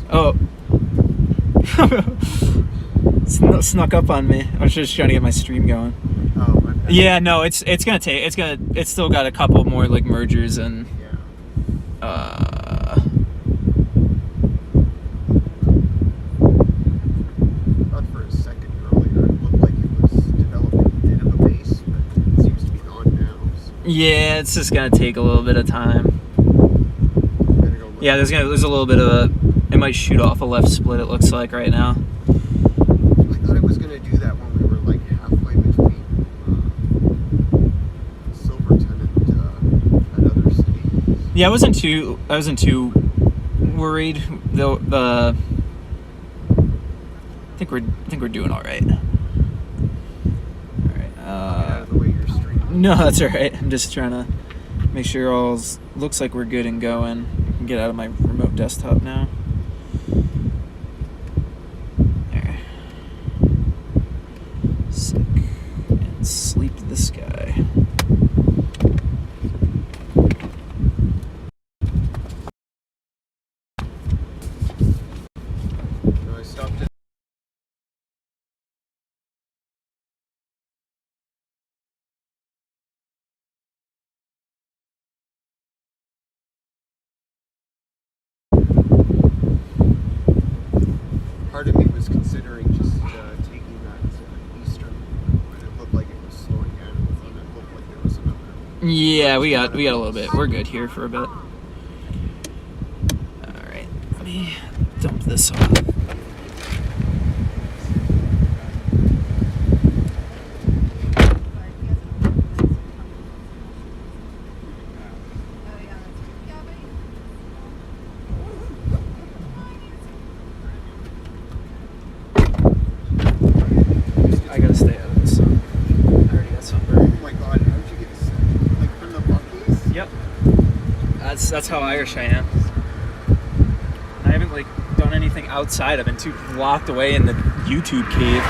Oh. Snuck up on me. I was just trying to get my stream going. Oh, my bad. Yeah, no, it's still got a couple more like mergers and Thought for a second earlier it looked like it was developing a bit of a base, but it seems to be gone now. So. Yeah, it's just gonna take a little bit of time. Yeah, there's a little bit of it might shoot off a left split, it looks like right now. I thought it was gonna do that when we were like halfway between Silverton and other cities. Yeah, I wasn't too worried though. I think we're doing all right. All right. Out of the way you're streaming. No, that's all right. I'm just trying to make sure all looks like we're good and going. I can get out of my remote desktop now. There. Sick and sleep to the sky. I stopped it. Part of me was considering just taking that eastern, but it looked like it was slowing down, and it looked like there was another. Yeah, we got a little bit. We're good here for a bit. All right, let me dump this off. I gotta stay out of this. I already got sunburn. Oh my god, how'd you get sick? Like from the Buckies? Yep. That's how Irish I am. I haven't like done anything outside. I've been too locked away in the YouTube cave.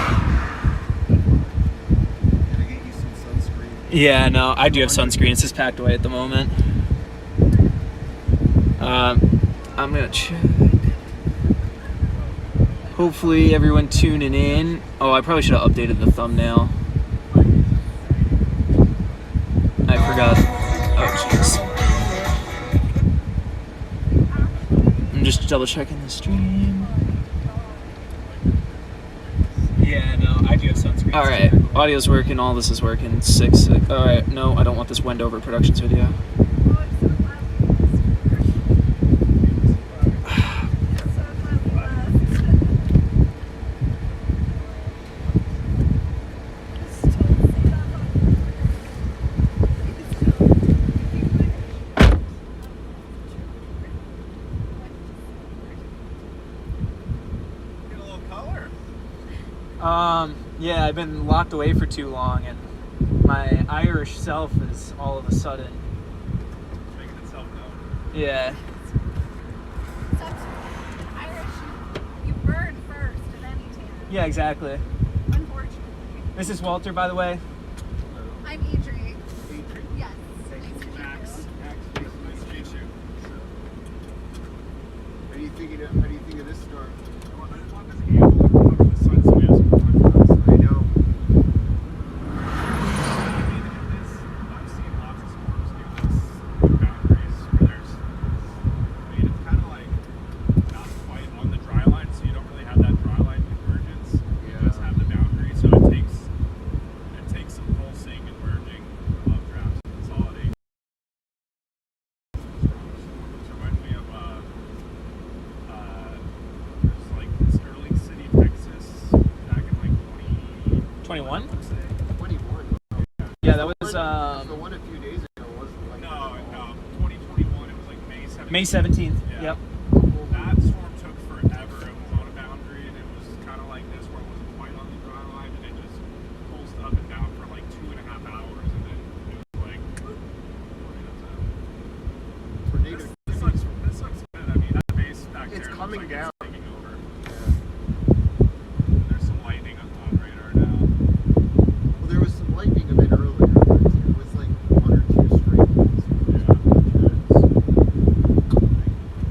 Gotta get you some sunscreen. Yeah, no, I do have sunscreen. It's just packed away at the moment. I'm gonna check. Hopefully everyone tuning in. Oh, I probably should have updated the thumbnail. I forgot. Oh, jeez. I'm just double checking the stream. Yeah, no, I do have sunscreen. All right, audio's working. All this is working. Six. All right, no, I don't want this Wendover Productions video. Yeah, I've been locked away for too long, and my Irish self is all of a sudden making itself known. Yeah. Irish, you burn first and then you tan. Yeah, exactly. Unfortunately. This is Walter, by the way. I'm Adri. Adri. Yes. Nice to meet you. Max, nice to meet you. How do you think of this storm? I just want this handle to cover the sun so we have some contrast. I know. I've seen lots of storms do this boundaries where there's, it's kind of like not quite on the dry line, so you don't really have that dry line convergence. You just have the boundary, so it takes some pulsing and merging of drafts to consolidate. This reminds me of there's like Sterling City, Texas, back in like 21? 21. Yeah, that was The one a few days ago wasn't like No, 2021. It was like May 17th. May 17th. Yeah. Yep. That storm took forever. It was on a boundary, and it was kind of like this, where it wasn't quite on the dry line, and it just pulsed up and down for like 2.5 hours, and then it was like, tornado. this sucks good. I mean, that base back there It's looks coming like down. it's taking over. Yeah. There's some lightning on radar now. Well, there was some lightning a bit earlier, but it was like 1 or 2 straight ones. Yeah. I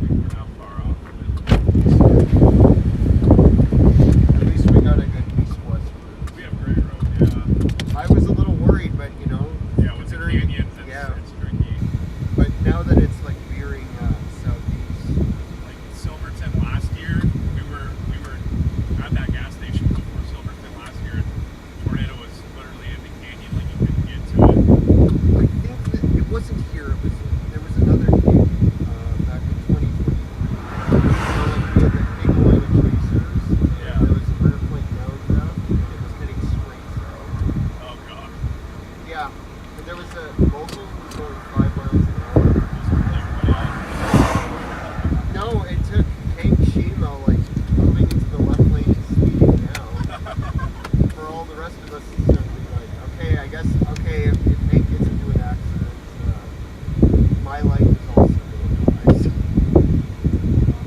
think we're not far off of it. wasn't here. There was another gig back in 2023. We had that big line of tracers. Yeah. There was a rear point downdraft, and it was heading straight south. Oh god. Yeah, and there was a local who was going 5 miles an hour. No, it took Hank Shima like moving into the left lane and speeding down. For all the rest of us to be like, okay, I guess, okay, if Hank gets into an accident, my life is also going to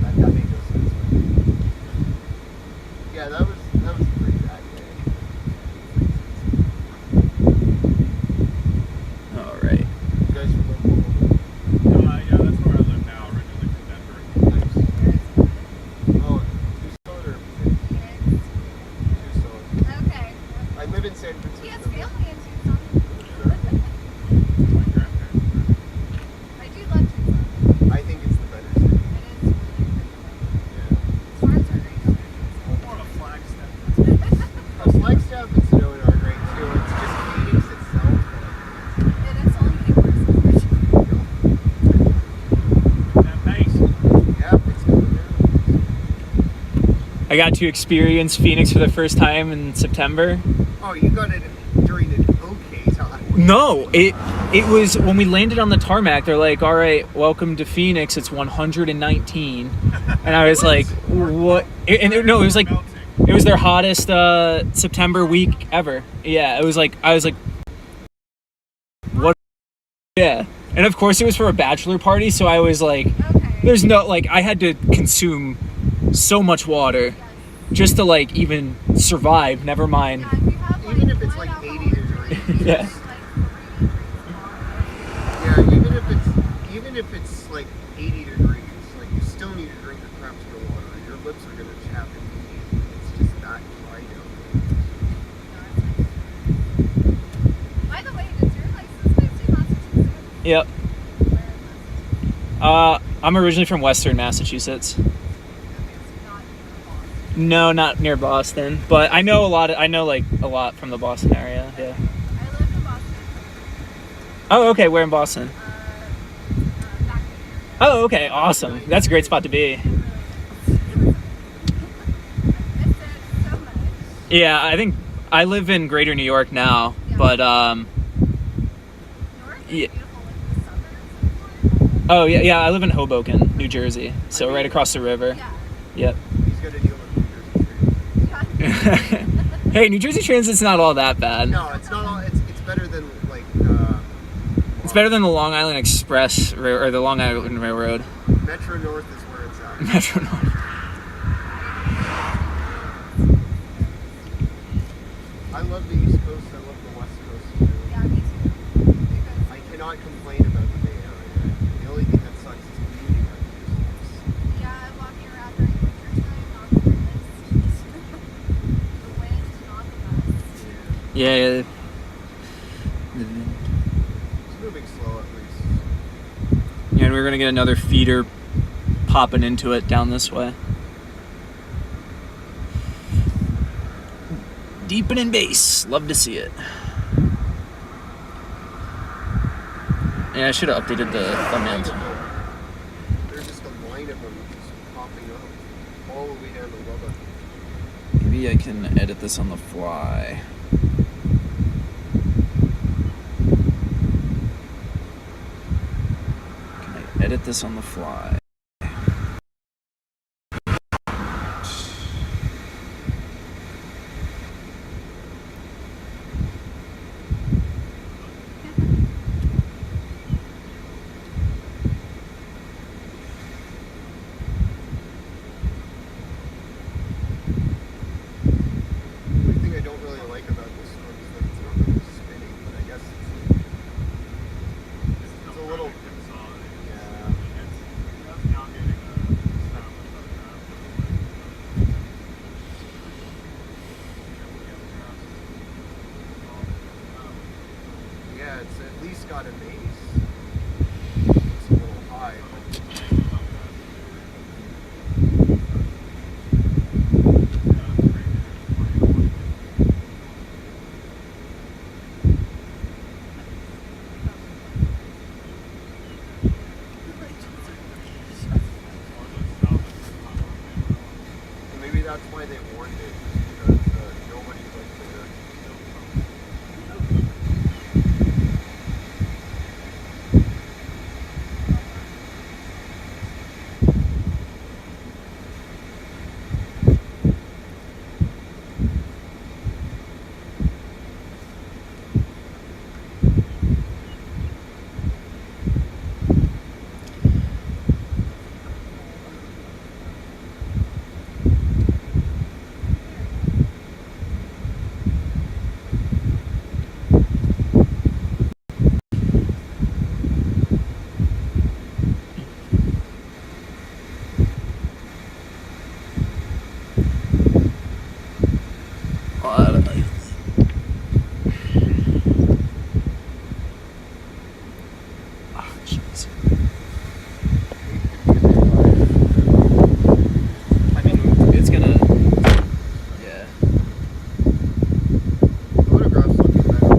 that made no sense. Yeah, that was a pretty bad day. All right. You guys from Oklahoma? Yeah, that's where I live now, originally from Denver. Nice. Oh, Tucson or Phoenix? Tucson. Okay. I live in San He has Francisco. family in Tucson. My grandparents. I do love Tucson. I think it's the better city. It is Yeah. really farms are great over in More of a Flagstaff. Flagstaff and Sedona are great too. It's just Phoenix itself. Tucson. It is only getting worse, unfortunately. That base. Yeah, it's going down. I got to experience Phoenix for the first time in September. Oh, you got it during an okay time. No, it was when we landed on the tarmac. They're like, "All right, welcome to Phoenix. It's 119," and I was like, "What?" No, it was like Melting. it was their hottest September week ever. Yeah, it was like I was like, "What?" Yeah, and of course it was for a bachelor party, so I was like, Okay. "There's no like I had to consume so much water just to like even survive. Never mind." Yeah, if you have like Even if it's one like alcohol 80 degrees. Yeah. it's like 3 degrees water. Yeah, even if it's like 80 degrees, like you still need to drink a crap ton of water. Your lips are gonna chap immediately. It's just that dry down By the way, does your license plate say Massachusetts? Yep. Where in Massachusetts? I'm originally from Western Massachusetts. Okay, so not near Boston. No, not near Boston, but I know like a lot from the Boston area. Yeah. I lived in Boston. Oh, okay. Where in Boston? Back Oh, okay. Awesome. That's a great spot to be. I miss it so much. Yeah, I think I live in Greater New York now, Yeah. but North is Yeah. beautiful, like the suburbs. oh yeah, I live in Hoboken, New Jersey, so right across the river. Yeah. Yep. He's got to deal with New Jersey Transit. Hey, New Jersey Transit's not all that bad. No, it's not all. It's better than like. It's better than the Long Island Express or the Long Island Railroad. Metro North is where it's at. Metro North. I love the East Coast. I love the West Coast too. Yeah, me too. Because I cannot complain about the Bay Area. The only thing that sucks is commuting out here. yeah, walking around during winter time, not the greatest. The wind, not the best. Yeah. It's moving slow at least. Yeah, and we're gonna get another feeder popping into it down this way. Deepening bass. Love to see it. Yeah, I should have updated the thumbnail. There's just a line of them just popping up all the way down to Lubbock. Maybe I can edit this on the fly. Can I edit this on the fly? The thing I don't really like about this one is that it's not really spinning, but I guess it's a little. Yeah. that's why they warned it, because nobody's like there. I mean, it's gonna. Yeah. Photographs looking better.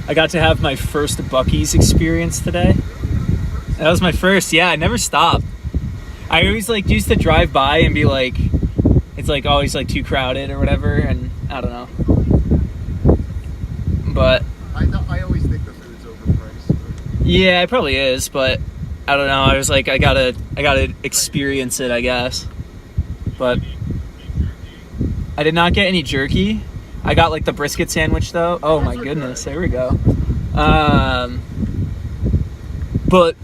I got to have my first Bucky's experience today. That was my first. Yeah, I never stopped. I always like used to drive by and be like, it's like always like too crowded or whatever, and I don't know. But I always think the food's overpriced. yeah, it probably is, but I don't know. I was like, I gotta experience it, I guess. But I did not get any jerky. I got like the brisket sandwich though. Oh my goodness, there we go. But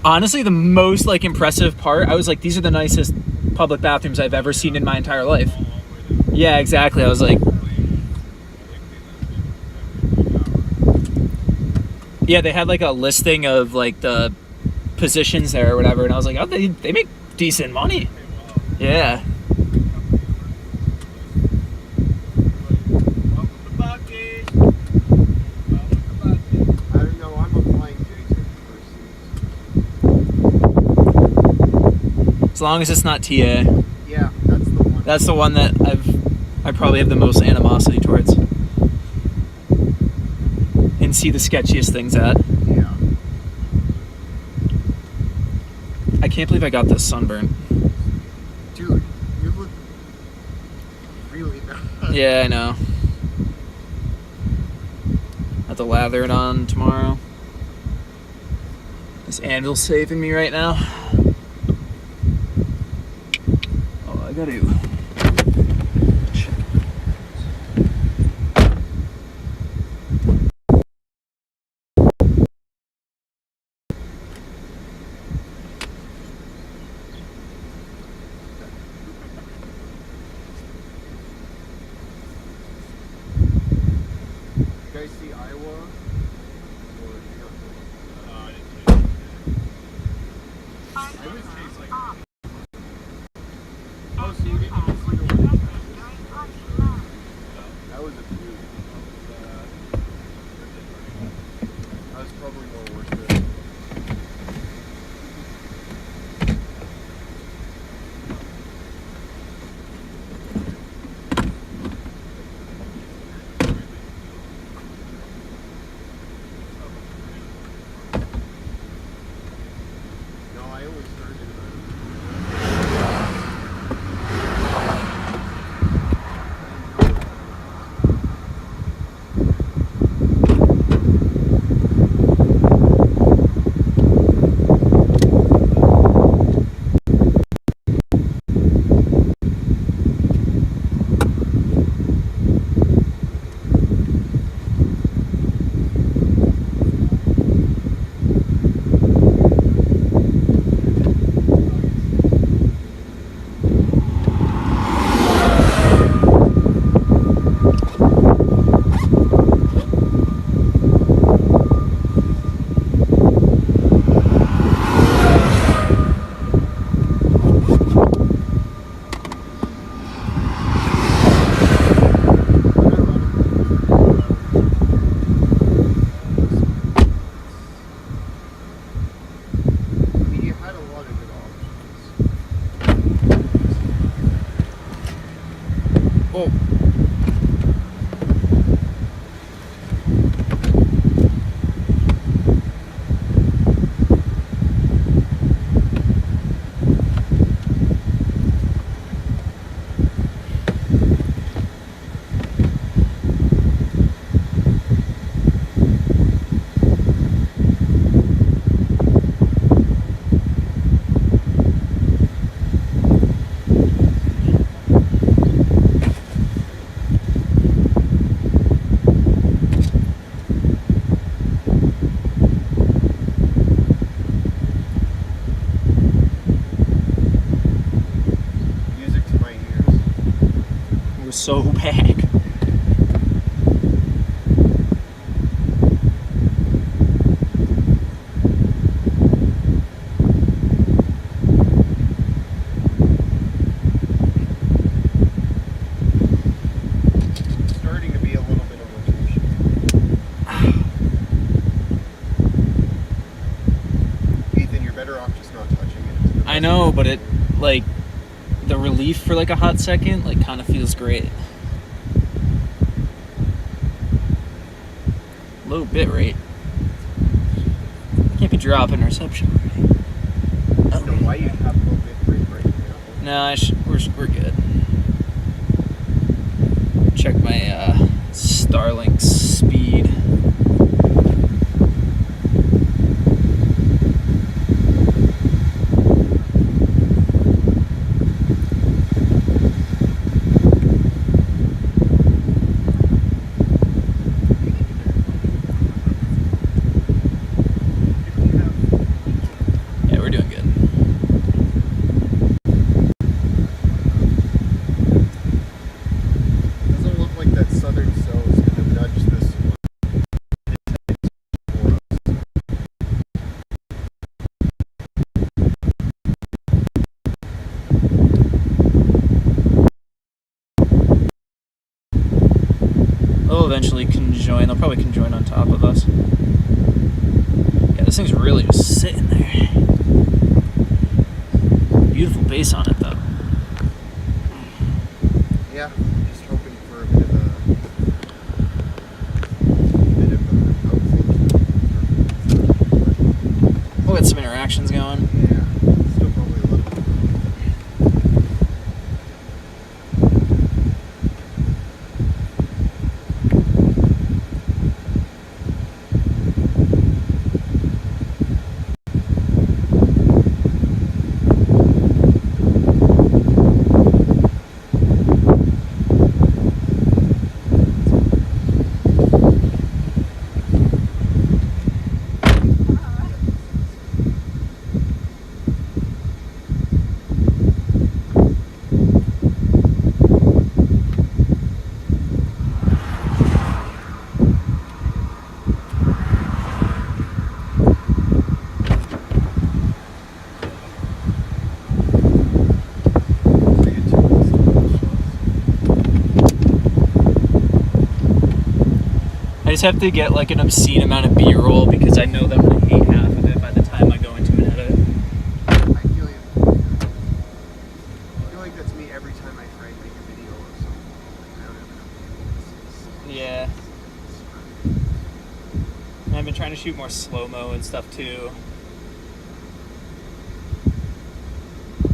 honestly, the most like impressive part, I was like, these are the nicest public bathrooms I've ever seen in my entire life. Yeah, exactly. I was like, yeah, they had like a listing of like the positions there or whatever, and I was like, oh, they make decent money. Yeah. I don't know, I'm applying Jason As long as it's not TA. Yeah, that's the one. That's the one that I probably have the most animosity towards. And see the sketchiest things at. Yeah. I can't believe I got this sunburn. Dude, you look really bad. Yeah, I know. Have to lather it on tomorrow. This anvil's saving me right now. Oh, I gotta. You guys see Iowa? Or I was oh, so you didn't even see the one? That was a view. That was probably more worth it. Oh. Music to my ears. It was so bad. Starting to be a little bit of rotation. Ethan, you're better off just not touching it. I know, but it, like, the relief for like a hot second, like, kind of feels great. Low bit rate. Can't be dropping reception rate. I don't know why you'd have low bit rate right now. No, we're good. Check my Starlink speed. Yeah, we're doing good. Doesn't look like that southern cell is going to nudge this one. They'll eventually conjoin. They'll probably conjoin on top of us. Yeah, this thing's really just sitting there. Beautiful bass on it, though. Yeah, just hoping for a bit of outthinking. We'll get some interactions going. Yeah, still probably a little. I just have to get like an obscene amount of B-roll because I know that I'm gonna hate half of it by the time I go into an edit. I feel you. I feel like that's me every time I try and make a video or something. Like, I don't have enough. Yeah. And I've been trying to shoot more slow-mo and stuff too.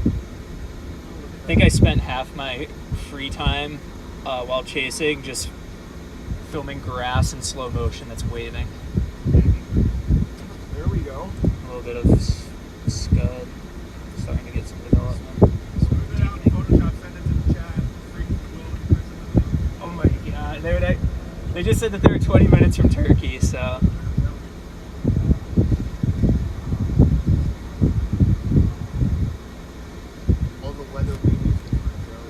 I think I spent half my free time while chasing just filming grass in slow motion that's waving. There we go. A little bit of scud. Starting to get some development. Oh my god. They just said that they were 20 minutes from Turkey, so. All the weather we need for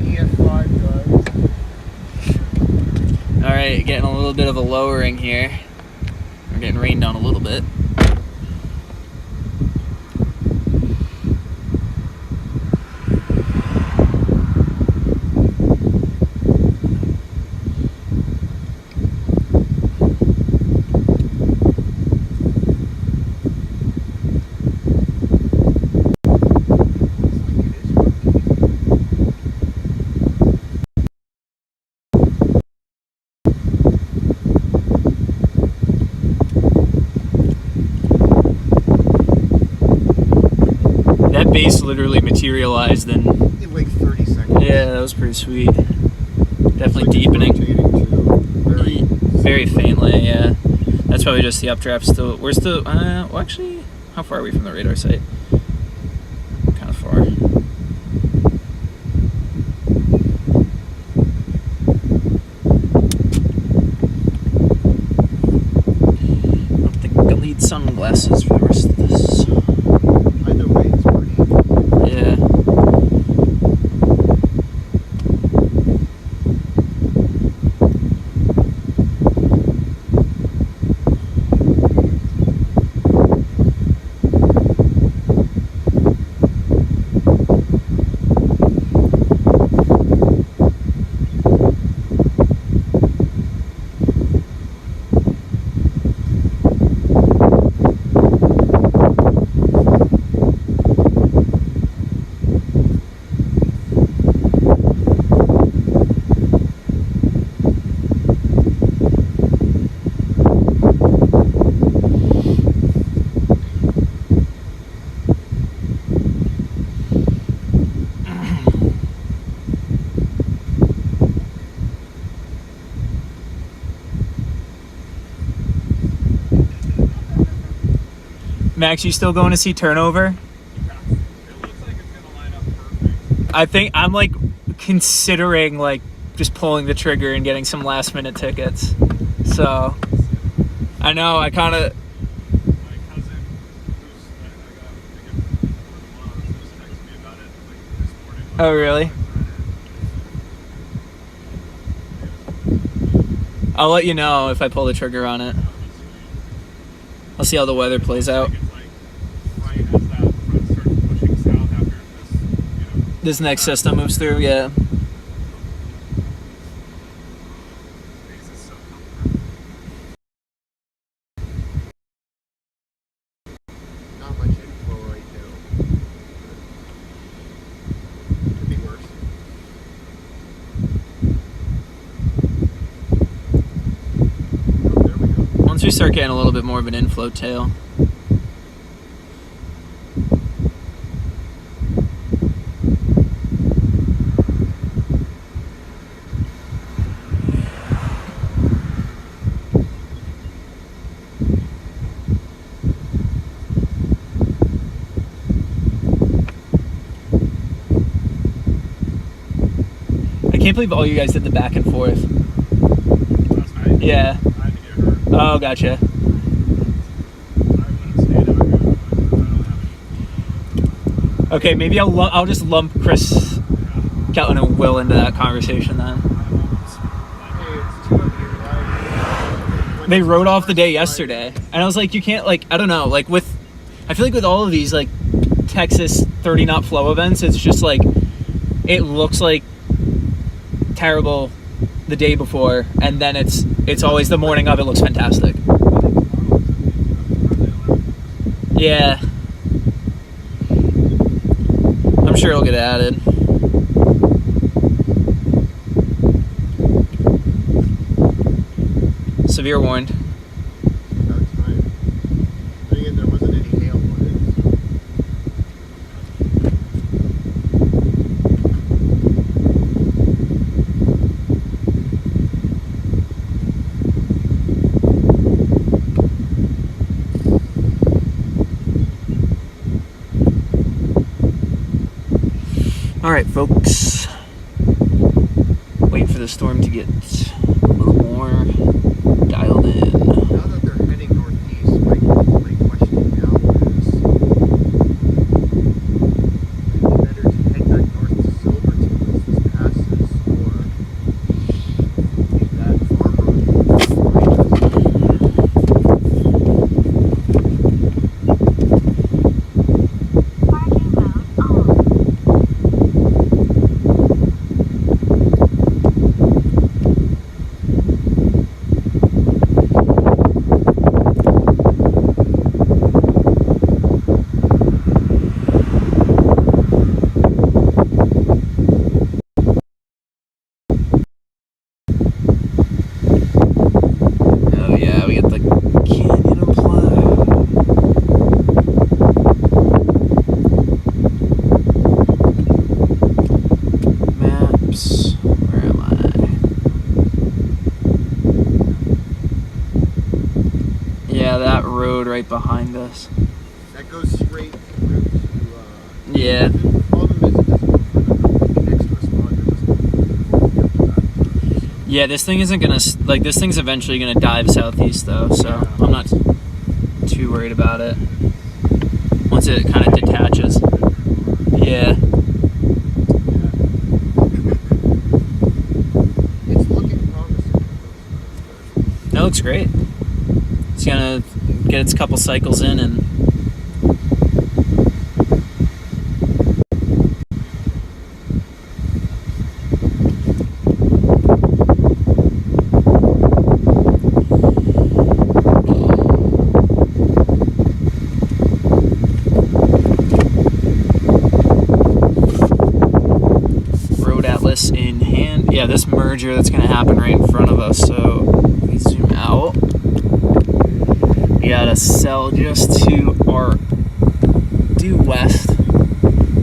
EF5 guys. Alright, getting a little bit of a lowering here. We're getting rained on a little bit. noise than. In like 30 seconds. Yeah, that was pretty sweet. Definitely It's like deepening. rotating too. Very faintly, yeah. That's probably just the updraft still. We're still, well, actually, how far are we from the radar site? Kind of far. I don't think I'll need sunglasses for the rest of this. Either way, it's pretty. Yeah. Max, you still going to see Turnover? It looks like it's gonna line up perfect. I think I'm like considering like just pulling the trigger and getting some last minute tickets. So I know I kind of. My cousin, who's I got just texted me about it like this morning. Oh really? I'll let you know if I pull the trigger on it. I'll see how the weather plays out. It's like right as that front starts pushing south after this, This next system moves through, yeah. space is so comfortable. Not much info right now. Could be worse. Oh, there we go. Once we start getting a little bit more of an inflow tail. I can't believe all you guys did the back and forth. Last night, Yeah. I had to get hurt. Oh, gotcha. I would have stayed out here, but I don't have any. Okay, maybe I'll just lump Chris, Kelton, and Will into that conversation then. Hey, it's 2 up here. They rode off the day yesterday, and I was like, you can't like, I don't know, like I feel like with all of these like Texas 30 knot flow events, it's just like it looks like terrible the day before, and then it's always the morning of it looks fantastic. Yeah, I'm sure it'll get added. Severe warned. That's fine. Then again, there wasn't any hail on it. All right, folks. Wait for the storm to get a little more dialed in. Now that they're heading northeast, my question now is, would it be better to head back north to Silverton once this passes, or leave that farm road behind us? Parking mode on. that road right behind us. That goes straight through to. Yeah. The problem is it doesn't go further. The next responder doesn't go further after that. Yeah, this thing isn't gonna like. This thing's eventually gonna dive southeast though, so I'm not too worried about it. Once it kind of detaches. Yeah. It's looking promising. That looks great. It's gonna get its couple cycles in and. In hand. Yeah, this merger that's going to happen right in front of us. So if we zoom out, we got a cell just to our due west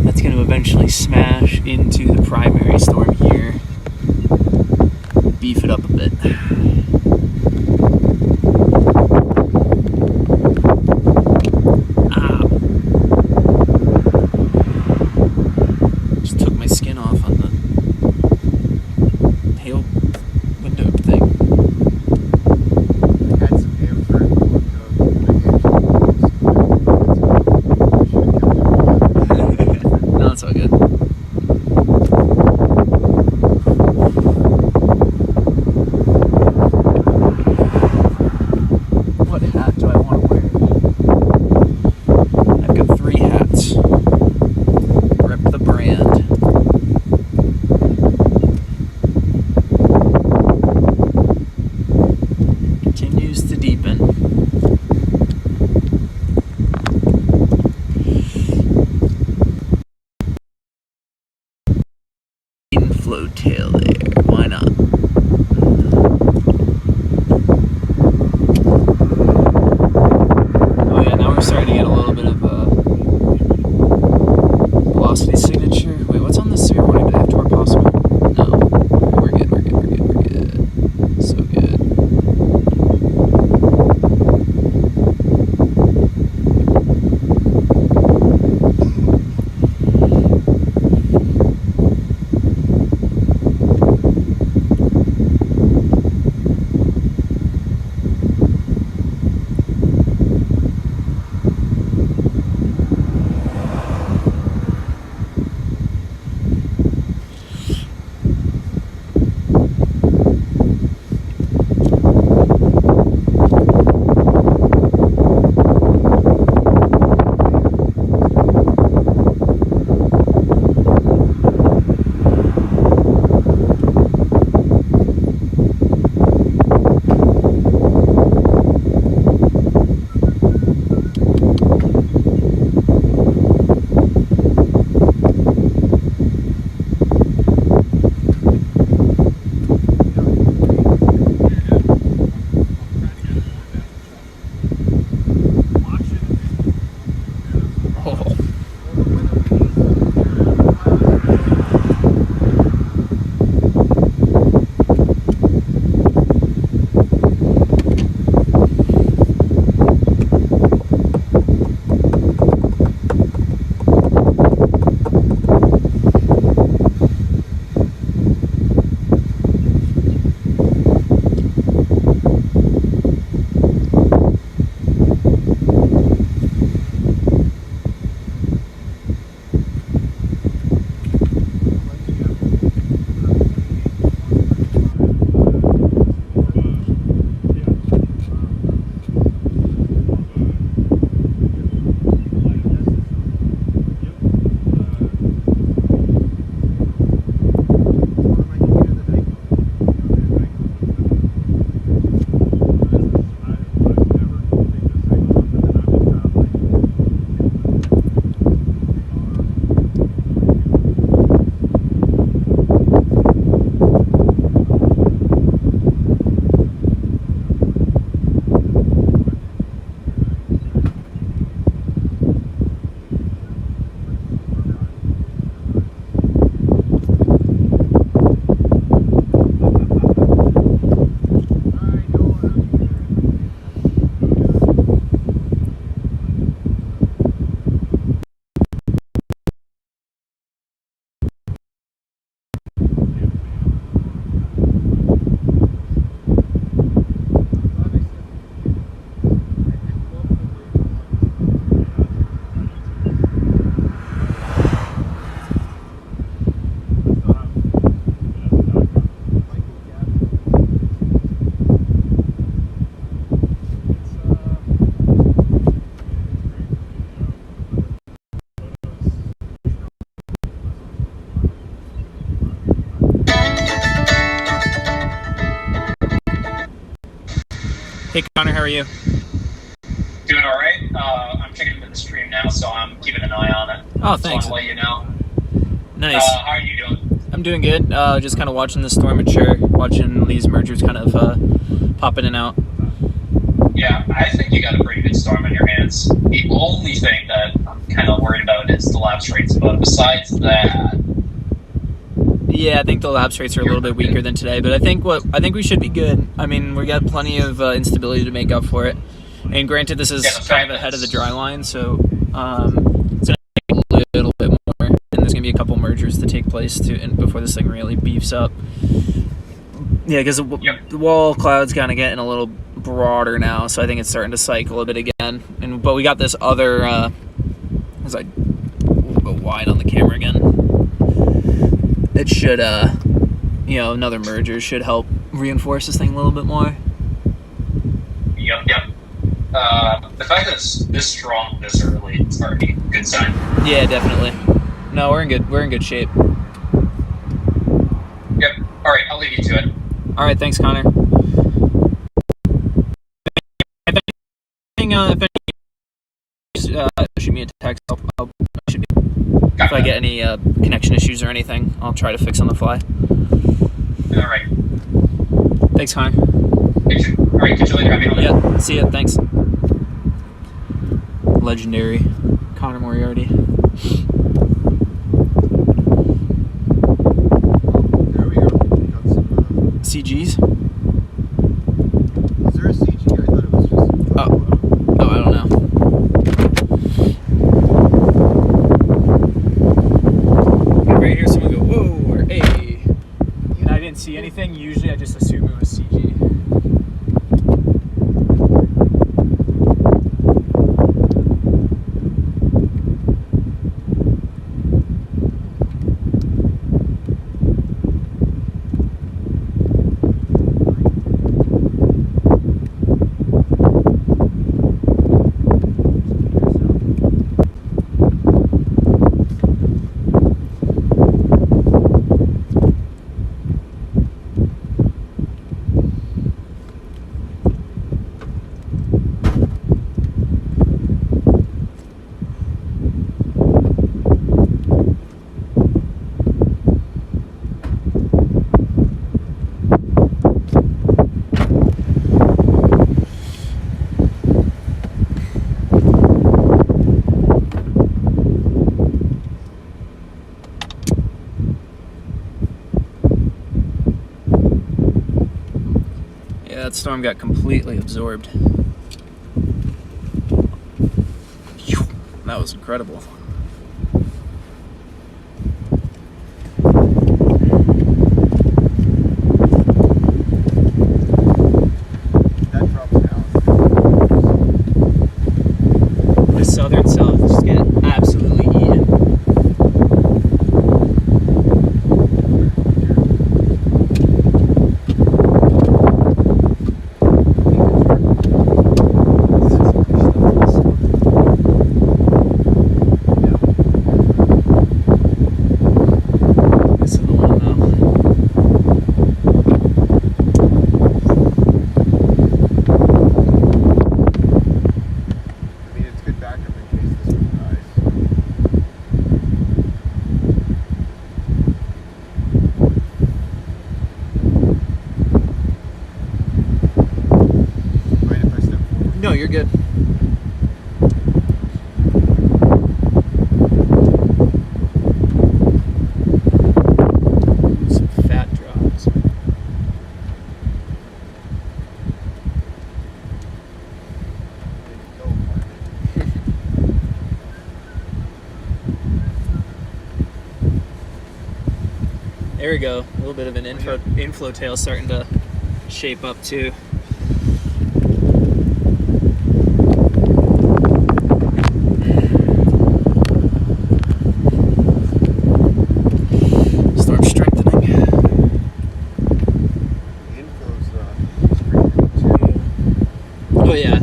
that's going to eventually smash into the primary storm here, beef it up a bit. Just took my skin off on the hail window thing. I had some amber and No, it's all good. What hat do I want to wear? I've got 3 hats. Rep the brand. Continues to deepen. Float tail there. Why not? Oh yeah, now we're starting to get a little bit of velocity signature. Wait, what's on this zero warning? Do they have torque possible? No. We're good. So good. Hey Connor, how are you? Doing all right. I'm checking into the stream now, so I'm keeping an eye on it. Oh, Just thanks. want to let you know. Nice. How are you doing? I'm doing good. Just kind of watching the storm mature, watching these mergers kind of pop in and out. Yeah, I think you got a pretty good storm on your hands. The only thing that I'm kind of worried about is the lapse rates, but besides that, Yeah, I think the lapse rates are a little bit weaker than today, but I think we should be good. I mean, we got plenty of instability to make up for it. And granted, this is kind of ahead of the dry line, so it's going to take a little bit more. And there's going to be a couple mergers to take place before this thing really beefs up. Yeah, because the wall cloud's kind of getting a little broader now, so I think it's starting to cycle a bit again. But we got this other, as I go wide on the camera again, it should, another merger should help reinforce this thing a little bit more. Yep. The fact that it's this strong this early, it's already a good sign. Yeah, definitely. No, we're in good shape. Yep. All right, I'll leave you to it. All right, thanks, Connor. If anything, shoot me a text. If I get any connection issues or anything, I'll try to fix on the fly. All right. Thanks, Connor. All right, catch you later. Have a good one. Yeah, see ya. Thanks. Legendary Connor Moriarty. There we go. Got some, CGs? is there a CG? I thought it was just. Oh, I don't know. Right here, someone go, whoa, or hey. And I didn't see anything. Usually I just assume it was CG. That storm got completely absorbed. That was incredible. That drops down. The southern south is getting absolutely eaten. No, you're good. Some fat drops. There we go. A little bit of an inflow tail starting to shape up too. Storm strengthening. The inflow's pretty good too. Oh yeah.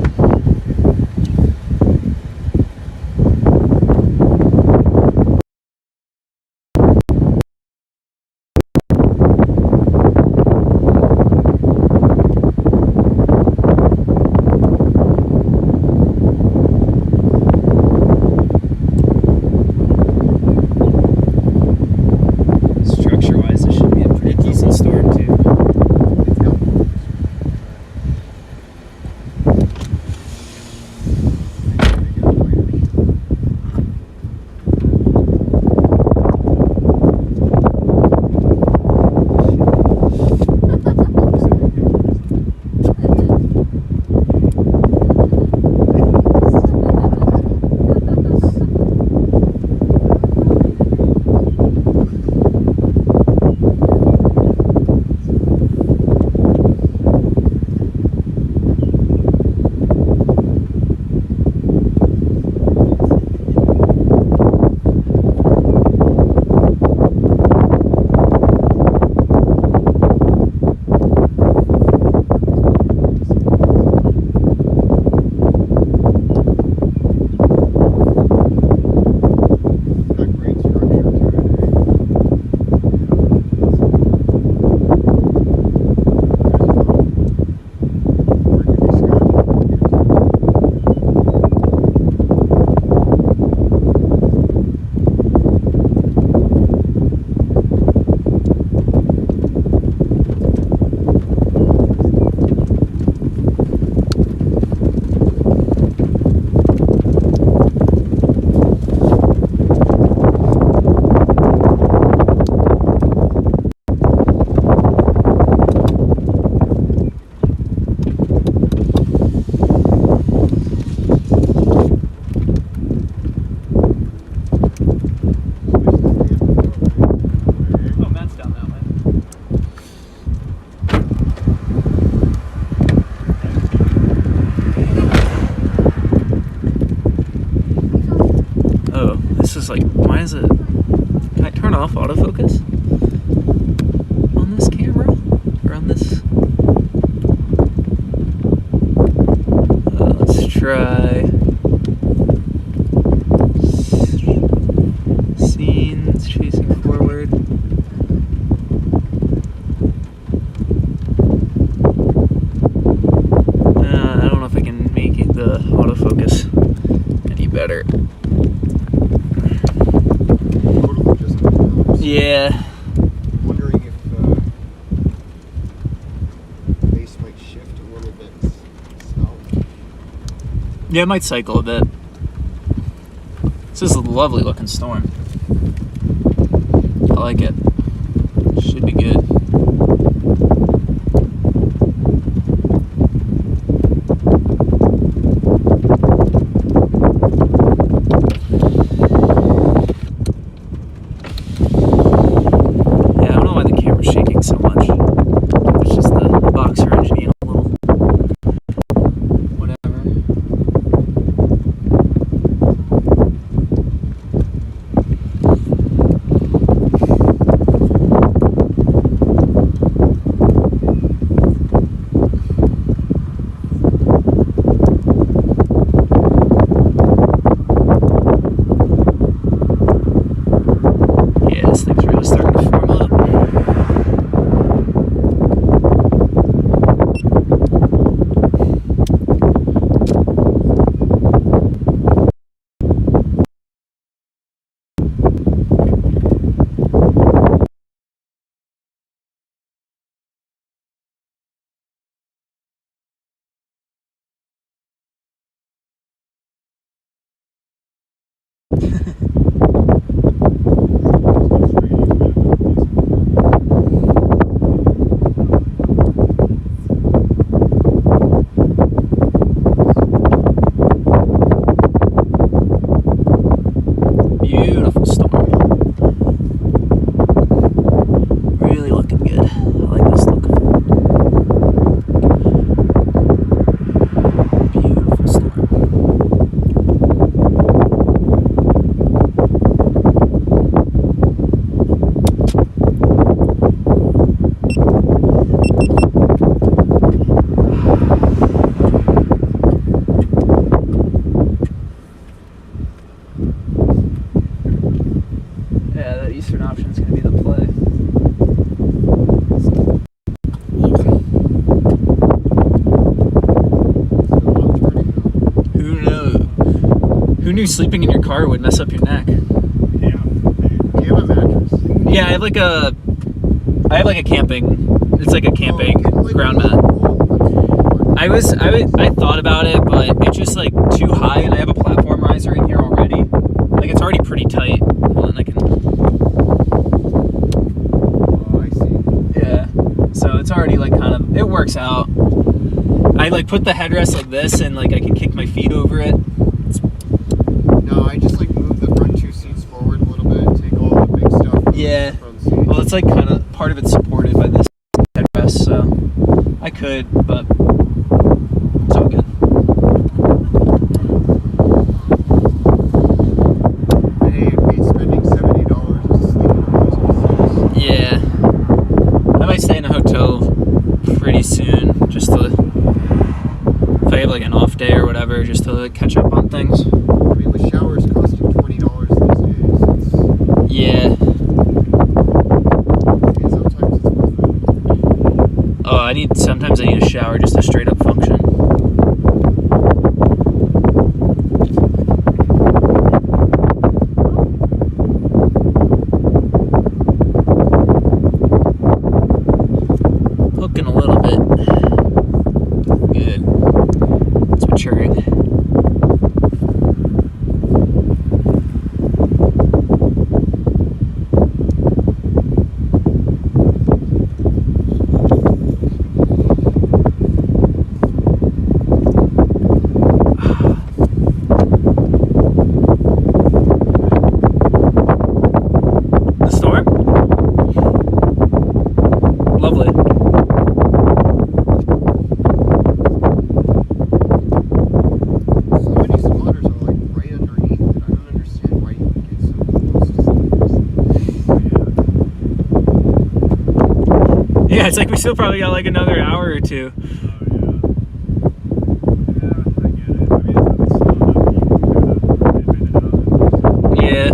was like, why is it? Can I turn off autofocus on this camera or on this? Let's try scenes chasing forward. I don't know if I can make it the autofocus any better. Totally just numbers. Yeah. I'm wondering if base might shift a little bit south. Yeah, it might cycle a bit. This is a lovely looking storm. I like it. Should be good. Yeah, I don't know why the camera's shaking so much. It's just the boxer engine being a little whatever. Yeah, this thing's really starting to form up. Beautiful storm. Really looking good. I like this look. Beautiful storm. Yeah, that eastern option is going to be the play. Who knew? Who knew sleeping in your car would mess up your neck? Yeah. Do you have a mattress? Yeah, I have like a camping. It's like a camping ground mat. I thought about it, but it's just like too high, and I have a platform riser in here already. Like it's already pretty tight. Hold on, I can. Oh, I see. Yeah. So it's already like kind of, it works out. I like put the headrest like this, and like I can kick my feet over it. No, I just like move the front two seats forward a little bit, take all the big stuff from Yeah. the front seat. Well, it's like kind of part of it's supported by this headrest, so I could, but it's all good. Hey, it beats spending $70 to sleep in a hotel. Yeah. I might stay in a hotel pretty soon, just to, if I have like an off day or whatever, just to like catch up on things. I mean, with showers costing $20 these days, it's, Yeah. and sometimes it's worth it. Oh, sometimes I need a shower just to straight up function. Hooking a little bit. Good. It's maturing. The storm? Lovely. Yeah, it's like we still probably got like another hour or two. Oh, yeah. Yeah, I get it. I mean, it's slow enough that you can kind of dip in and out. Yeah.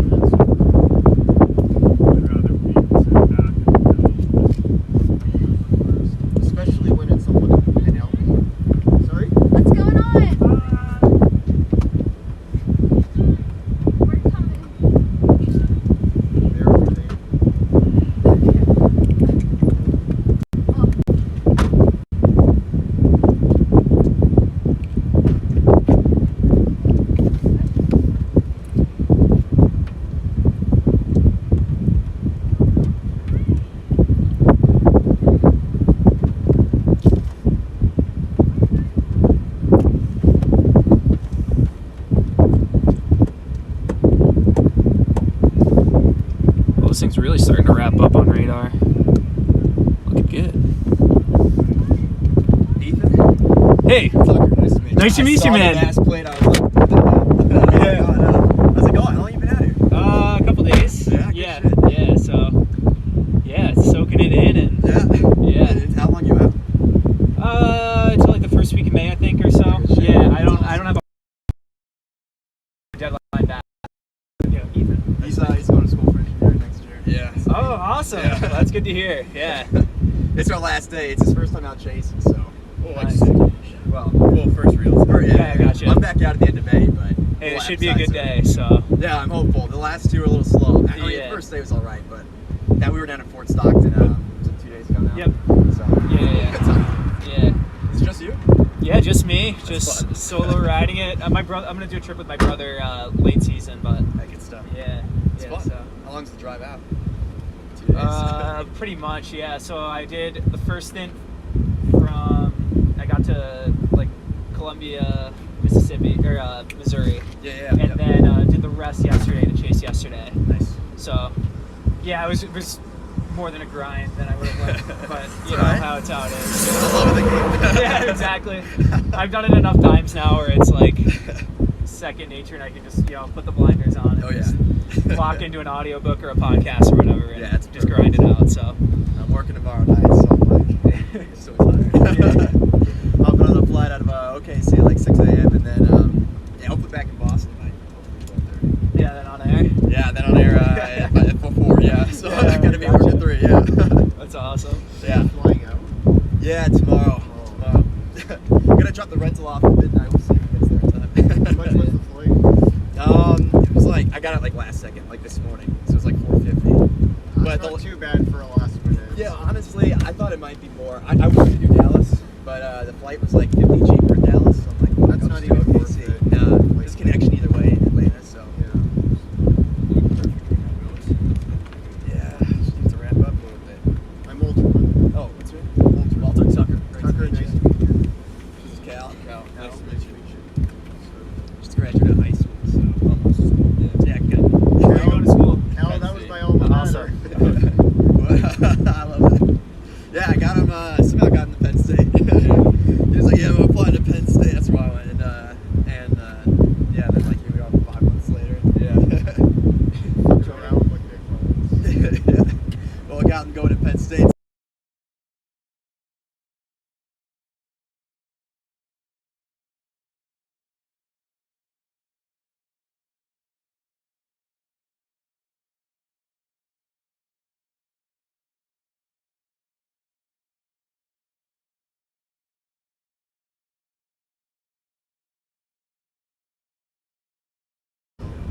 I'd rather be sitting back and first. Especially when it's someone an LP. Sorry? What's going on? We're coming. They're over there. Well, this thing's really starting to wrap up on radar. Looking good. Ethan? Hey, Tucker, nice to meet you. Nice to meet you, man. I saw the gas plate, I was like, what the hell? Yeah. How's it going? How long you been out here? a couple days. Yeah, good Yeah, shit. yeah. So, yeah, soaking it in, and Yeah. yeah. How long you out? Until like the first week of May, I think, or so. Good shit. Yeah, I don't have a deadline back. Yeah, Ethan. He's going to school for engineering next year. Yeah. Oh, awesome. Yeah. Well, that's good to hear. Yeah. It's our last day. It's his first time out chasing, so. Nice. Well, first reels. Yeah, gotcha. I'm back out at the end of May, but. Hey, we'll it should be a appetite good soon. day. So. Yeah, I'm hopeful. The last two are a little slow. I mean, Yeah. the first day was alright, but now we were down in Fort Stockton was it 2 days ago now? Yep. So, Yeah. good time. Yeah. Is it just you? Yeah, just me, That's just fun. solo riding it. My brother, I'm gonna do a trip with my brother late season, but That good stuff. yeah, It's yeah. fun. So. How long's the drive out? 2 days. Pretty much, yeah. So I did the first stint from I got to like Columbia, Mississippi or Missouri, yeah. and then did the rest yesterday to chase yesterday. Nice. So yeah, it was more than a grind than I would have liked, but you know alright. how it is. I love the game. Yeah, exactly. I've done it enough times now where it's like second nature, and I can just put the blinders on and Oh, yeah. just lock into an audiobook or a podcast or whatever, and Yeah, it's just perfect. grind it out. So I'm working tomorrow night, so I'm like so tired. Hopping on the flight out of OKC at like 6 a.m. and then hopefully back in Boston by hopefully 12:30. yeah, then on air. Yeah, then on air at 4. Yeah, so Yeah, I'm gonna be gotcha. working 3. Yeah. That's awesome. Yeah. Flying out. Yeah, tomorrow. I'm gonna drop the rental off at midnight. We'll see if it gets there in How time. much was the flight? It was like I got it like last second, like this morning. So it was like 450. But Not too bad for a last minute. Yeah, honestly, I thought it might be more. I wanted to do Dallas, but the flight was like 50 cheaper in Dallas. So I'm like, well, That's I'll not just go even worth OKC. it. Nah, there's connection either way in Atlanta, so yeah, just need to wrap up a little bit. I'm ultra. Oh, what's your name? Walter Tucker. Tucker, nice to meet you. This is Cal. Cal, Nice to nice meet to you. meet you. Just graduated high school, so almost. Yeah, good. Where are you going to school? Cal, that was my alma mater. Awesome. I love it. Yeah, I got him. Somehow got him to Penn State. He was like, "Yeah, I'm applying to Penn State." That's where I went, and yeah, then like here we are 5 months later. Yeah. Go around like big phones. Yeah. Well, I got him going to Penn State.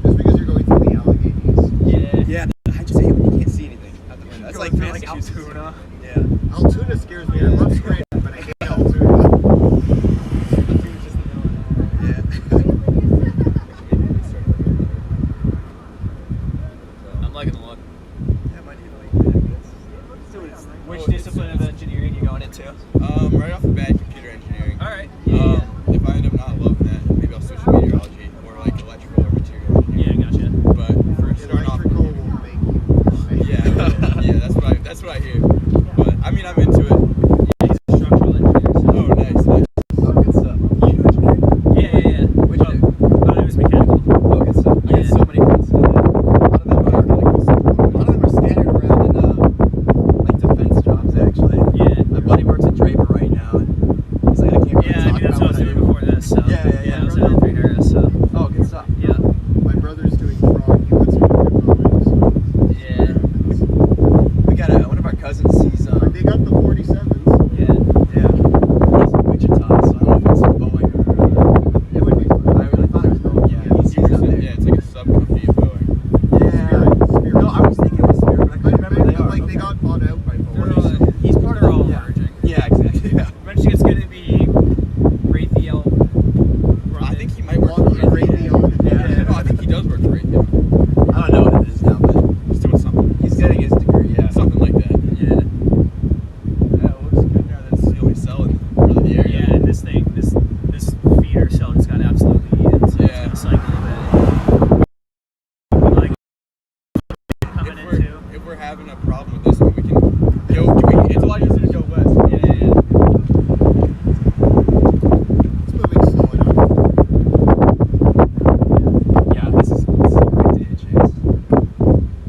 Just because you're going through the Alleghenies. Yeah. Yeah, I just hate when you can't see anything out the window. That's like Going through, like Massachusetts. Altoona. Yeah. Altoona scares me. I love Scranton, but I hate Altoona. Yeah. I'm liking the look. Yeah, might need like 10 minutes. Which discipline of engineering you going into? Right off the bat, computer engineering. All right. If I end up not loving that, maybe I'll switch to meteorology or like electrical or material engineering. Yeah, gotcha. But for starting off, Electrical will make you. yeah, that's what I hear. But I mean, I'm into it. Yeah, he's a structural engineer. So. Oh, nice. Oh, good stuff. You do engineering? Yeah. What'd you do? It was mechanical. Oh, good stuff. I got so many friends who do that. A lot of them are really cool stuff. A lot of them are scattered around in like defense jobs, actually. Yeah. They got the 47s. Yeah. Yeah. It's Wichita, so I don't know if it's Boeing or. It would be fun. I really thought it was Boeing. Yeah, he's out there. Yeah, it's like a sub-company of Boeing. Spirit. No, I was thinking it was Spirit, but I couldn't remember they are. Like they Okay. got bought out by They're Boeing. all, he's part of all Yeah. merging. Yeah, exactly. Yeah. Eventually, it's going to be Raytheon. I think he might work for Lockheed Raytheon. Yeah. No, I think he does work for Raytheon. I don't know what it is now, but He's doing something. he's getting his degree. Yeah. Something like that. Yeah. Yeah, it looks good now. That's the only cell in really the area. Yeah, and this feeder cell just got absolutely eaten, so Yeah. it's going to cycle a bit. Like, coming into. If we're having a problem with this one, we can go. It's a lot easier to go west. Yeah. It's moving slow enough. Yeah, this is a great day, Chase.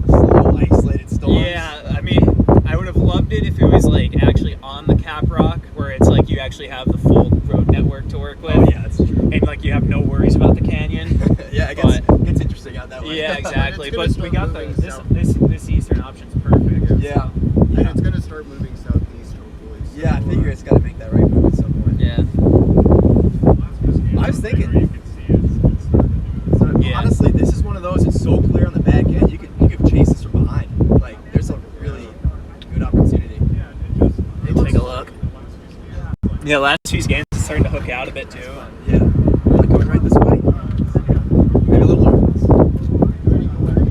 Slow, isolated storms. Yeah, I mean, I would have loved it if it was like actually on the Cap Rock, where it's like you actually have the full road network to work with. Oh yeah, that's true. And like you have no worries about the canyon. Yeah, it gets interesting out that way. Yeah, exactly. It's gonna But we start got the moving this eastern option's perfect. Yeah. And it's going to start moving southeast, hopefully. So, Yeah, I figure it's got to make that right move at some point. Yeah. I was thinking. You can see it's starting to do it. Yeah. Honestly, this is one of those. It's so clear on the back end. You could chase this from behind. Like, there's a really good opportunity. Yeah, it just. It looks Take a look. Once we see it. Yeah, last few games it's starting to hook out a bit too. Yeah. Like going right this way. Maybe a little more.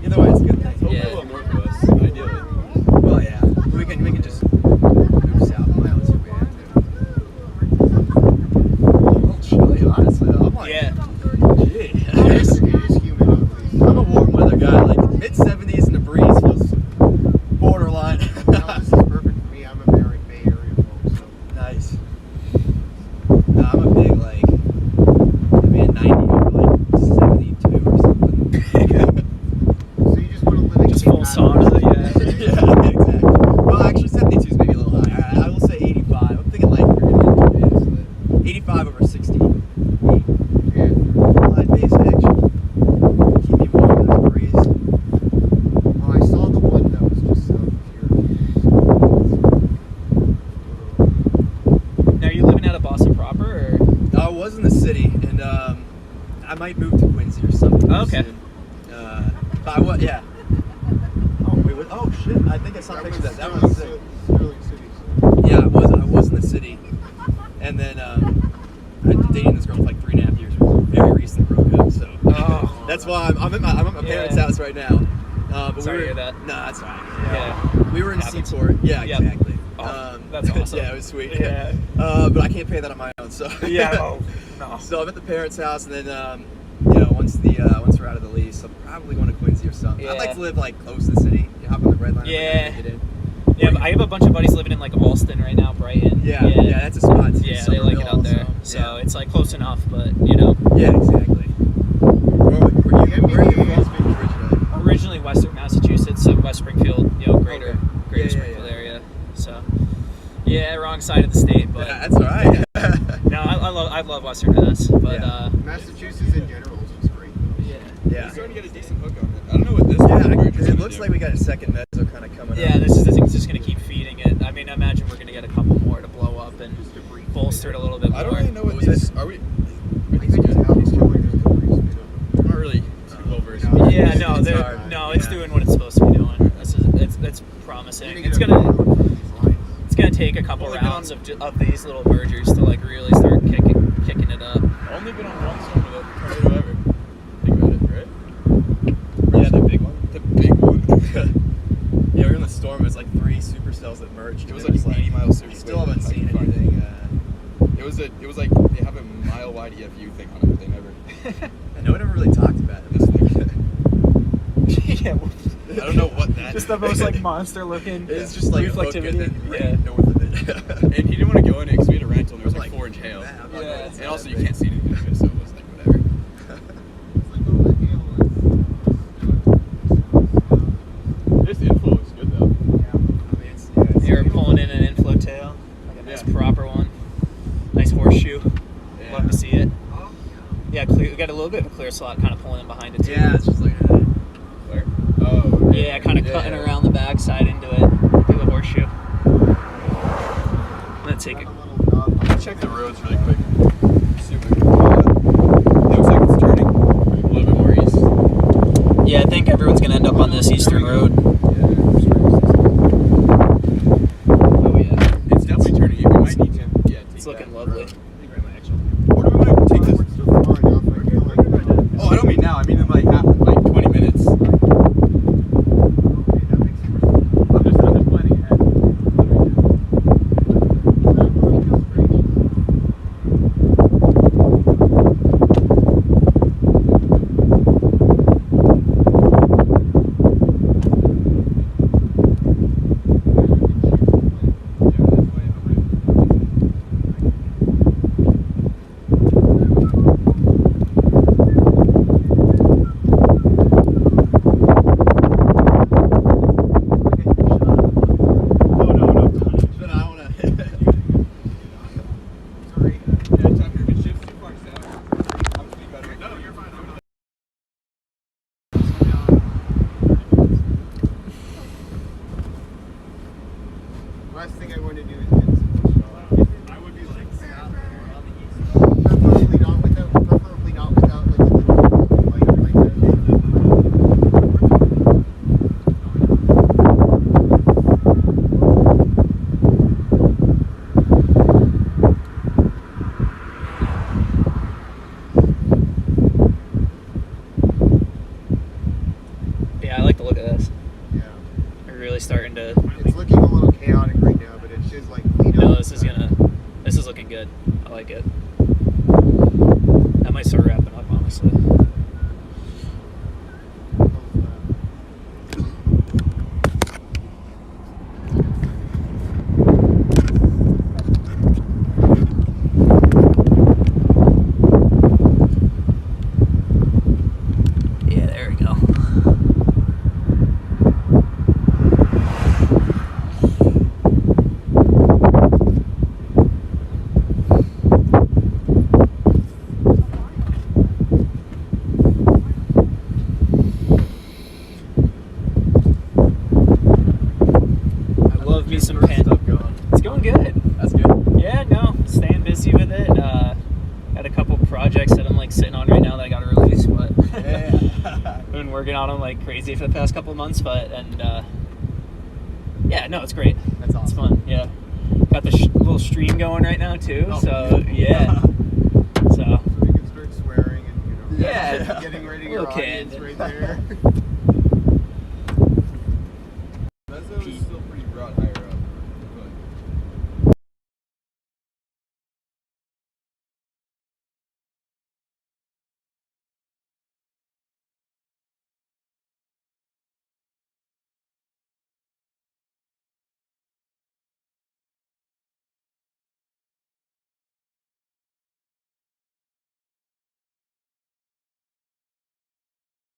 Either way, it's a good thing. Hopefully Yeah. a little more for us, ideally. Well, yeah. We can just move south a mile if we have to. A little chilly, honestly. Though. I'm like, Yeah. gee. It is humid out there. I'm a warm weather guy. Like mid 70s and the breeze feels borderline. No, this is perfect for me. I'm a very Bay Area folk, so. Nice. No, I'm a big like. Maybe a 90 over like 72 or something. So you just want to live in Just Cape full Hatteras. sauna, yeah. Yeah, exactly. Well, actually, 72 is maybe a little high. I will say 85. I'm thinking like we're gonna do this, but 85 over 68. Yeah. Light base action. Keep me warm in this breeze. Well, I saw the one that was just south of here. Now are you living out of Boston proper, or? I was in the city, and I might move to Quincy or something. Oh, okay. Soon. But I was, yeah. Oh wait, what? Oh shit! I think I saw pictures of that. That was sick. Sterling City. So. Yeah, I was in the city, and then I've been dating this girl for like 3.5 years. We very recently broke up, so Oh. that's why I'm at my parents' Yeah. house right now. But Sorry we to were, hear that. Nah, that's fine. Yeah. We were in Happens. Seaport. Yeah, Yep. exactly. Oh, that's awesome. Yeah, it was sweet. Yeah. But I can't pay that on my own, so. Yeah. Oh, no. So I'm at the parents' house, and then once we're out of the lease, I'm probably going to Quincy or something. I'd like Yeah. to live like close to the city. You hop on the red line. Yeah. Get in. Yeah, but I have a bunch of buddies living in like Alston right now, Brighton. Yeah, that's a spot. Too. Yeah, they like it out there. Also. So it's like close enough, but you know. Yeah, exactly. Where are you NBA from originally? Originally Western Massachusetts, so West Springfield, greater Okay. greater Yeah, Springfield yeah. area. So yeah, wrong side of the state, but Yeah, that's all right. no, I love Western Mass, but Yeah. Massachusetts in general is just great. yeah. Yeah. We're starting to get a decent hook on it. I don't know what this Yeah, merge is it gonna looks do. like we got a second mezzo kind of coming Yeah, up. this is the thing that's just gonna keep feeding it. I mean, I imagine we're gonna get a couple more to blow up and Just a brief bolster it a little bit more. I don't really know what What was these it? are. We? I think it's how it's going just a brief spin up. I'm not really too well versed. Yeah. Yeah, no, It's they're hard. no, it's Yeah. doing what it's supposed to be doing. It's promising. You're It's get a gonna photo from these lines. it's gonna take a couple Only been rounds on- of these little mergers to like really start kicking it up. Only been on one storm with a tornado ever. Think about it, right? Yeah, the big one. The big one. Yeah, we were in the storm. It was like 3 supercells that merged. It was and like 80 miles. We still haven't seen anything. It was like they have a mile wide EFU thing on it, but they never. And no one ever really talked about it. This thing. Yeah, I don't know what that. just the most like monster looking. It's just like reflectivity. Hook and then Yeah. right north of it. And he didn't want to go in it because we had a rental and there was like I'm 4-inch hail. "Nah, I'm not Yeah. going inside And also that you thing." can't see anything of it, so it was like whatever. It's like, oh, the hail This inflow is good though. I mean, it's You're pulling in an inflow tail, like a nice Yeah. proper one, nice horseshoe. Yeah. Love to see it. Yeah, clear. We got a little bit of a clear slot, kind of pulling in behind it too. Yeah, it's just like Where? Oh. Yeah, kind of yeah. cutting around the backside into it through the horseshoe. take Got a. a little dub. Check the roads really quick. See if we can, looks like it's turning a little bit more east. Yeah, I think everyone's gonna end up on this eastern road. Oh yeah, it's definitely turning. We might need to. Yeah, It's looking lovely. Or do we might take this? We're still far enough. I feel like. Oh, I don't mean now. I mean in like 20 minutes. Okay, that makes sense. I'm just planning ahead. Last thing I want to do is get some I would be like, preferably not without like a little light like that. Yeah, I like the look of this. Yeah. We're really starting to. It's looking a little chaotic right now, but it's just like clean No, up. this is looking good. I like it. I might start wrapping up, honestly. Yeah, there we go. I love me some pen. Stuff going. It's going good. That's good. Yeah, no, staying busy with it. Got a couple projects that I'm like sitting on right now that I got to release, but Yeah. I've been working on them like crazy for the past couple months. Yeah, no, it's great. That's It's awesome. fun. Yeah, got the little stream going right now too. Oh, so yeah, so So we can start swearing and Yeah. getting ready to Little your audience kid. right there. Mezzo is still pretty broad higher up.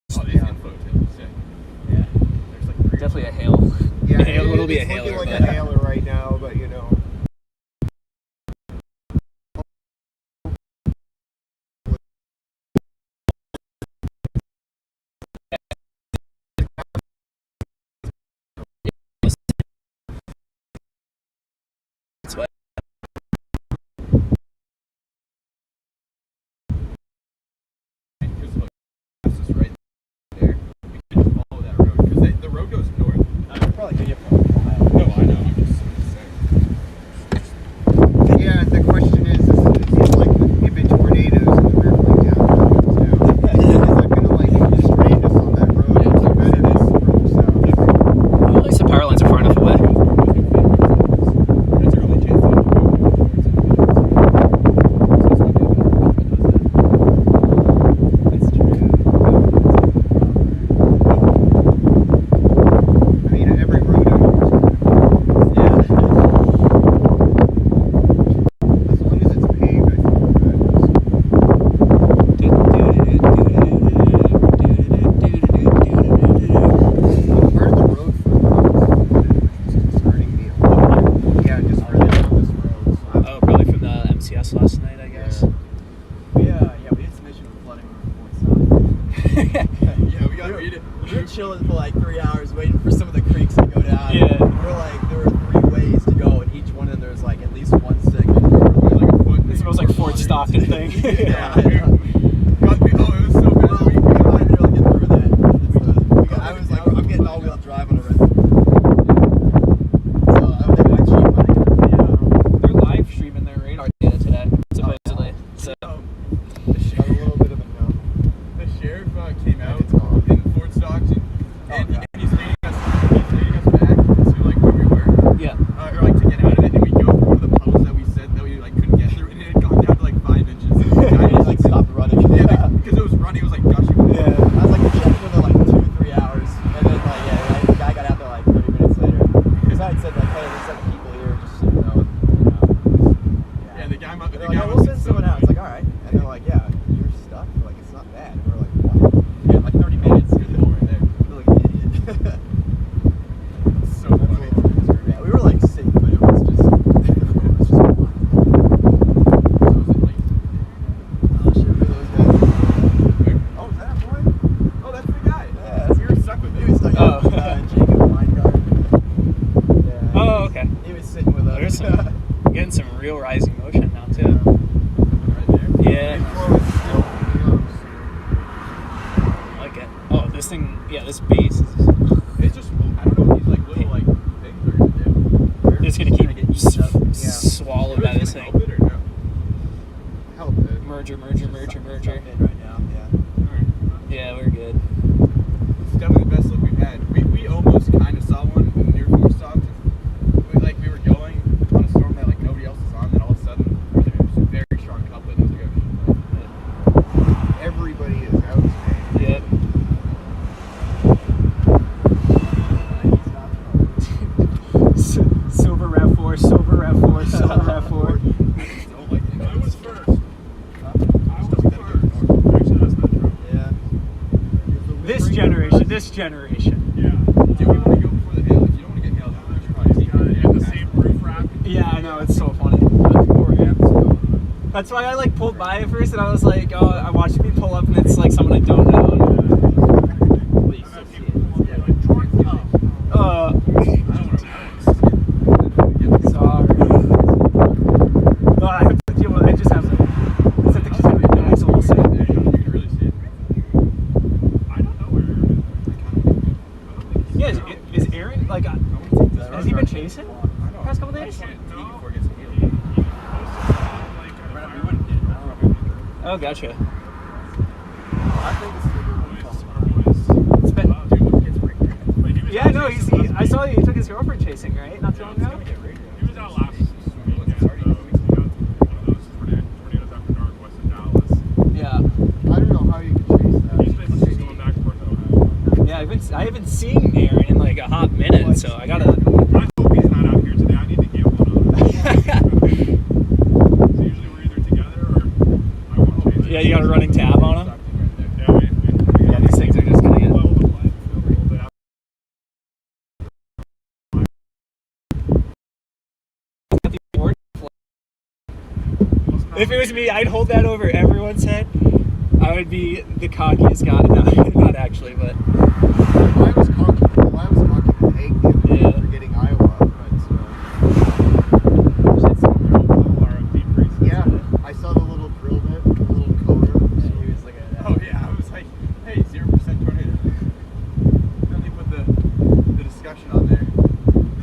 But oh, these info tips. Sick. yeah, There's like 3 definitely a hail. Yeah, A hail- it'll be a it's looking hailer, like but- a hailer right now, but you know. It's what- Because look, that's just right there. We can just follow that road because the road goes north. Probably could get from a mile. No, I know. I'm just saying. Yeah, the question is like if it tornadoes and the rear plate down comes down, is that gonna like strand us on that road? Yeah, It's better than road south. Well, at least the power lines are far enough away. That's your only chance to go towards it. That's true. I mean, every road out here is good. Yeah. As long as it's paved, I think we're good. Part of the road is concerning me a lot. Yeah, just further down this road. So Oh, probably from the MCS last night, I guess. We did some issues with flooding when we were south. Yeah, we got beat it. We were chilling for like 3 hours waiting for some of the creeks to go down. Yeah. We're like, there were 3 ways to go, and each one of them there was like at least one good thing. Yeah, I know. Oh, it was so bad. We might be able to get through that. I was like, I'm getting all-wheel drive on a rental. So they might cheat when I get it. They're live streaming their radar data today, supposedly. So Got a little bit of a no. The sheriff came out It's gone. in Fort Stockton, and yeah. he's leading us back to like where we were, yeah. or like to get out of it. And we go through one of the puddles that we said that we like couldn't get through, and it had gone down to like 5 inches. And the guy I was like stopped running. yeah, because it was running, it was like gushing. Yeah. I was like, we're checking within like 2 or 3 hours, and then like, yeah, the guy got out there like 30 minutes later. Because I had said like, hey, there's 7 people here, just so you know. Yeah, and the guy must. They're like, yeah, we'll send someone out. It's like, all right, and they're like, yeah, you're stuck. We're like, it's not bad. And we're like, what? Yeah, like 30 minutes. Here's the right there. We're like an idiot. So funny. Yeah, we were like sick, but it was just. So was it like? Oh shit, who are those guys? Oh, is that a boy? Oh, that's the guy. Yeah, We were stuck with he him. was stuck. Oh. Jacob Weingart. Yeah. Oh, okay. He was sitting with us. There's some getting some real rising motion now too. Right there. Yeah. I like it. Oh, this thing. Yeah, this base is. It's just, I don't know what these like little like things are gonna do. It's gonna keep Yeah. swallowed by this Help thing. it or no? Help it. Merger. Sucked in right now. Yeah. Yeah, we're good. It's definitely the best look we've had. We almost kind of saw one near Fort Stockton. We were going on a storm that like nobody else was on, then all of a sudden there was a very strong couplet and it was like, Everybody is out today. Yeah. Silver RAV4, Silver RAV4, Silver RAV4. oh like I was first. I I was first. Actually, that's not true. Yeah. This generation. Yeah. do we want to go before the hail? If you don't want to get hailed, we should probably sneak in. And the same roof rack. Yeah, I know, it's so funny. That's why I like pulled by at first and I was like, oh, I watched me pull up and it's like someone I don't know. Sorry. Oh, I have to deal with it. I just have to. It's like the kid's gonna be nice a little You sad. can really see it. I don't know where Aaron is. Yeah, is Aaron, like, has he been chasing the past couple days? Before it gets healed. Oh, gotcha. I think this is a good one. It's been, But yeah, no, I saw he took his girlfriend chasing, right? Not too long ago? He was out last weekend, though. He got one of those tornadoes after dark west of Dallas. Yeah. I don't know how you can chase that. He's basically going back towards Ohio. Yeah, I haven't seen Aaron in like a hot minute, so I gotta. I hope he's not out here today. I need to get one on. So usually we're either together or I won't chase. Yeah, you got a running tab on him? Yeah, we Yeah, these things are just gonna get. level the playing field a little bit. If it was me, I'd hold that over everyone's head. I would be the cockiest guy. Not actually, but. Why was cocky to take the other day Yeah. for getting Iowa? Yeah, I saw the little drill bit, the little coder. He was like a. Oh yeah, I was like, hey, 0% tornado. Then they put the discussion on there.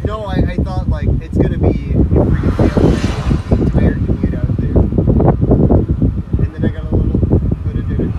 No, I thought like it's gonna be a freaking hail day, the entire commute out there. And then I got a little could have did it.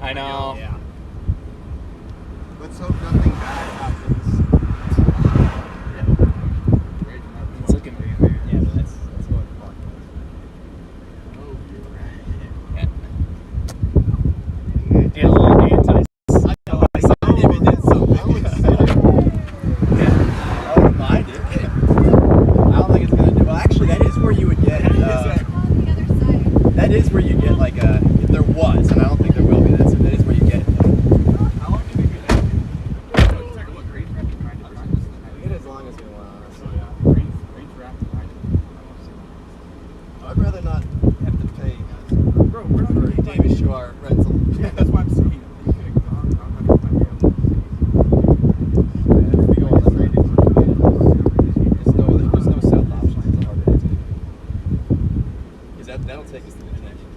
I know. Yeah. Let's hope nothing bad happens. It's looking Yeah, but that's going fun. Oh, you're right. yeah, a little anti. I know, I saw it if it did something. That looks sick. Yeah. I wouldn't mind it. I don't think it's gonna do. Well, actually, that is where you would get. On the other side. That is where you get like a. If there was, and I don't think there will be. That is where you get it. How long do you think it is? Take a look. Range wrap behind it. We get as long as we want, honestly. Range wrap behind it. I'd rather not have to pay Bro, we're not for gonna Davis Shore rental. Yeah, that's why I'm saying. You could have gone. I don't know if I'd be able to see. We go on the night. There's no south option. It's hard to do. Because that'll take us to the connection.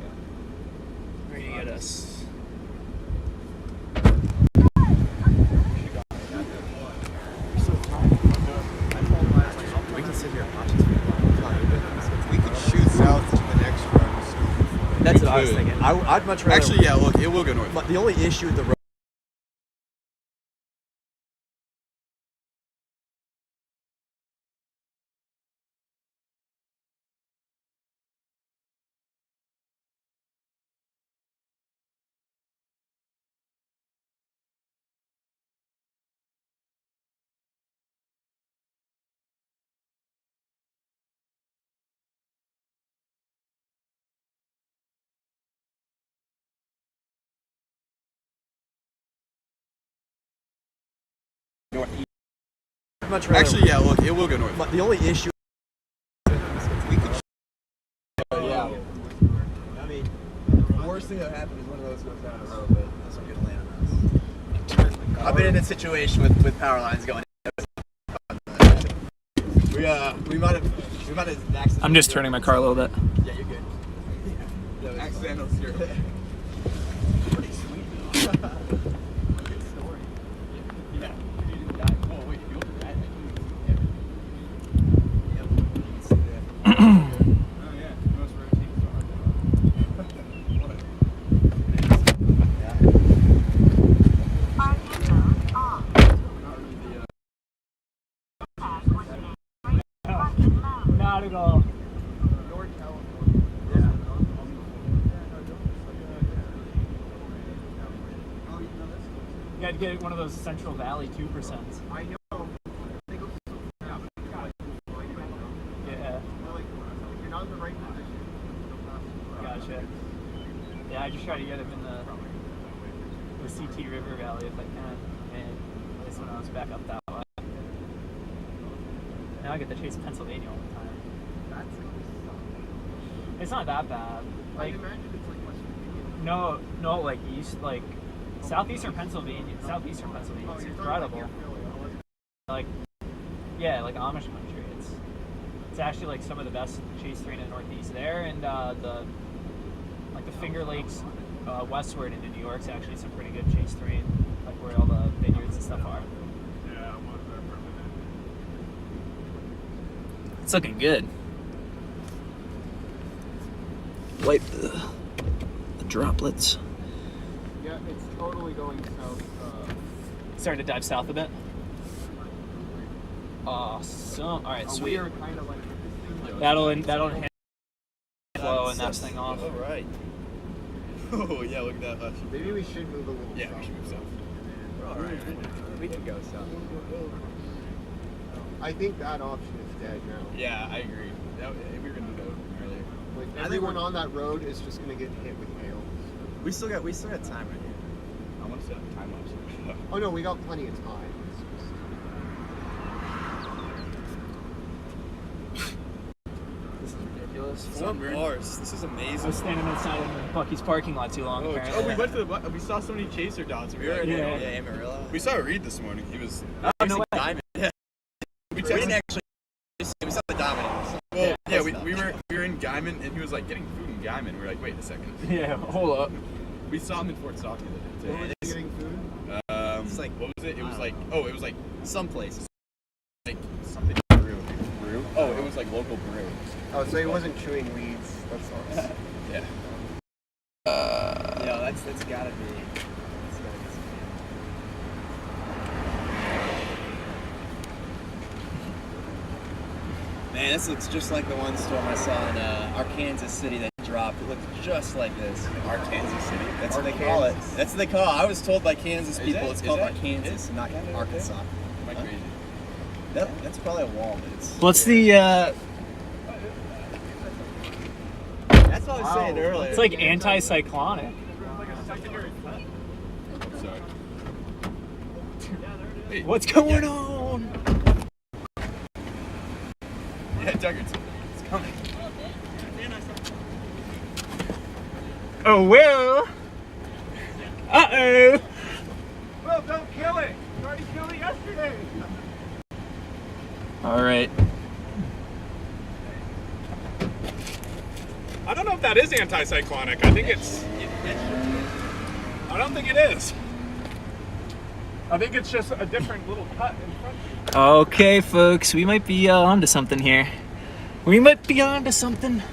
Where do you get us? We can sit here and watch We could shoot south to the next run. That's what I was thinking. I'd much rather. Actually, yeah. Look, it will go north. But the only issue with the road. Northeast. I'd much rather. Actually, yeah. Look, it will go north. But the only issue. We could. Yeah. I mean, the worst thing that happened is one of those goes down the road, but that's not gonna land on us. I've been in a situation with power lines going. We might have accidentally. I'm just turning my car a little bit. Yeah, you're good. Yeah, Accidental zero. pretty sweet. Good story. Yeah. You didn't die. Oh wait, you opened that. Yep. You can see that. Oh yeah. Most rotating so hard. Not at all. You had to get one of those Central Valley 2%. I know. Yeah, You're not in the right position. gotcha. Yeah, I just try to get him in the CT River Valley if I can. And at least when I was back up that way. Now I get to chase Pennsylvania all the time. It's not that bad. Like, no, like east, like southeastern Pennsylvania is incredible. Like, yeah, like Amish country. It's actually like some of the best chase terrain in the Northeast there, and the Finger Lakes westward into New York's actually some pretty good chase terrain, like where all the vineyards and stuff are. It's looking good. Wipe the droplets. Yeah, it's totally going south. Starting to dive south a bit. Awesome. All right, We sweet. are kind of like That'll enhance flow and that thing off. All right. Oh yeah, look at that. maybe we should move a little Yeah, south. we should move south. We're all right. We can go south. I think that option is dead now. Yeah, I agree. We were gonna do that earlier. Like I think everyone we're- on that road is just gonna get hit with hail. We still got time right here. I want to set up a time lapse. Oh no, we got plenty of time. This is ridiculous. 4 bars. This is I was amazing. standing outside of Bucky's parking lot too long. Apparently. we went to we saw so many chaser dots. We were in Yeah. Amarillo. We saw Reed this morning. He was. Oh, no way. Diamond. Yeah. We didn't actually. We saw the Dominant. Well, yeah, close enough. we were in Guyman, and he was like getting food in Guyman. We were like, wait a second. Yeah, hold up. We saw him in Fort Stockton the Where other were day. they getting food? It's like- what was it? It was I like don't it was like Some places. something brew. Brew? Oh, it was like local brew. Oh, so he wasn't chewing weeds. That's all. Yeah. Yeah, that's gotta be. Man, this looks just like the one storm I saw in Arkansas City that dropped. It looks just like this. Arkansas City. That's what they call it. That's what they call it. I was told by Kansas Is people it? it's Is called it? Arkansas, not Yeah, Arkansas. Am I Huh? crazy? That's probably a wall, but it's... What's the? That's what I was saying earlier. It's like anti-cyclonic. Sorry. Hey, What's going on? yeah, Tucker, it's coming. Oh well. Uh-oh. Well, don't kill it. You already killed it yesterday. All right. I don't know if that is anticyclonic. I think it's. I don't think it is. I think it's just a different little cut in front of you. Okay, folks, we might be onto something here. We might be onto something.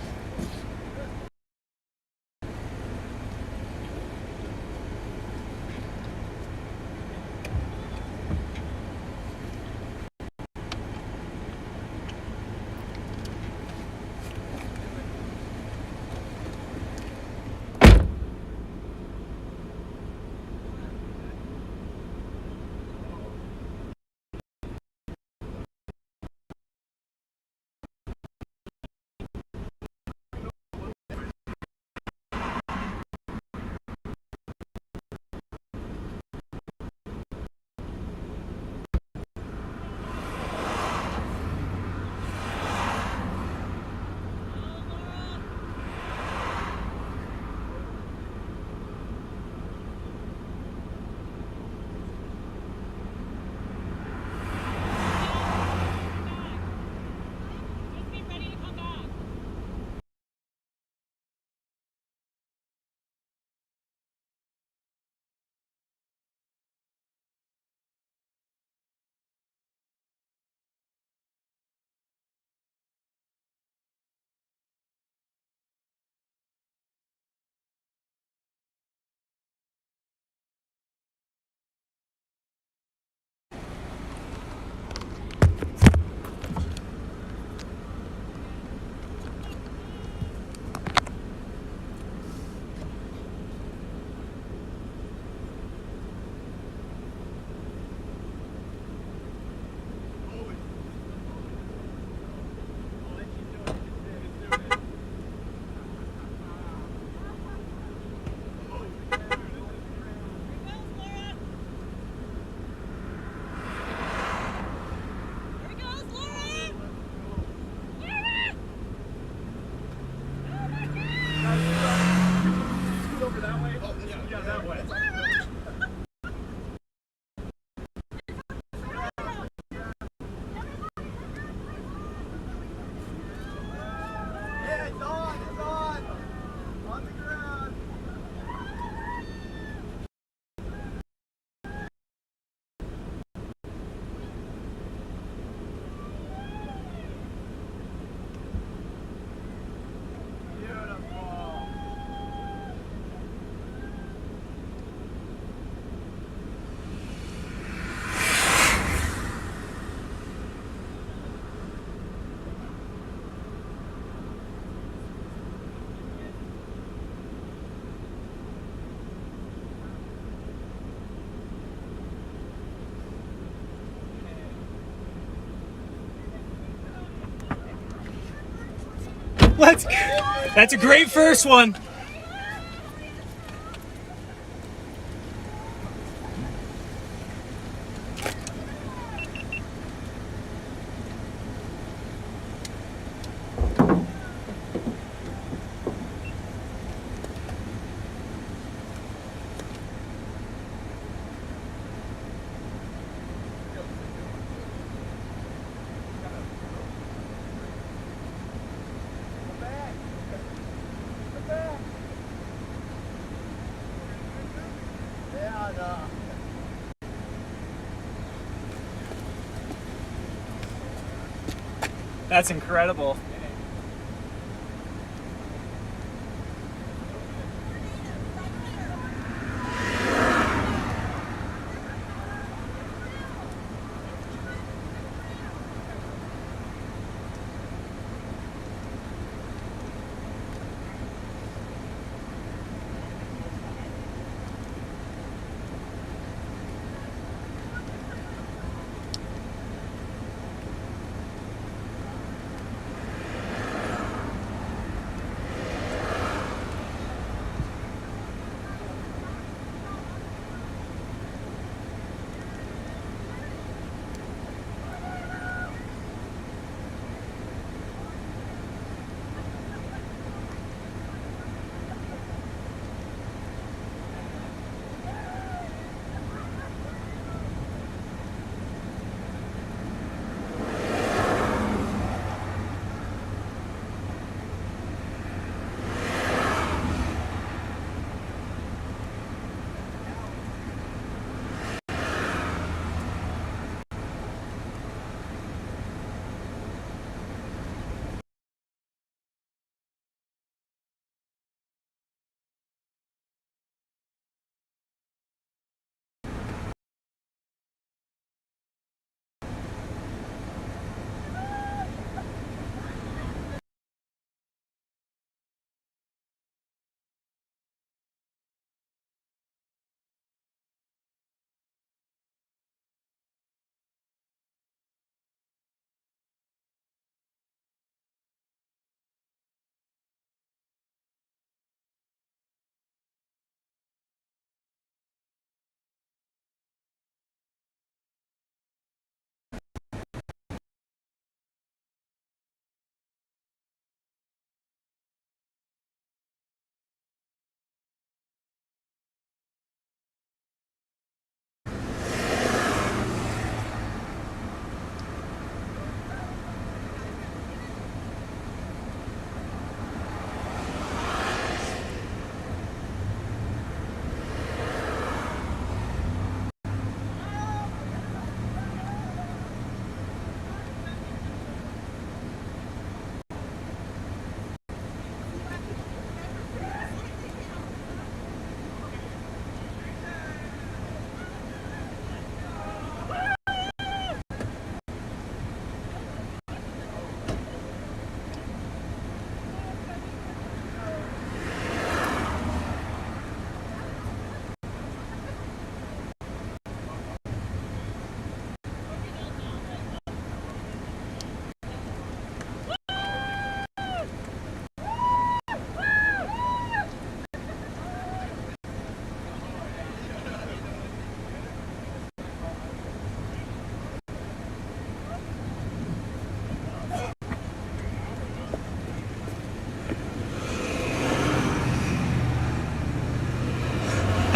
Scoot over that way. Oh, yeah, that way. Yeah, it's on. It's on. On the ground. Beautiful. Let's. That's a great first one. Yeah, no. That's incredible.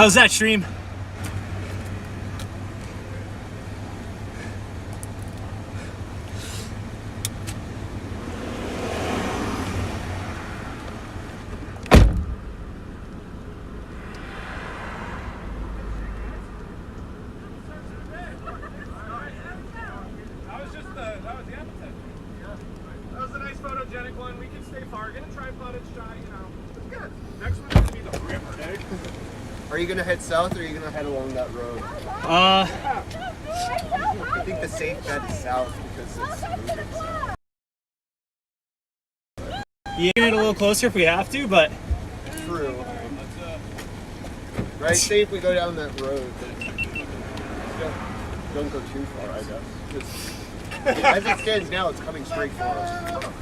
How's that stream? That was the appetite. That was a nice photogenic one. We can stay far. Get a tripod shot, you know. It's good. Next one's gonna be the river, eh? Are you gonna head south or are you gonna head along that road? Uh, I think the safe bet is south because it's moving. you can get a little closer if we have to, but True. Right, say if we go down that road, but don't go too far, I guess. 'Cause as it stands now, it's coming straight for us.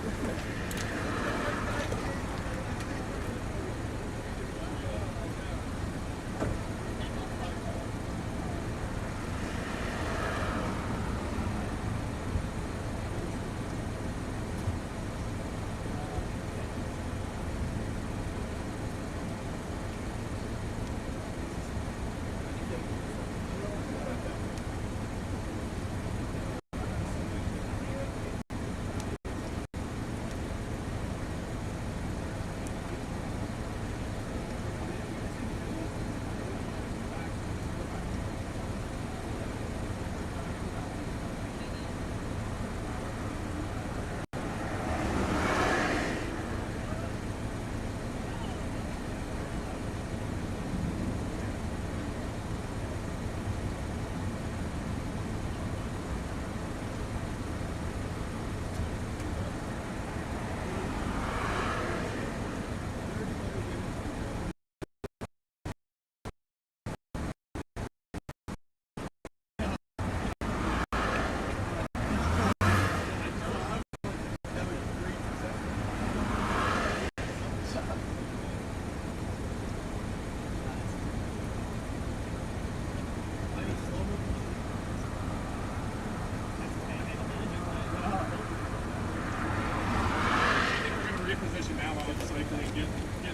Reposition now while it's cycling. Get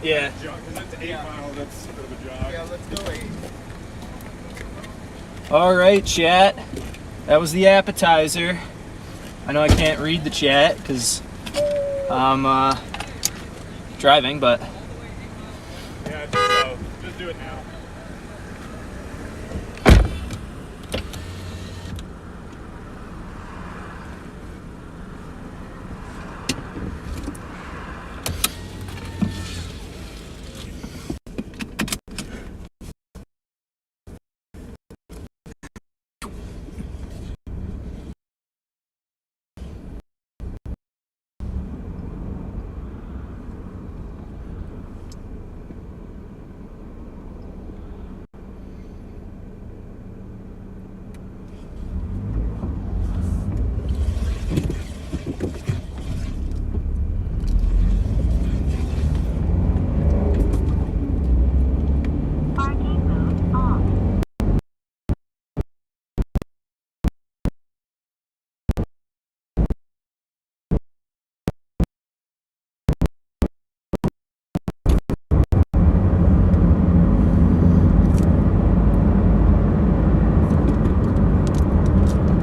yeah. that jog, because that's 8 mile. That's a bit of a jog. Yeah, let's go 8. All right, chat. That was the appetizer. I know I can't read the chat because I'm driving, but Yeah, I think so. Just do it now.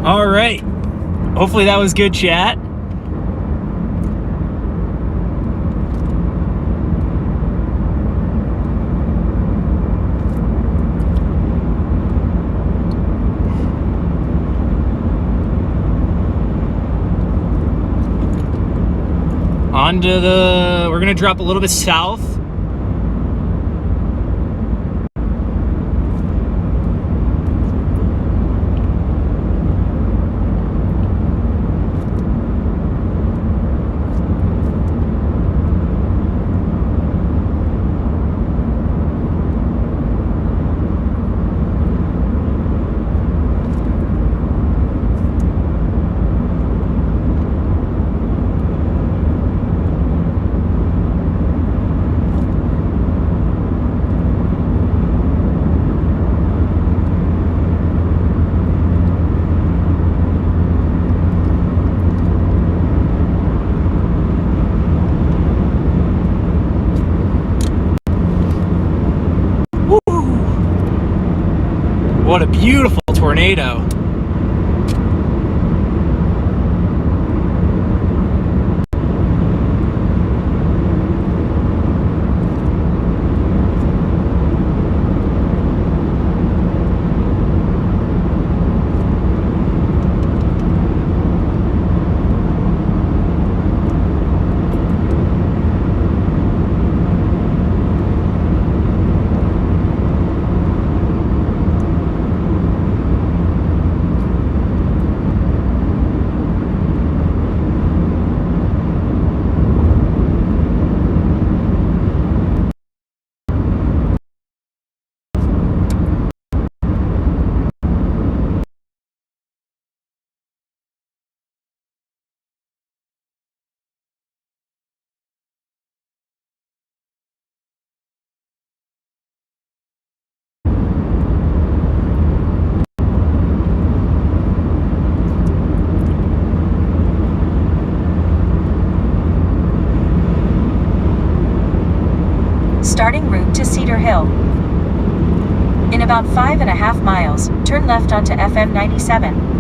all right. Hopefully that was good, chat. We're gonna drop a little bit south. tornado. Starting route to Cedar Hill. In about 5.5 miles, turn left onto FM 97.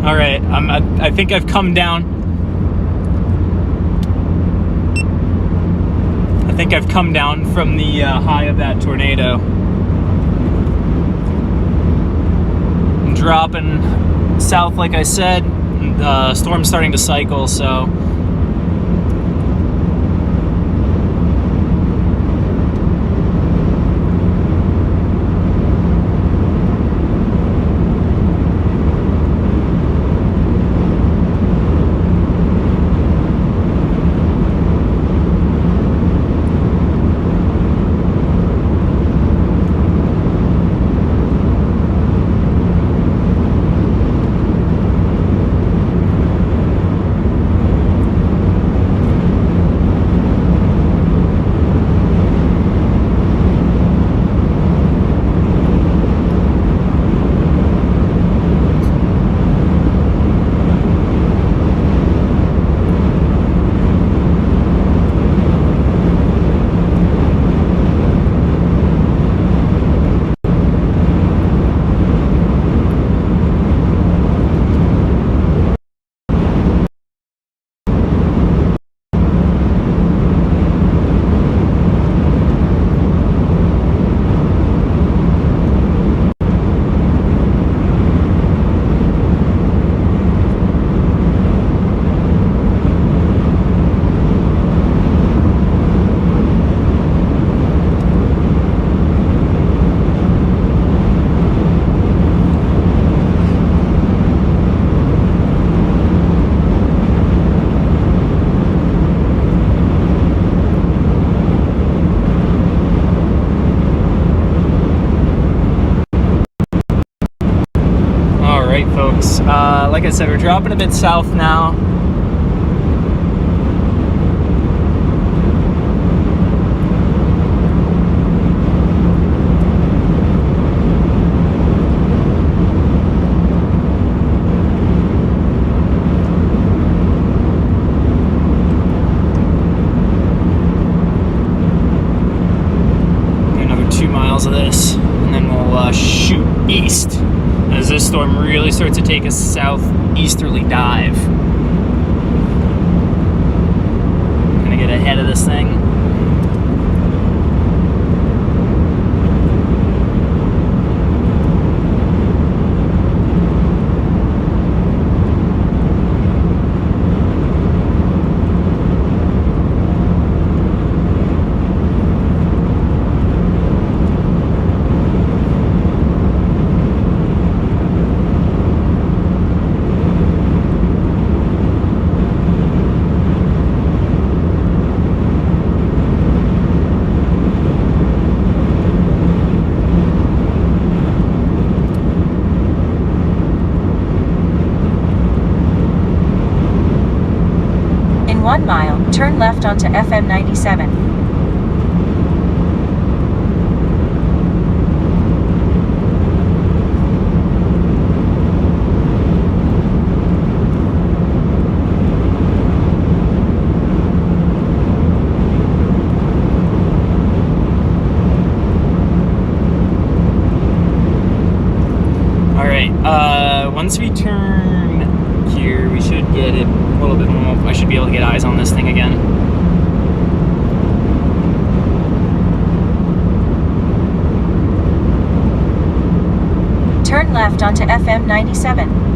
All right, I think I've come down. I think I've come down from the high of that tornado. I'm dropping south, like I said. The storm's starting to cycle, so. Folks, like I said, we're dropping a bit south now. Another 2 miles of this, and then we'll shoot east as this storm really starts to take a southeasterly dive. Gonna get ahead of this thing. 1 mile, turn left onto FM 97. Once we turn here, we should get it a little bit more. I should be able to get eyes on this thing again. Turn left onto FM 97.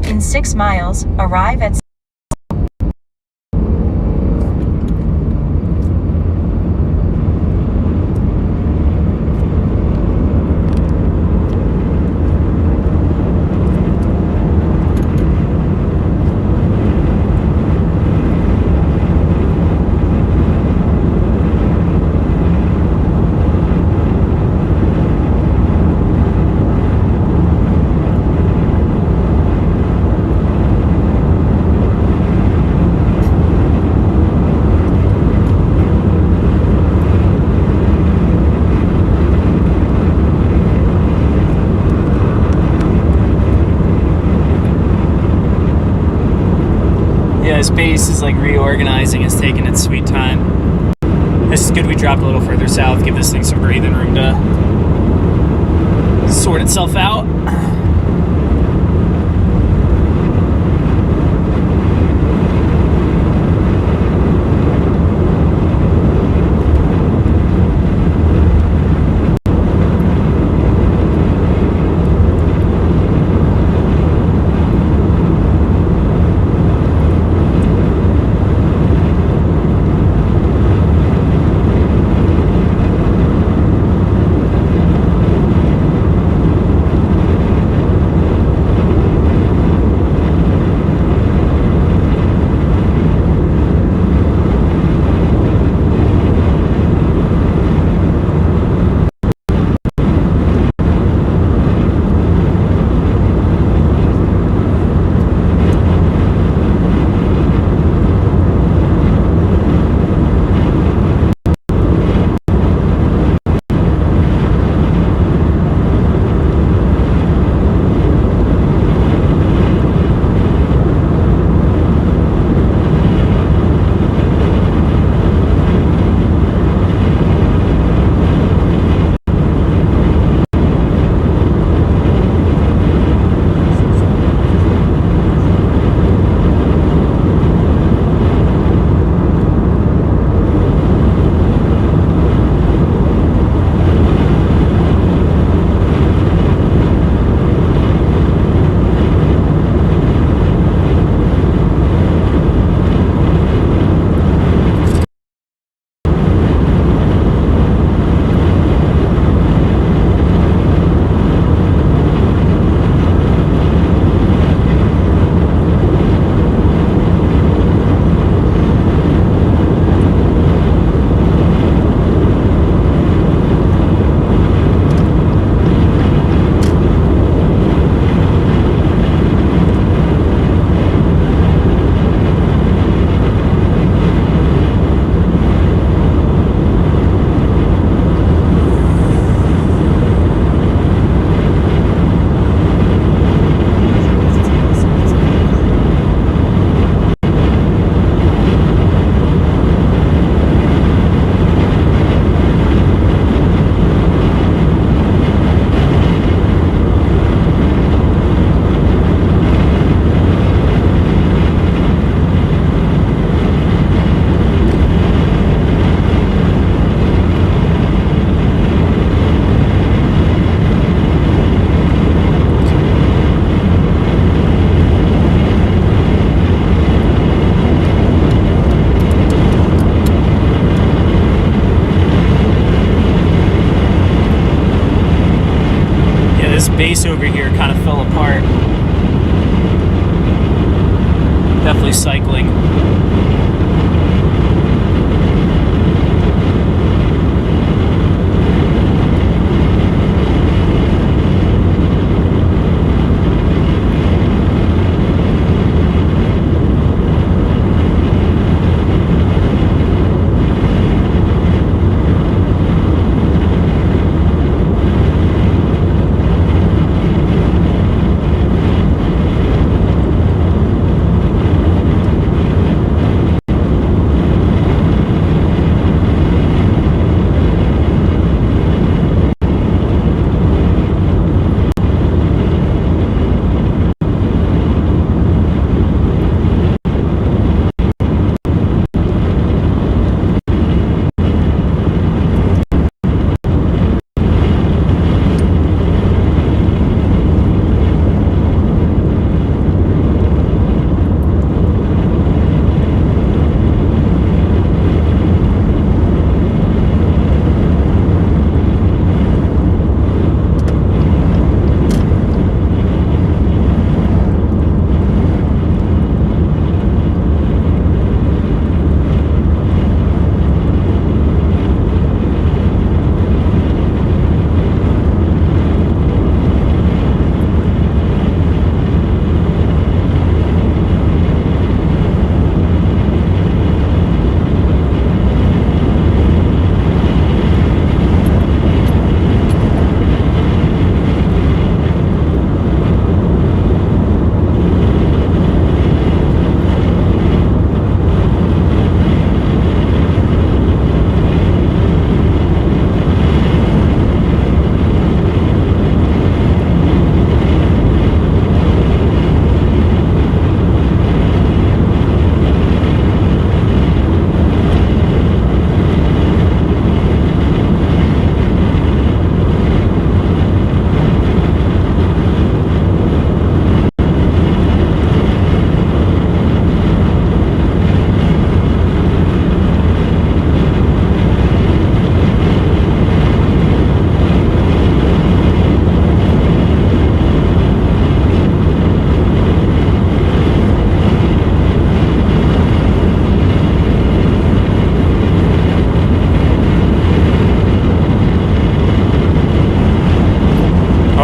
In 6 miles, arrive at This base is like reorganizing, it's taking its sweet time. This is good we dropped a little further south, give this thing some breathing room to sort itself out. base over here kind of fell apart. Definitely cycling.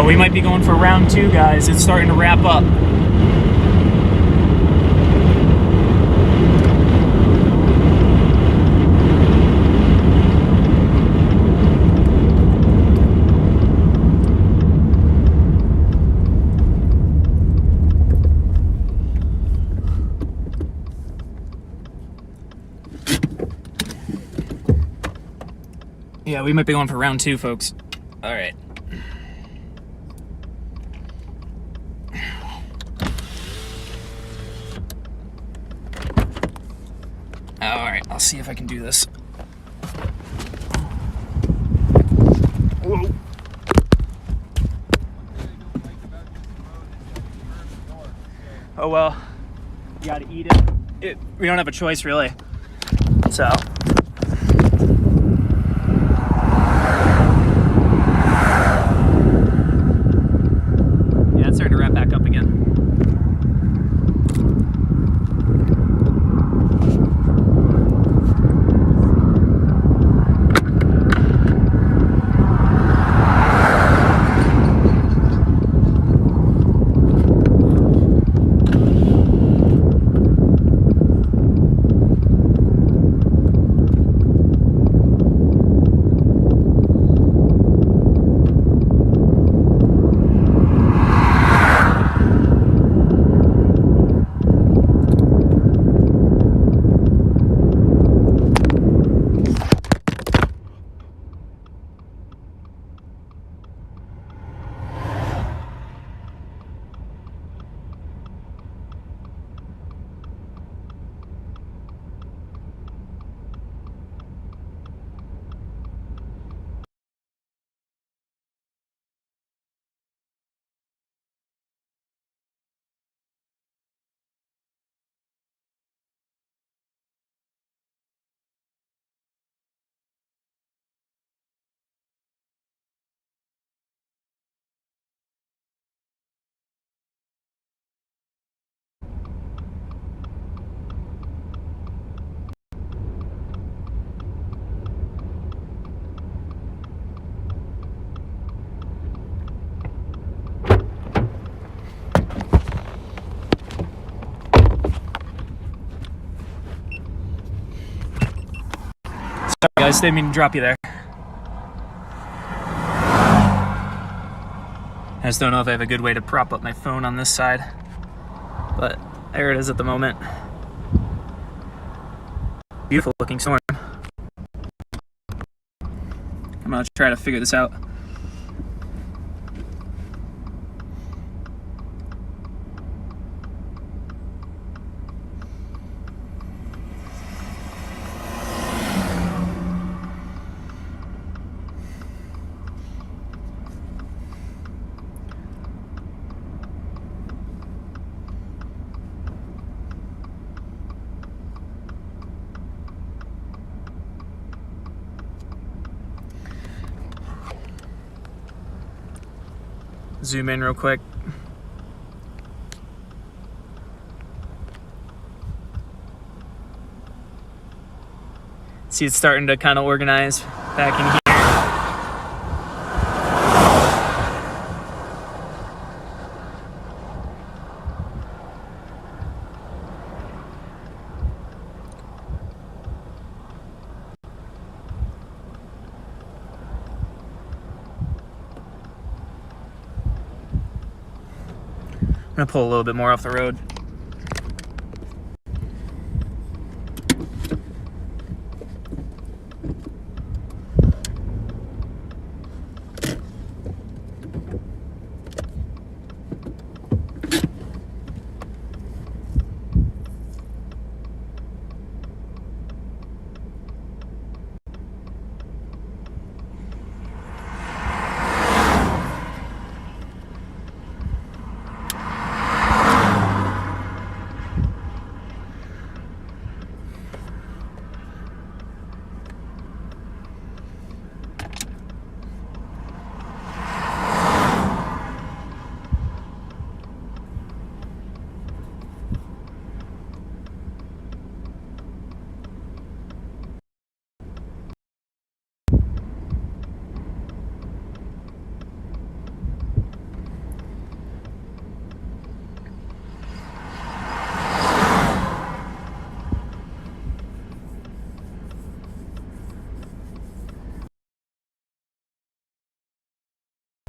We might be going for round 2, guys. It's starting to wrap up. Yeah, we might be going for round 2, folks. All right. Alright, I'll see if I can do this. Whoa. Oh well, you gotta eat it. We don't have a choice, really. So. Yeah, it's starting to wrap back up again. Guys, didn't mean to drop you there. I just don't know if I have a good way to prop up my phone on this side. But there it is at the moment. Beautiful looking storm. I'm gonna try to figure this out. Zoom in real quick. See, it's starting to kind of organize back in here. I'm gonna pull a little bit more off the road.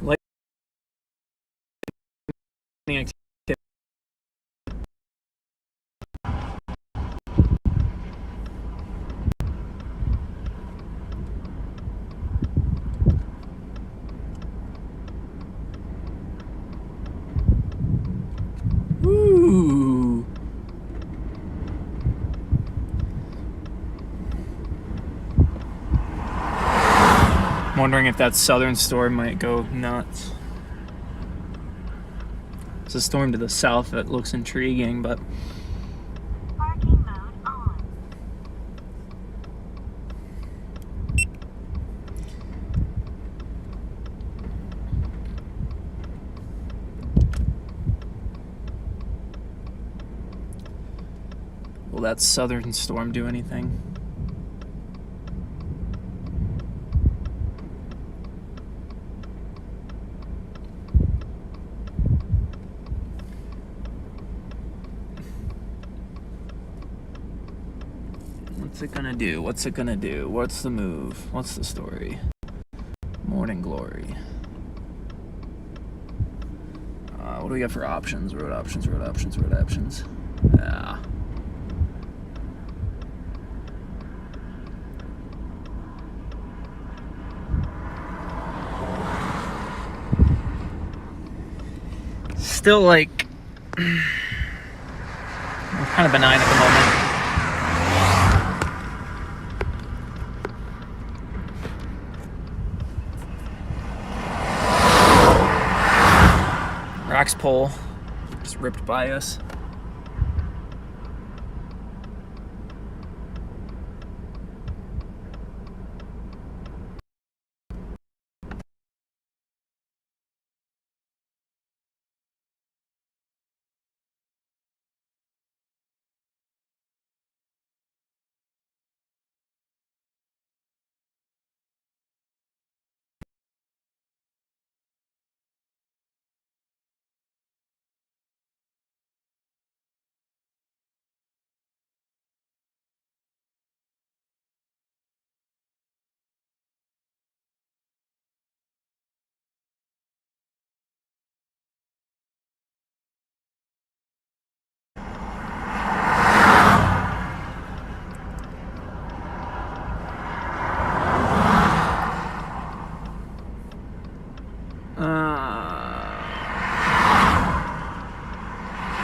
Lightning activity. Ooh. I'm wondering if that southern storm might go nuts. It's a storm to the south that looks intriguing, but Parking mode on. will that southern storm do anything? What's it gonna do? What's it gonna do? What's the move? What's the story? Morning glory. What do we got for options? Road options, road options, road options. Yeah. Still like kind of benign at the moment. Rocks pole just ripped by us.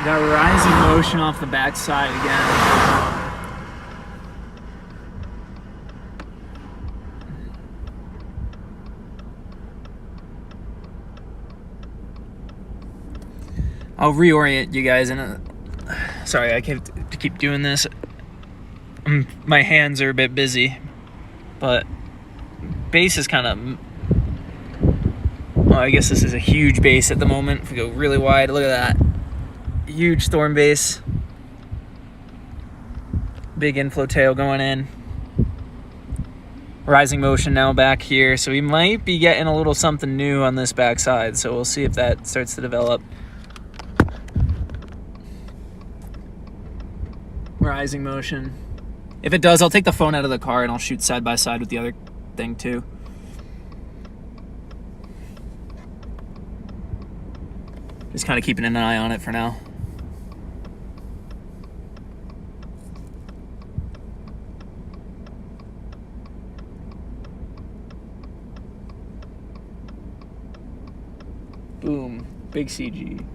Got rising motion off the backside again. I'll reorient you guys in a... Sorry, I have to keep doing this. My hands are a bit busy, but base is kind of... Well, I guess this is a huge base at the moment. If we go really wide, look at that. Huge storm base. Big inflow tail going in. Rising motion now back here, so we might be getting a little something new on this backside, so we'll see if that starts to develop. Rising motion. If it does, I'll take the phone out of the car and I'll shoot side by side with the other thing too. Just kind of keeping an eye on it for now. Boom. Big CG.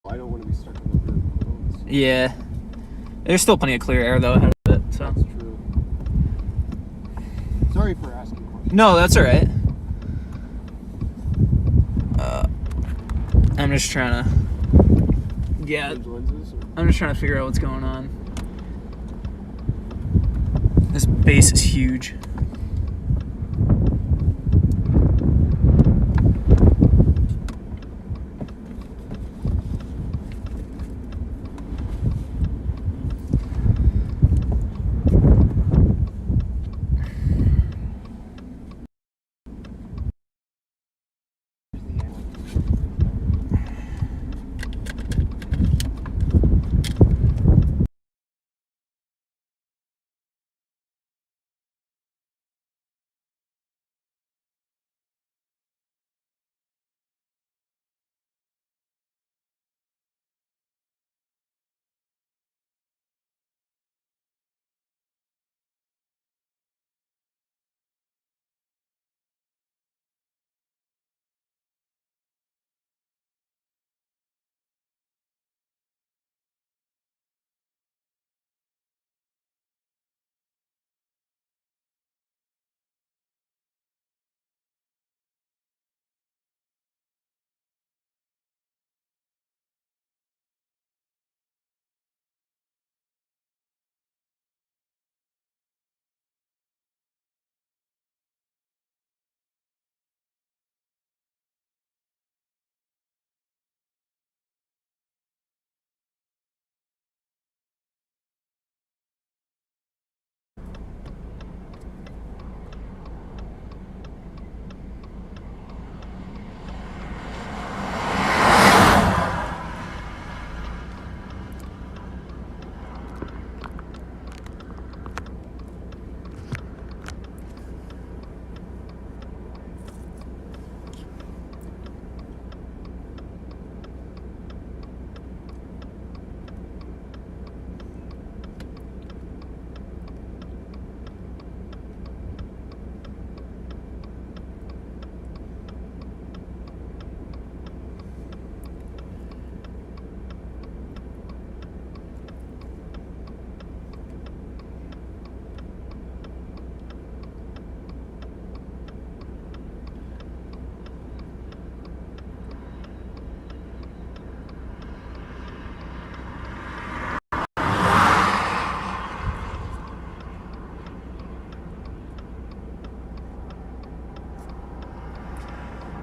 I don't want to be stuck on the road. Yeah. There's still plenty of clear air though ahead of it, so. That's true. Sorry for asking questions. No, that's all right. I'm just trying to... Yeah, Change lenses or- I'm just trying to figure out what's going on. This base is huge.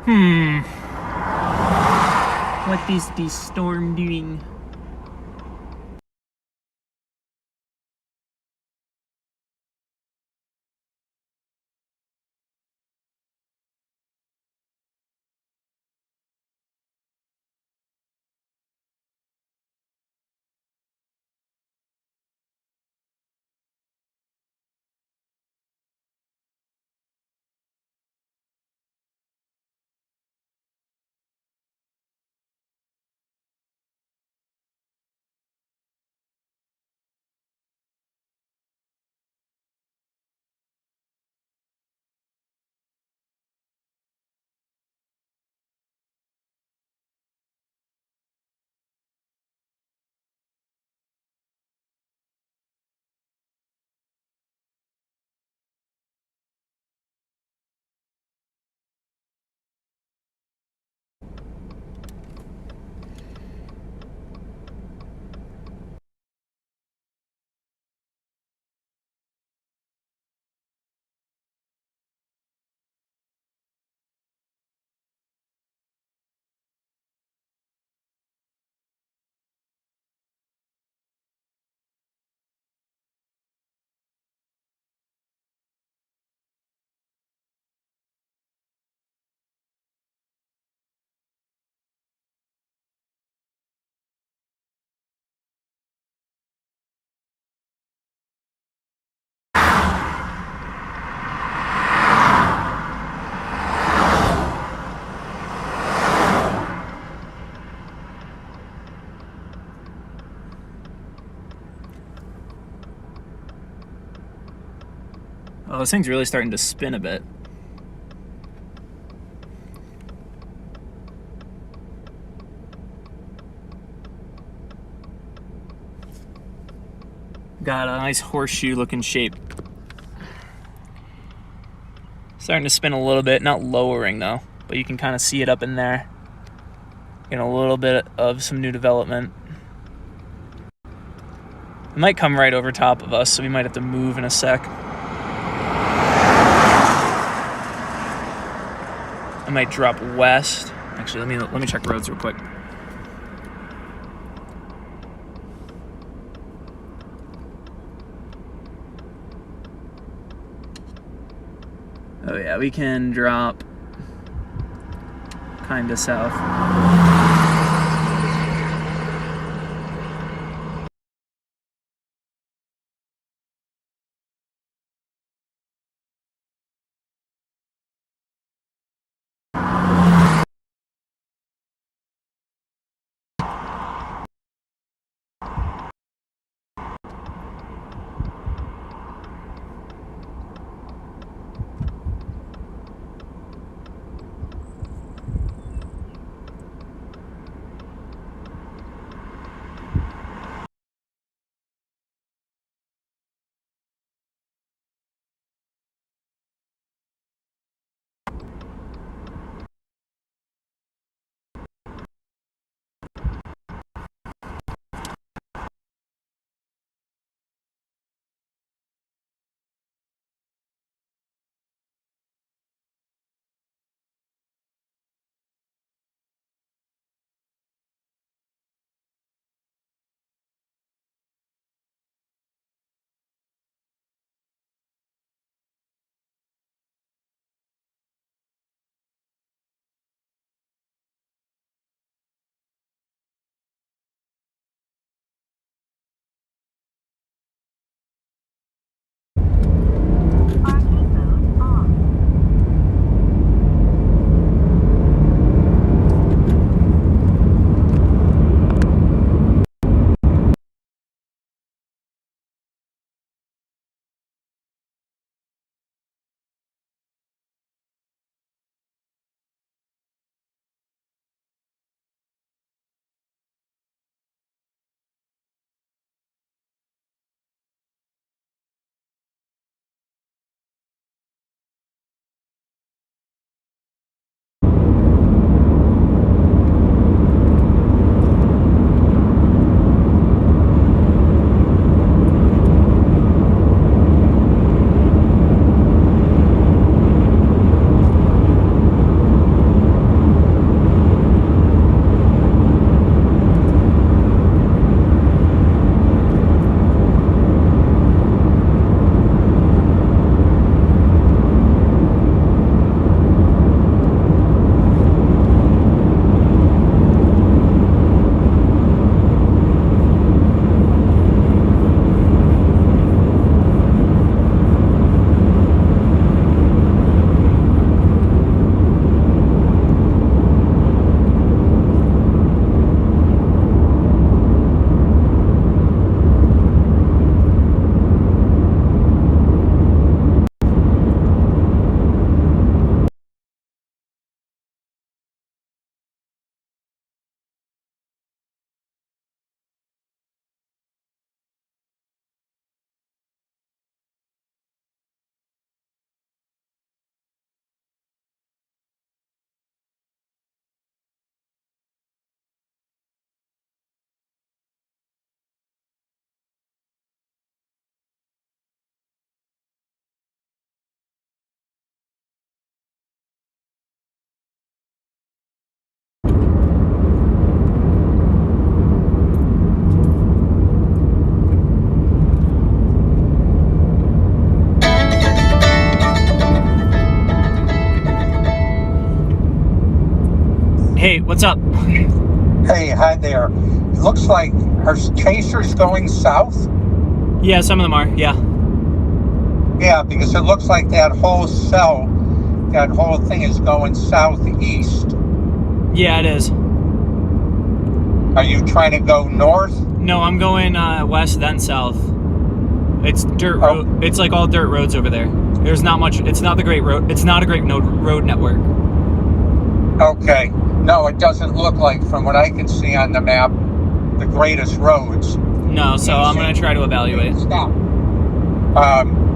What is this storm doing? Oh, this thing's really starting to spin a bit. Got a nice horseshoe looking shape. Starting to spin a little bit, not lowering though, but you can kind of see it up in there. Getting a little bit of some new development. It might come right over top of us, so we might have to move in a sec. I might drop west. Actually, let me check roads real quick. Oh yeah, we can drop kind of south. Hey, what's up? Hey, hi there. It looks like our chaser's going south. Yeah, some of them are. Yeah. Yeah, because it looks like that whole cell, that whole thing is going southeast. Yeah, it is. Are you trying to go north? No, I'm going west then south. It's dirt Oh. road. It's like all dirt roads over there. There's not much. It's not the great road. It's not a great road network. Okay. No, it doesn't look like, from what I can see on the map, the greatest roads. No, so I'm gonna try to evaluate. Stop.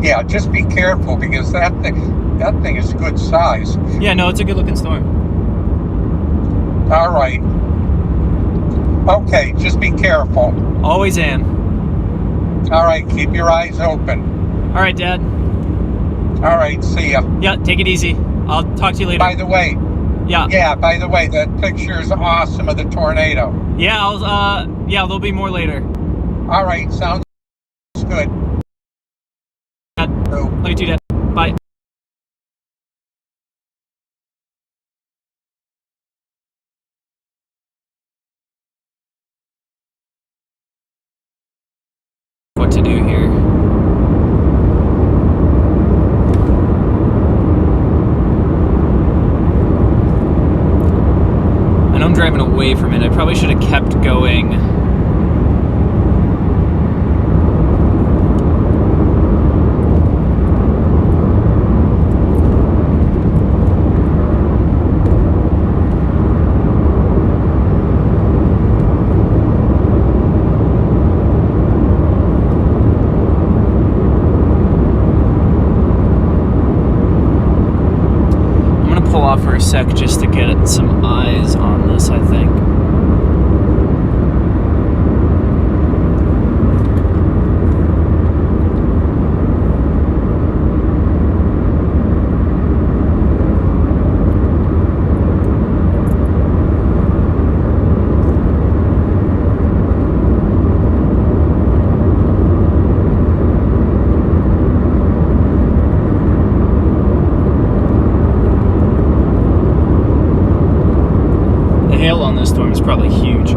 Yeah, just be careful because that thing is good size. Yeah, no, it's a good looking storm. All right. Okay, just be careful. Always am. All right, keep your eyes open. All right, Dad. All right, see ya. Yeah, take it easy. I'll talk to you later. By the way, Yeah. by the way, that picture is awesome of the tornado. Yeah, there'll be more later. All right, sounds good. Dad. Love you too, Dad. Bye. What to do here. I know I'm driving away from it. I probably should have kept going. Pull off for a sec just to get some eyes on this, I think. The hail on this storm is probably huge.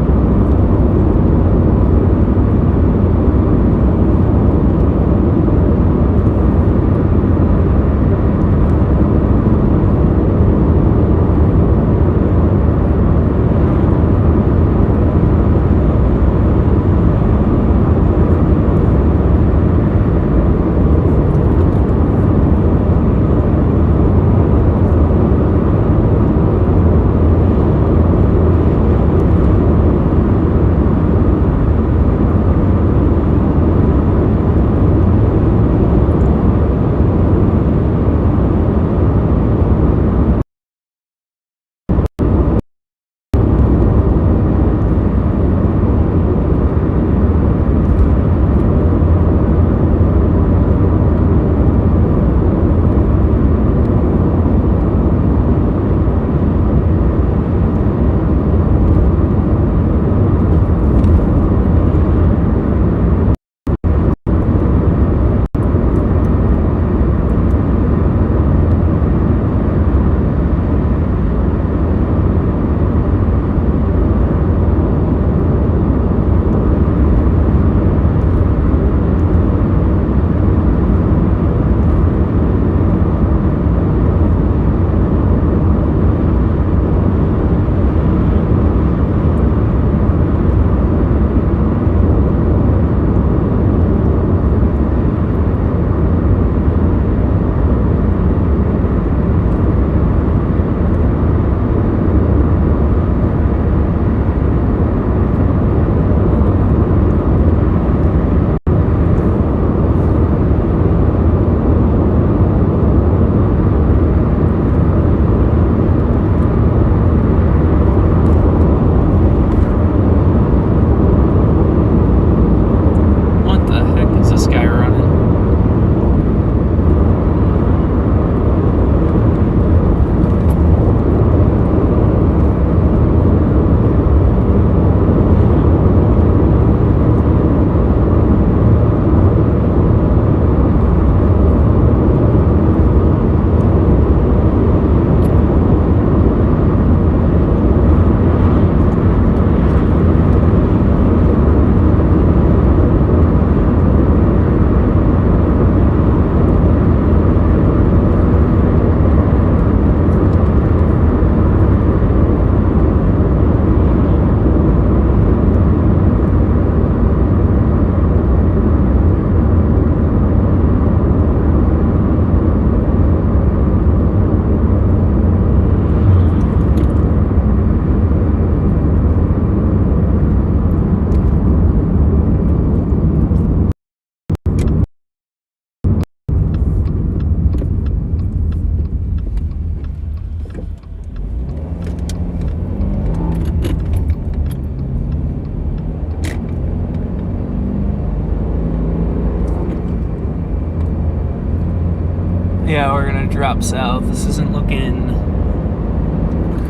Yeah, we're gonna drop south. This isn't looking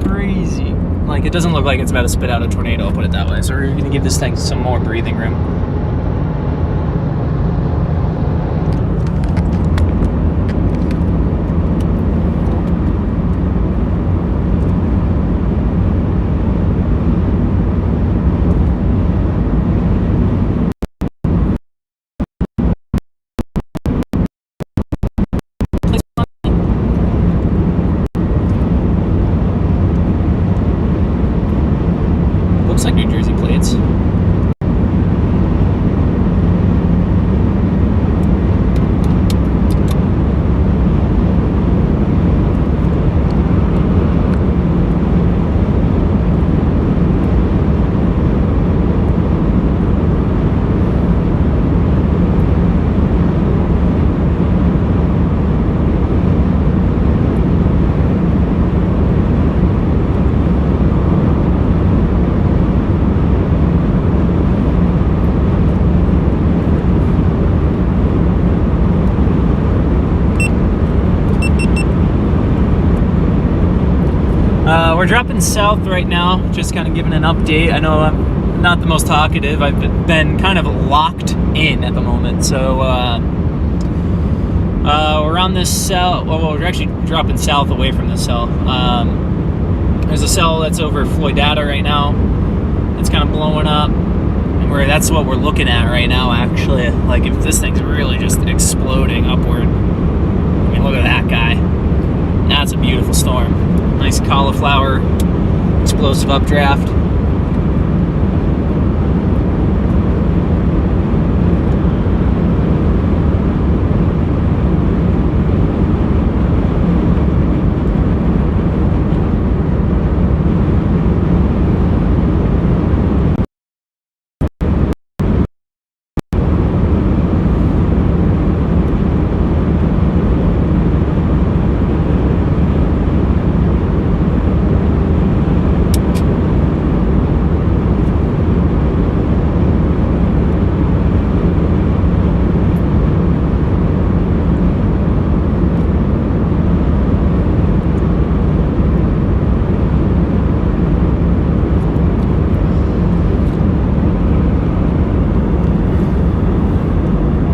crazy. Like, it doesn't look like it's about to spit out a tornado, I'll put it that way. So we're gonna give this thing some more breathing room. Looks like New Jersey plates. We're dropping south right now, just kind of giving an update. I know I'm not the most talkative. I've been kind of locked in at the moment. So we're on this cell. Well, we're actually dropping south away from the cell. There's a cell that's over Floydata right now. It's kind of blowing up. And that's what we're looking at right now, actually. Like, if this thing's really just exploding upward. I mean, look at that guy. That's a beautiful storm. Nice cauliflower, explosive updraft.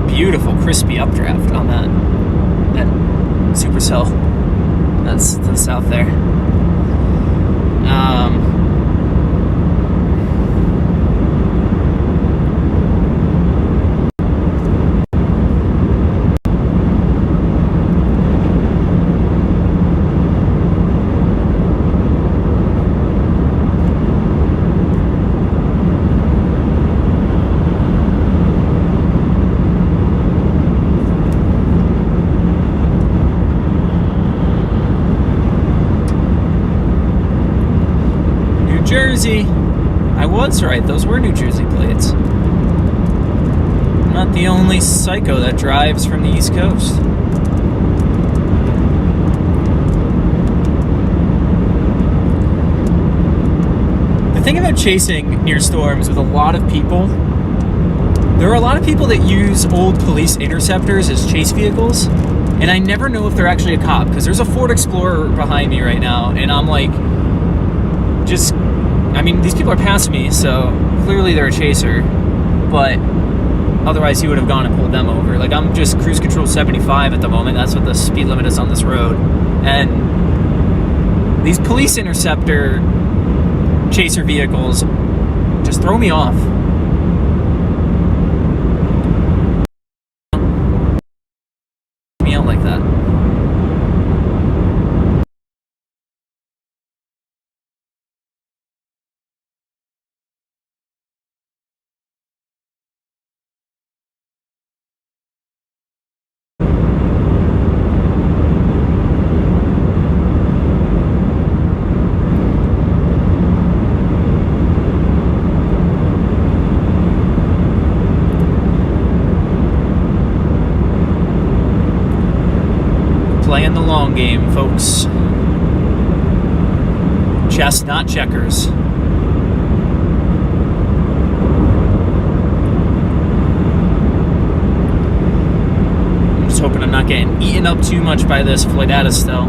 Beautiful crispy updraft on that supercell. That's to the south there. Jersey. I was right, those were New Jersey plates. I'm not the only psycho that drives from the East Coast. The thing about chasing near storms with a lot of people, there are a lot of people that use old police interceptors as chase vehicles, and I never know if they're actually a cop, because there's a Ford Explorer behind me right now, and I'm like, I mean, these people are passing me, so clearly they're a chaser, but otherwise he would have gone and pulled them over. Like, I'm just cruise control 75 at the moment. That's what the speed limit is on this road. And these police interceptor chaser vehicles just throw me off. Me out like that. Playing the long game, folks. Chess, not checkers. I'm just hoping I'm not getting getting eaten up too much by this Floydata still.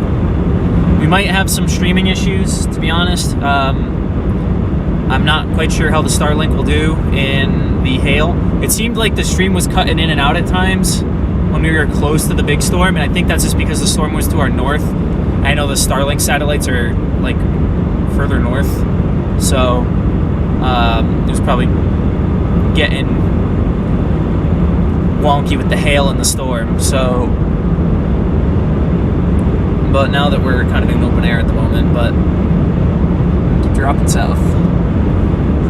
We might have some streaming issues, to be honest. I'm not quite sure how the Starlink will do in the hail. It seemed like the stream was cutting in and out at times when we were close to the big storm, and I think that's just because the storm was to our north. I know the Starlink satellites are like further north, so it was probably getting wonky with the hail and the storm. So, but now that we're kind of in open air at the moment, but keep dropping south.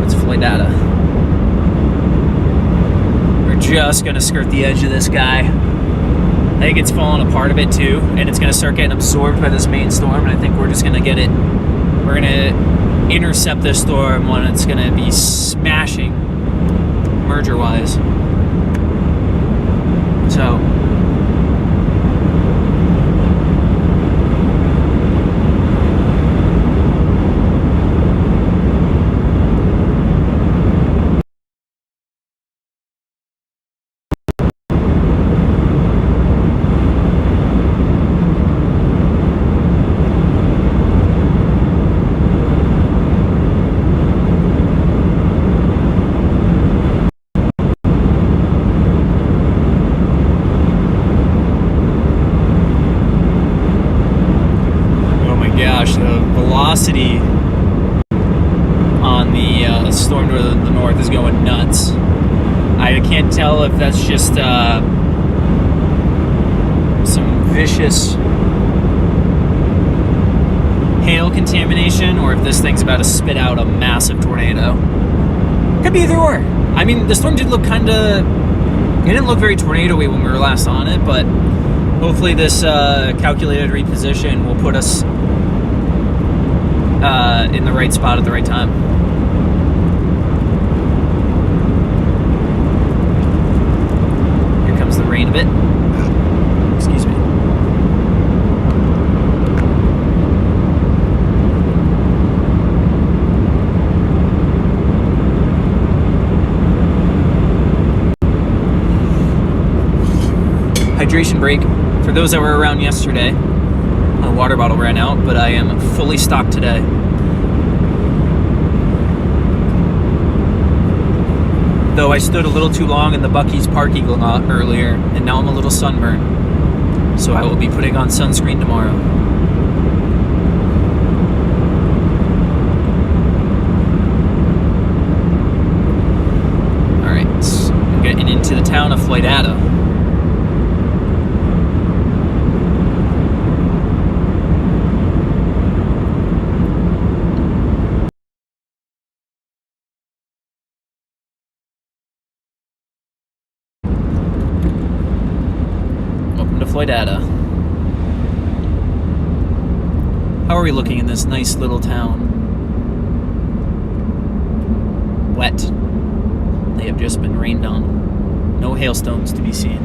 It's Floydata. We're just gonna skirt the edge of this guy. I think it's falling apart a bit too, and it's gonna start getting absorbed by this main storm, and I think we're just gonna get it. We're gonna intercept this storm when it's gonna be smashing merger-wise. So. Velocity on the storm to the north is going nuts. I can't tell if that's just some vicious hail contamination or if this thing's about to spit out a massive tornado. Could be either or. I mean, the storm did look it didn't look very tornado-y when we were last on it, but hopefully this calculated reposition will put us in the right spot at the right time. Here comes the rain a bit. Excuse me. Hydration break. For those that were around yesterday, my water bottle ran out, but I am fully stocked today. Though I stood a little too long in the Bucky's Park Eagle Knot earlier, and now I'm a little sunburned. So I will be putting on sunscreen tomorrow. Alright, so I'm getting into the town of Floydata. Floydata. How are we looking in this nice little town? Wet. They have just been rained on. No hailstones to be seen.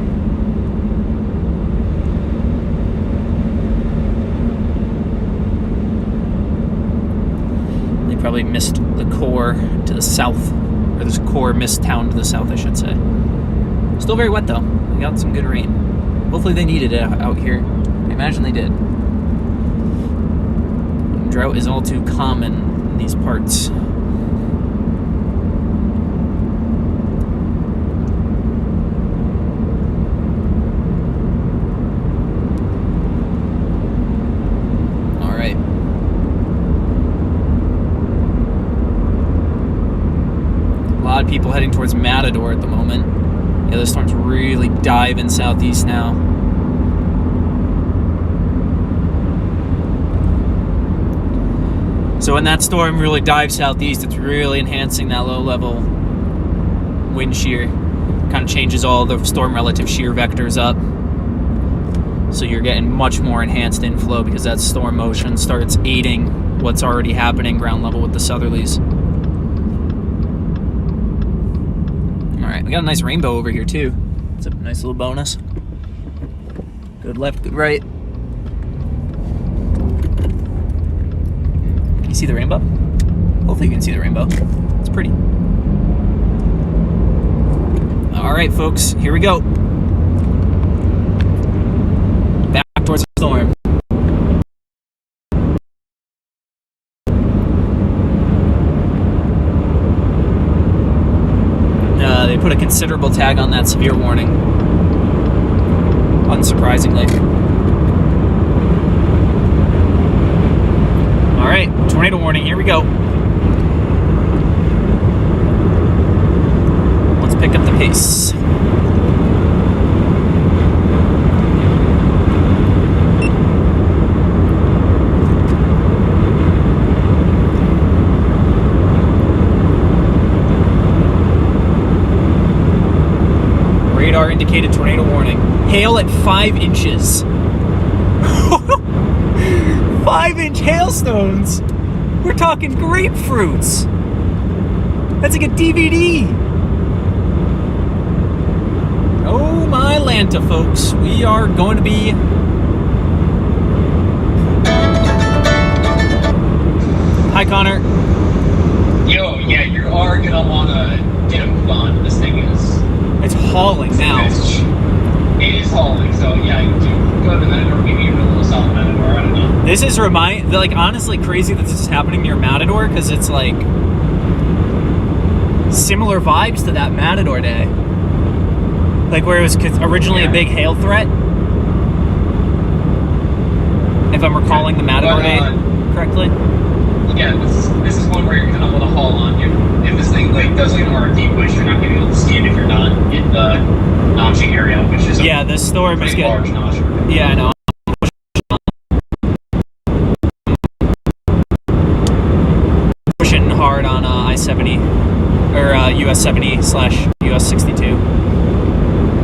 They probably missed the core to the south. Or this core missed town to the south, I should say. Still very wet though. We got some good rain. Hopefully they needed it out here. I imagine they did. Drought is all too common in these parts. Alright. A lot of people heading towards Matador at the moment. Yeah, the storm's really diving southeast now. So when that storm really dives southeast, it's really enhancing that low-level wind shear. Kind of changes all the storm relative shear vectors up. So you're getting much more enhanced inflow because that storm motion starts aiding what's already happening ground level with the southerlies. Alright, we got a nice rainbow over here too. It's a nice little bonus. Good left, good right. Can you see the rainbow? Hopefully you can see the rainbow. It's pretty. Alright folks, here we go. considerable tag on that severe warning. Unsurprisingly. Alright, tornado warning, here we go. Let's pick up the pace. Radar indicated tornado warning. Hail at 5 inches. 5-inch hailstones. We're talking grapefruits. That's like a DVD. Oh my Lanta, folks. We are going to be... Hi, Connor. Yo, yeah, you are gonna wanna get a move on. This thing is... It's hauling now. It is hauling, so yeah, you do go to the Matador, maybe even a little solid Matador, I don't know. This is like honestly crazy that this is happening near Matador, because it's like similar vibes to that Matador day. Like where it was originally a big hail threat. If I'm recalling the Matador day correctly. Yeah, this is one where you're gonna want to haul on. If this thing like does like an RD push, you're not gonna be able to see it if you're not in the notching area, which is yeah, this storm is pretty large notch. Yeah, I know. Pushing hard on I-70 or US 70/US 62.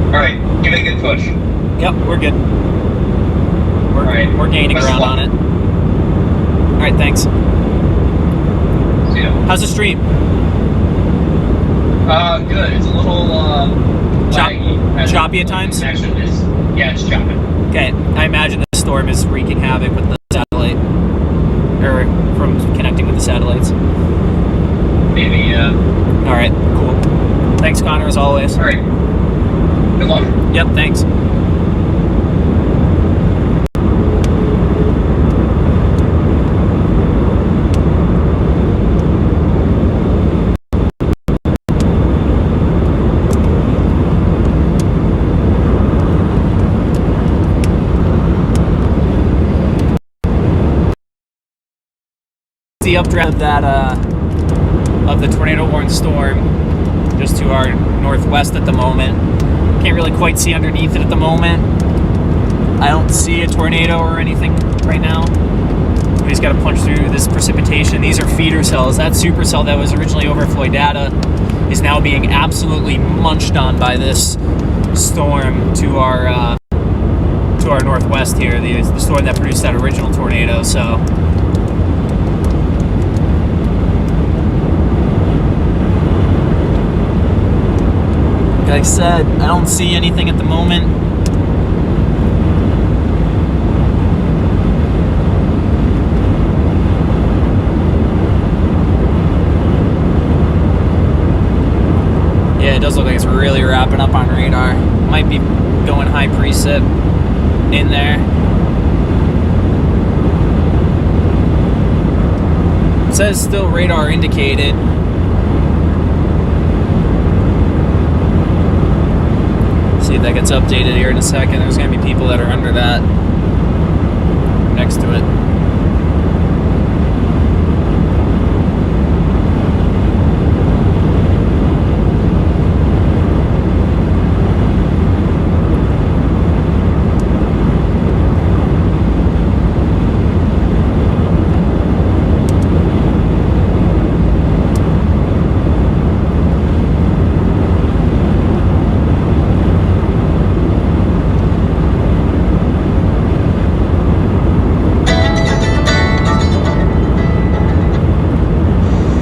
All right, give it a good push. Yep, we're good. We're gaining ground on it. All right, thanks. See ya. How's the stream? Good. It's a little laggy. Choppy at times? Connection is, yeah, it's choppy. Okay, I imagine the storm is wreaking havoc with the satellite, or from connecting with the satellites. Maybe, yeah. All right, cool. Thanks, Connor, as always. All right. Good luck. Yep, thanks. The updraft of that of the tornado warned storm just to our northwest at the moment. Can't really quite see underneath it at the moment. I don't see a tornado or anything right now. We just got to punch through this precipitation. These are feeder cells. That supercell that was originally over Floydata is now being absolutely munched on by this storm to our northwest here. The storm that produced that original tornado. So. Like I said, I don't see anything at the moment. Yeah, it does look like it's really wrapping up on radar. Might be going high precip in there. It says still radar indicated. See if that gets updated here in a second. There's going to be people that are under that next to it.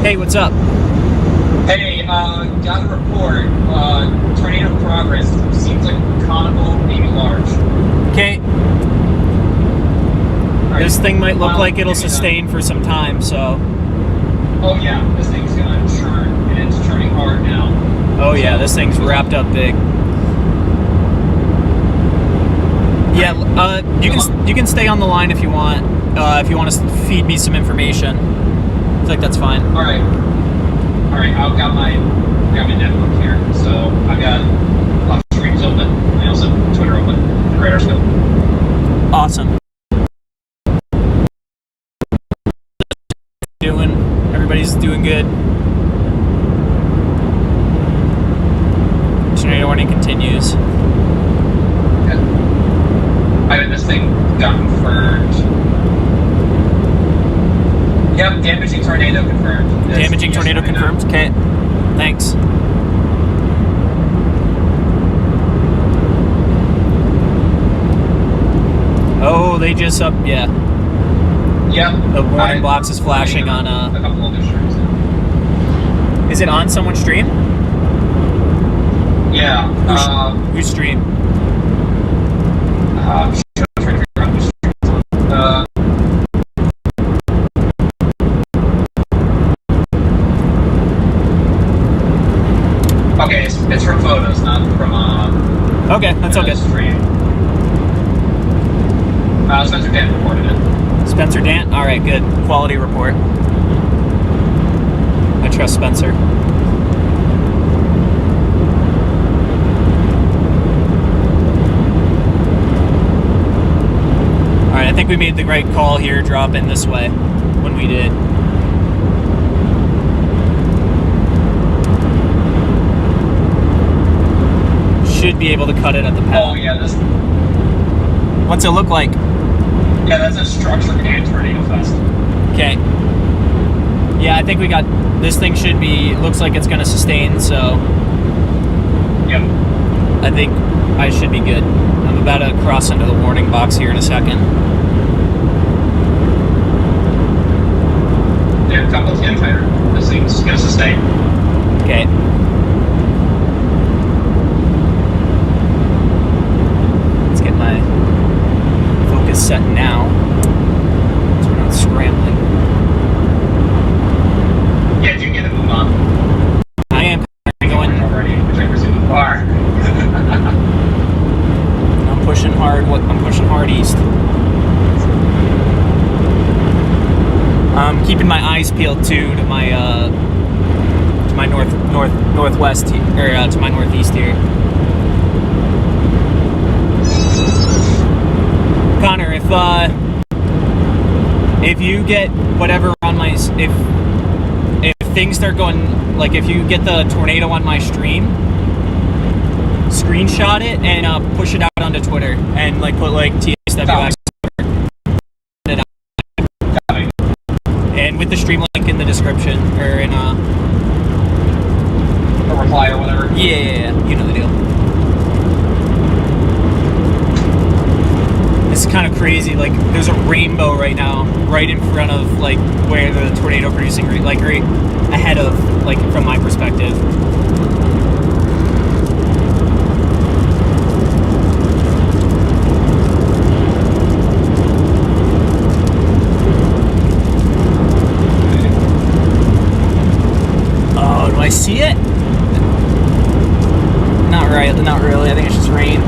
Hey, what's up? Hey, got a report. Tornado progress. Seems like conical, maybe large. Okay. Right. This thing might look like it'll give me that. sustain for some time, so. Oh yeah, this thing's gonna churn, and it's churning hard now. Oh yeah, this thing's wrapped up big. Yeah, you can stay on the line if you want. If you want to feed me some information, I feel like that's fine. All right. I've got my got my netbook here, so I've got lots of screens open. I also have Twitter open, the radar scope. Awesome. Everybody's doing good. Tornado warning continues. Good. I mean, this thing got confirmed. Yep, damaging tornado confirmed. Damaging tornado confirmed? Okay. Thanks. Oh, they just yeah. Yep. The warning box is flashing on a couple other streams now. Is it on someone's stream? Yeah. Whose stream? I'm trying to figure out which stream it's on. Okay, it's from photos, not from Okay, that's okay. Stream. Spencer Dan reported it. Spencer Dant? Alright, good. Quality report. I trust Spencer. Alright, I think we made the right call here, drop in this way when we did. Should be able to cut it at the pad. Oh yeah, this. What's it look like? Yeah, that's a structure and tornado fest. Okay. Yeah, I think we got this thing should be looks like it's gonna sustain, so Yep. I think I should be good. I'm about to cross into the warning box here in a second. Yeah, couple in tighter. This thing's gonna sustain. Okay. Let's get my focus set now, so we're not scrambling. Yeah, do you get a move on? I am going. Already, which I presume you are. I'm pushing hard. I'm pushing hard east. I'm keeping my eyes peeled too to my northwest or to my northeast here. Connor, if you get whatever on my if things start going, like if you get the tornado on my stream, screenshot it and push it out onto Twitter and like put like TSWX and with the stream link in the description or in A reply or whatever. yeah, you know the deal. It's kind of crazy. Like, there's a rainbow right now, right in front of like where the tornado producing, like right ahead of, like from my perspective. Oh, do I see it? Not right. Not really. I think it's just rain.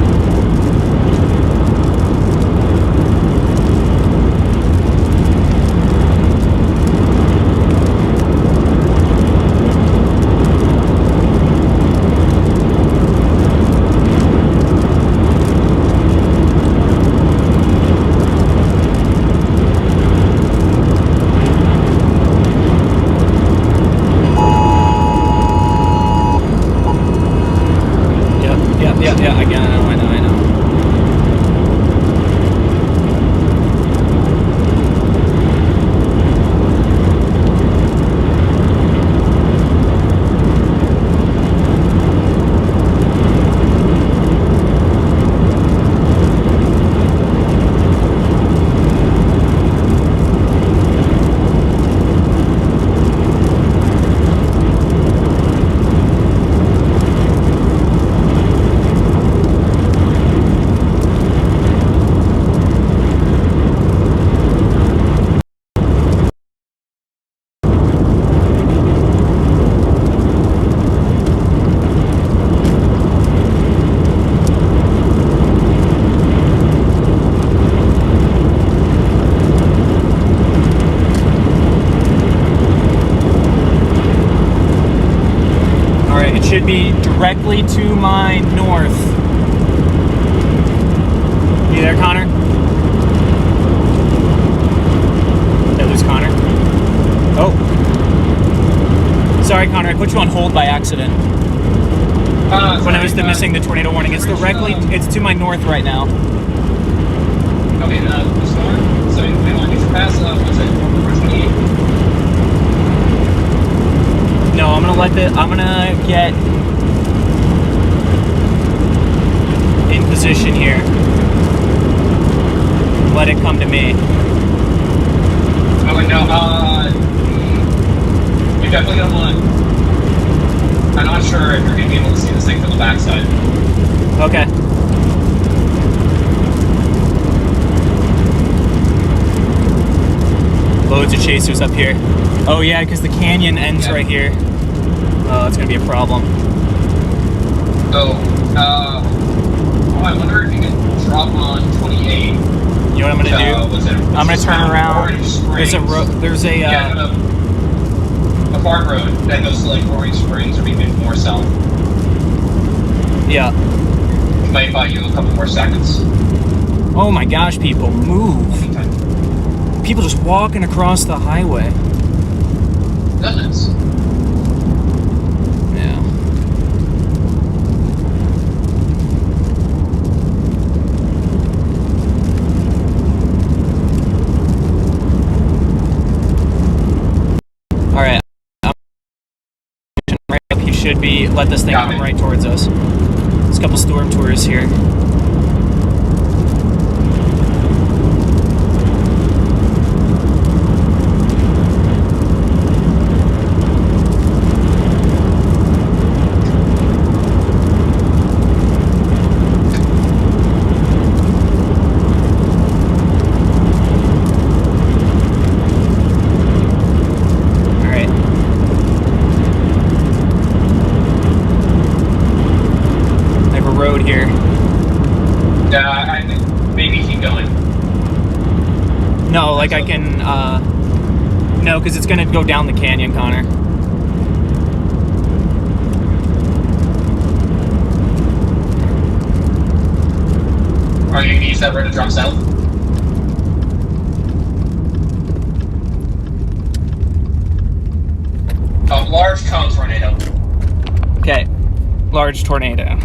should be directly to my north. You there, Connor? Did I lose Connor? Oh. Sorry, Connor, I put you on hold by accident. When I was missing the tornado warning. It's directly, it's to my north right now. Okay, the storm? So we want to pass, what's it, 28? No, I'm gonna get in position here. Let it come to me. Oh, wait, no, you're definitely gonna want, I'm not sure if you're gonna be able to see this thing from the backside. Okay. Loads of chasers up here. Oh yeah, because the canyon ends right here. Oh, it's gonna be a problem. So, I wonder if you can drop on 28. You know what I'm gonna do? I'm gonna turn around. There's a road. There's a. A farm road that goes to like Orange Springs or even more south. Yeah. It might buy you a couple more seconds. Oh my gosh, people, move. People just walking across the highway. Goodness. Yeah. All right. Right up, you should be. Let this thing come right towards us. There's a couple storm tours here. Here. Yeah, I think maybe keep going. No, like I can, no, because it's gonna go down the canyon, Connor. Are you gonna use that road to drop south? Large cone tornado. Okay, large tornado.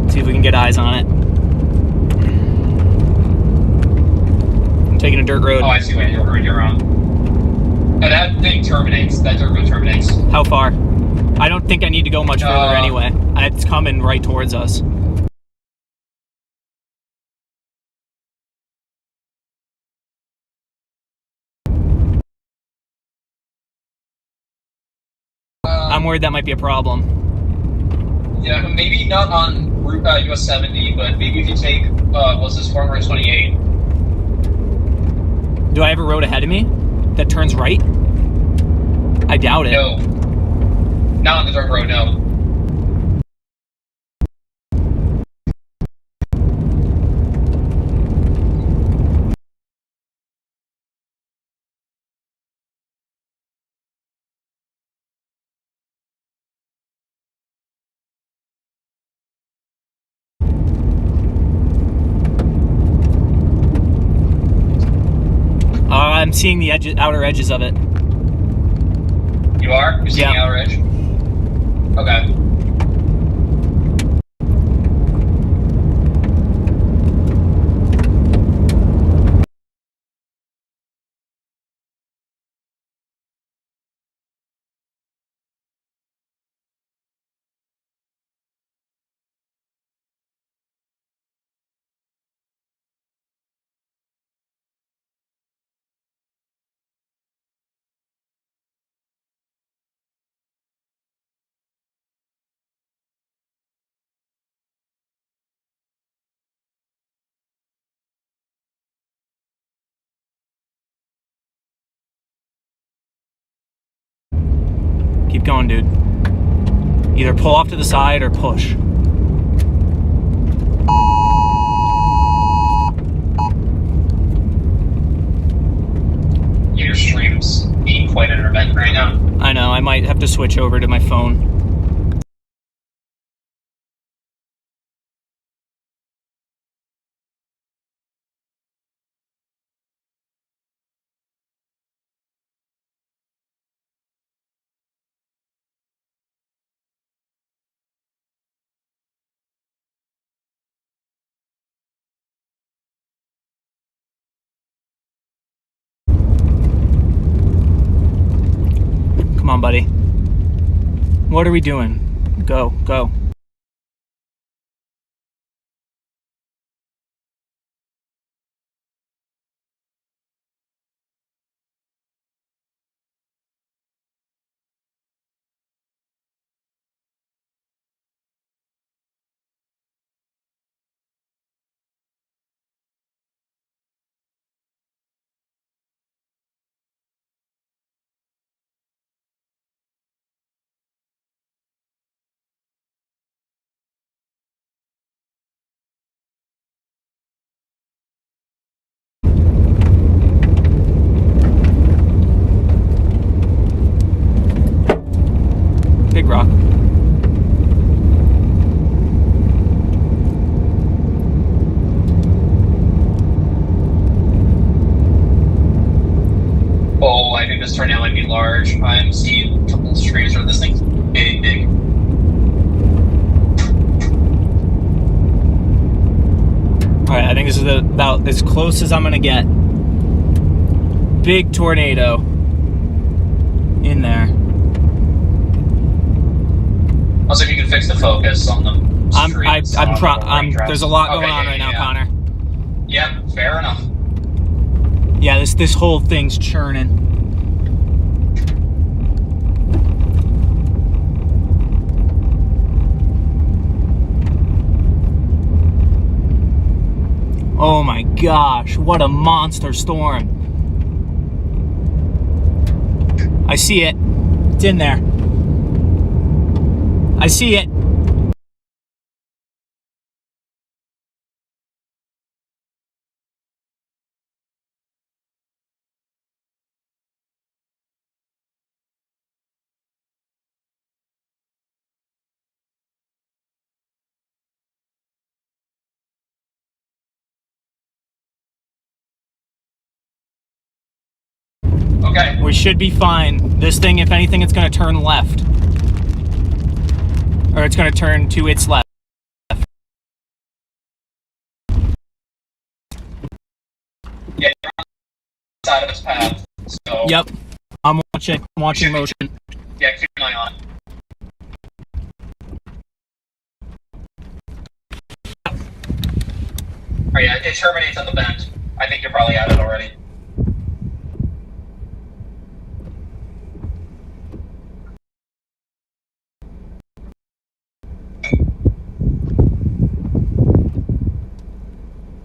See if we can get eyes on it. I'm taking a dirt road. Oh, I see what you're on. No, that thing terminates. That dirt road terminates. How far? I don't think I need to go much further anyway. It's coming right towards us. I'm worried that might be a problem. Yeah, maybe not on Route US 70, but maybe if you take, what's this, Farm Road 28. Do I have a road ahead of me that turns right? I doubt it. No. Not on the dirt road, no. I'm seeing the outer edges of it. You are? You're seeing the outer edge? Okay. Keep going, dude. Either pull off to the side or push. Your stream's being quite intermittent right now. I know, I might have to switch over to my phone. Come on, buddy. What are we doing? Go, go. Big rock. Oh, I think this tornado might be large. I'm seeing a couple of streams where this thing's big, big. Alright, I think this is about as close as I'm gonna get. Big tornado in there. Also, if you can fix the focus on the streets. There's a lot going on yeah, right now, yeah. Connor. Yep, fair enough. Yeah, this whole thing's churning. Oh my gosh, what a monster storm. I see it. It's in there. I see it. Okay. We should be fine. This thing, if anything, it's going to turn left. Or it's going to turn to its left. Yeah, you're on the side of its path. So Yep. I'm watching motion. yeah, keep an eye on it. Oh yeah, it terminates at the bend. I think you're probably at it already.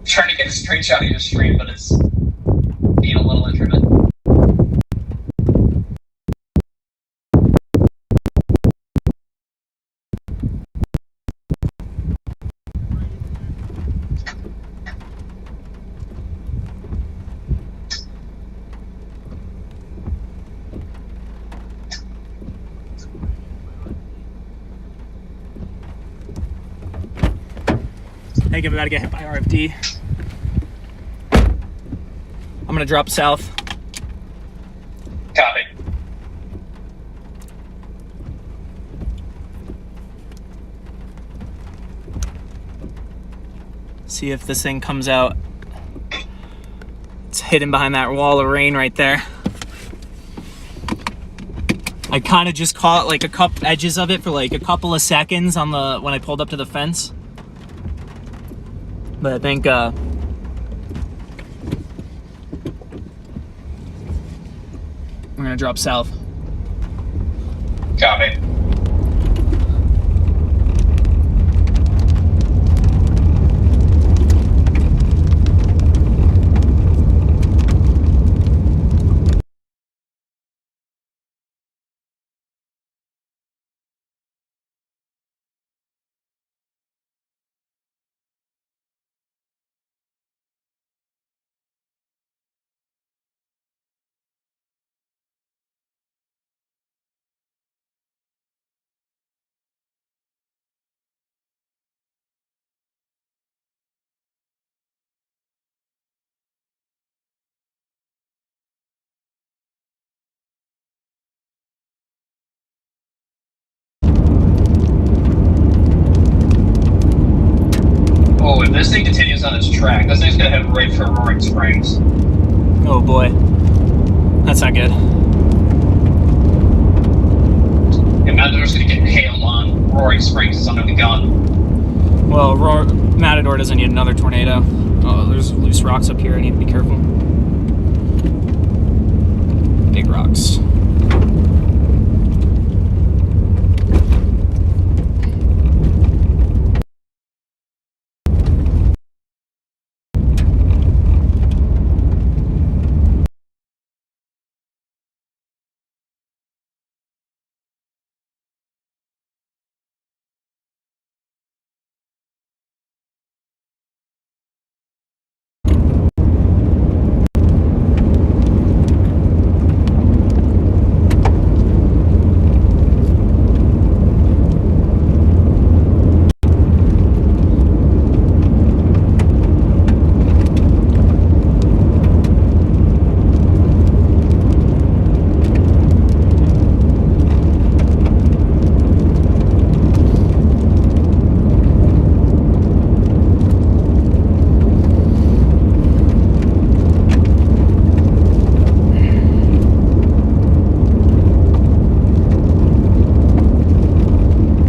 Trying to get a screenshot of your stream, but it's being a little intermittent. Hey, I'm about to get hit by RFD. I'm gonna drop south. Copy. See if this thing comes out. It's hidden behind that wall of rain right there. I kind of just caught like a couple edges of it for like a couple of seconds on the when I pulled up to the fence. But I think we're gonna drop south. Copy. this thing continues on its track, this thing's gonna head right for Roaring Springs. Oh boy. That's not good. And Matador's gonna get hailed on. Roaring Springs is under the gun. Well, Matador doesn't need another tornado. Oh, there's loose rocks up here. I need to be careful. Big rocks.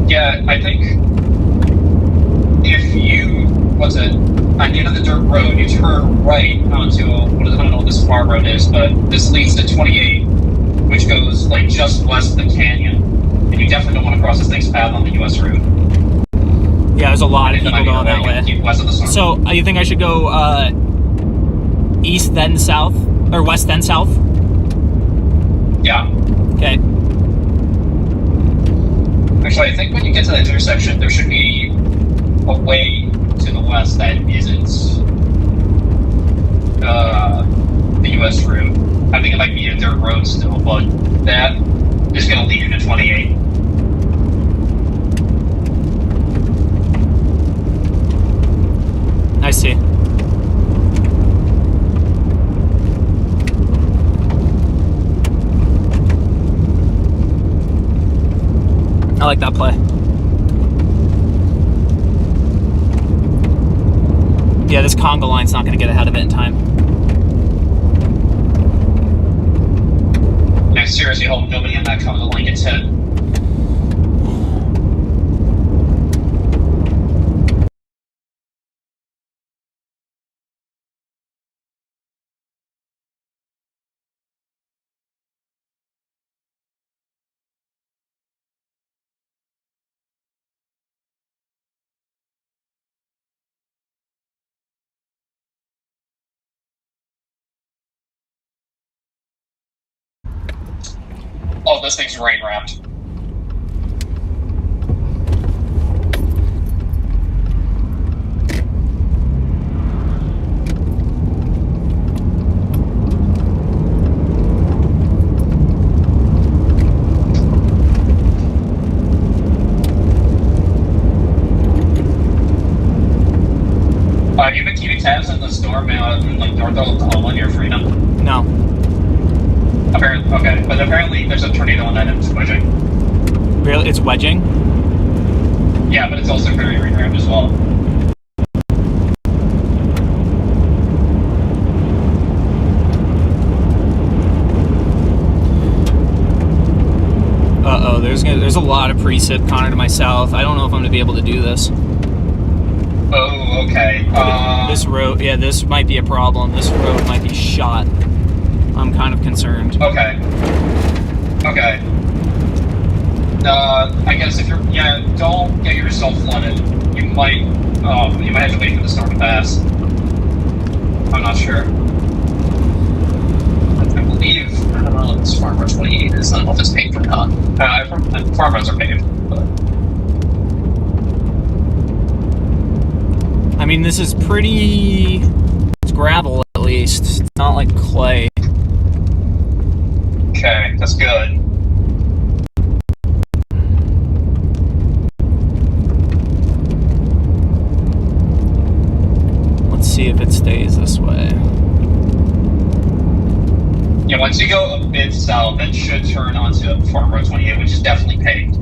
Yeah, I think if you, what's it, on the end of the dirt road, you turn right onto, I don't know what this farm road is, but this leads to 28, which goes like just west of the canyon. And you definitely don't want to cross this thing's path on the US route. Yeah, there's a lot of And people going that way. Keep west of the storm. So, you think I should go east then south? Or west then south? Yeah. Okay. Actually, I think when you get to that intersection, there should be a way to the west that isn't the US route. I think it might be a dirt road still, but that is going to lead you to 28. I see. I like that play. Yeah, this conga line's not going to get ahead of it in time. I seriously hope nobody in that conga line gets hit. Oh, this thing's rain wrapped. Have you been keeping tabs on the storm in like North Oklahoma near Freedom? No. Apparently, okay, but apparently there's a tornado on that and it's wedging. Really? It's wedging? Yeah, but it's also very rain wrapped as well. Uh-oh, there's a lot of precip, Connor, to my south. I don't know if I'm going to be able to do this. Oh, okay. This road, yeah, this might be a problem. This road might be shot. I'm kind of concerned. Okay. Okay. I guess if you're, yeah, don't get yourself flooded. You might have to wait for the storm to pass. I'm not sure. I believe, I don't know if this farm road 28 is. I don't know if it's paved or not. Farm roads are paved, but. I mean, this is pretty... It's gravel, at least. It's not like clay. Okay, that's good. Let's see if it stays this way. Yeah, once you go a bit south, it should turn onto Farm Road 28, which is definitely paved.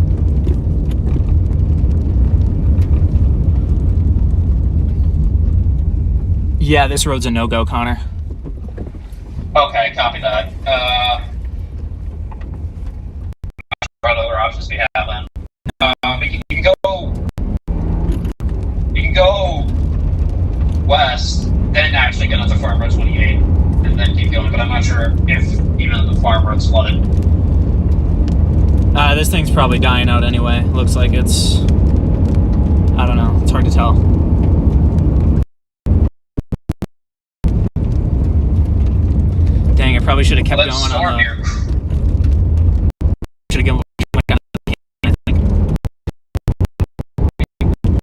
Yeah, this road's a no-go, Connor. Okay, copy that. What other options we have then? You can go west, then actually get onto Farm Road 28, and then keep going. But I'm not sure if even the farm road's flooded. This thing's probably dying out anyway. Looks like it's... I don't know. It's hard to tell. Dang, I probably should have kept going on the... Should have given...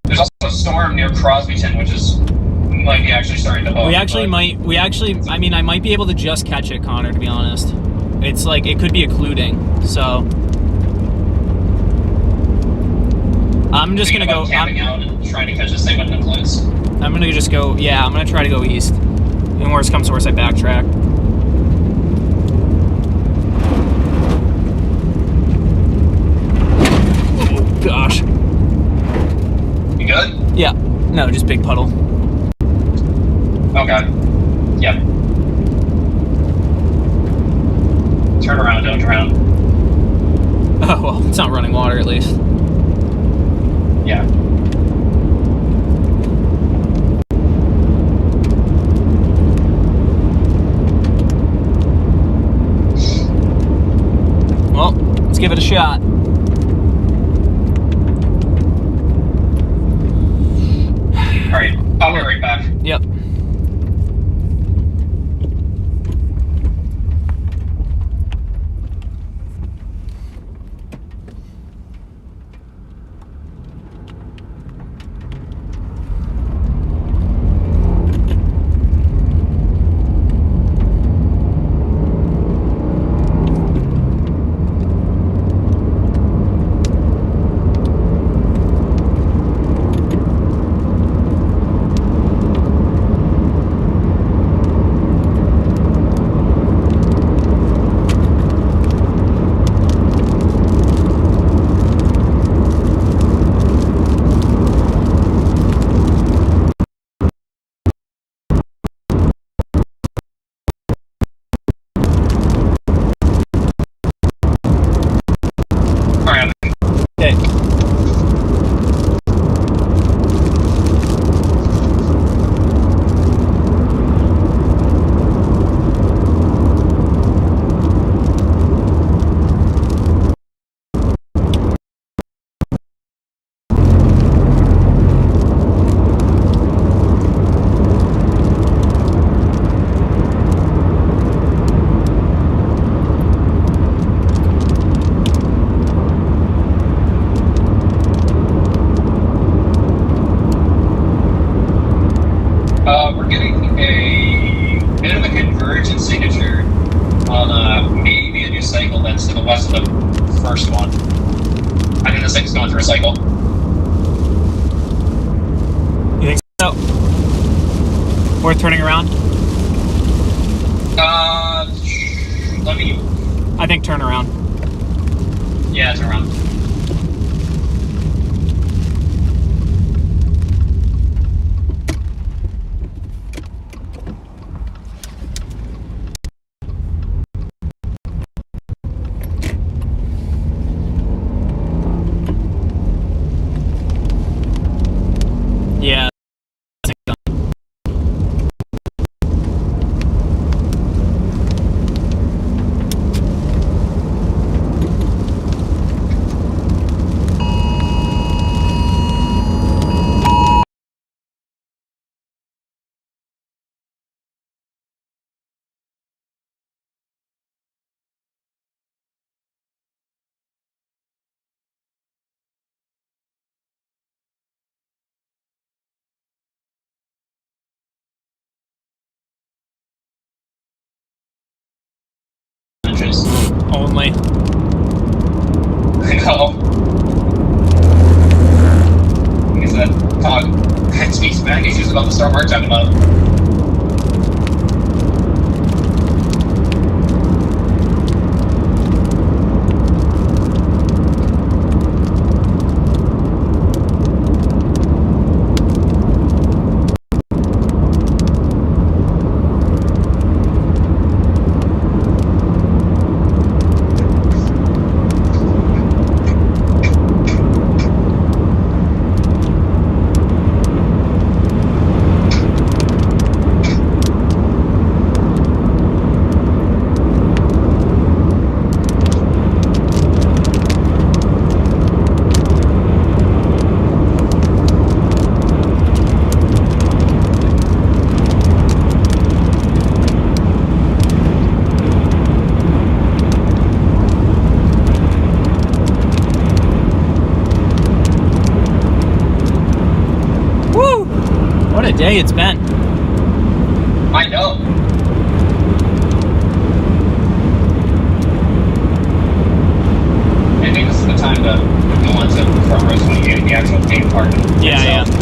There's also a storm near Crosbyton, which is might be actually starting to hook. I mean, I might be able to just catch it, Connor, to be honest. It's like, it could be occluding, so... I'm just gonna go... camping out and trying to catch this thing when it occludes. I'm gonna just go... Yeah, I'm gonna try to go east. And worst comes to worst, I backtrack. Oh, gosh. You good? Yeah. No, just big puddle. Okay. Yep. Turn around, don't drown. Oh, well, it's not running water at least. Yeah. Well, let's give it a shot. Alright, I'll be right back. Yep. We're getting a bit of a convergent signature on maybe a new cycle that's to the west of the first one. I think this thing's going through a cycle. You think so? Worth turning around? Let me... I think turn around. Yeah, turn around. Yeah. Only. I know. Like I said, Cog speaks back. He's just about to start we're talking about. day it's been. I know. I think this is the time to go on to front rows when you get the actual game part. Yeah, itself.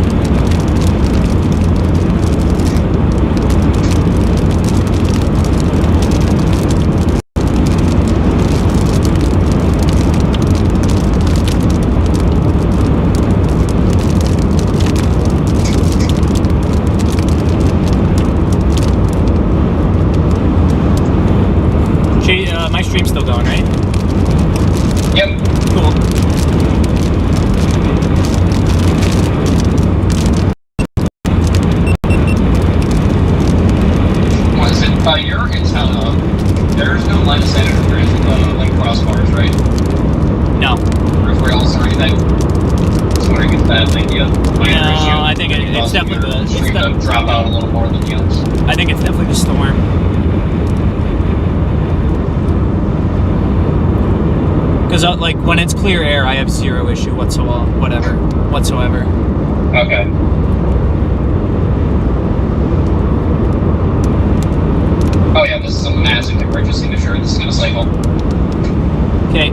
yeah. My stream's still going, right? Yep. Cool. Was it by your antenna? There's no line of sight or like crossbars, right? No. Or rails or anything? Just wondering if that might be a minor issue. No, I think it's definitely the stream to drop out a little more than the others. I think it's definitely the storm. Because like when it's clear air, I have zero issue whatsoever. Okay. Oh yeah, this is a massive emergency signature. This is gonna cycle. Okay.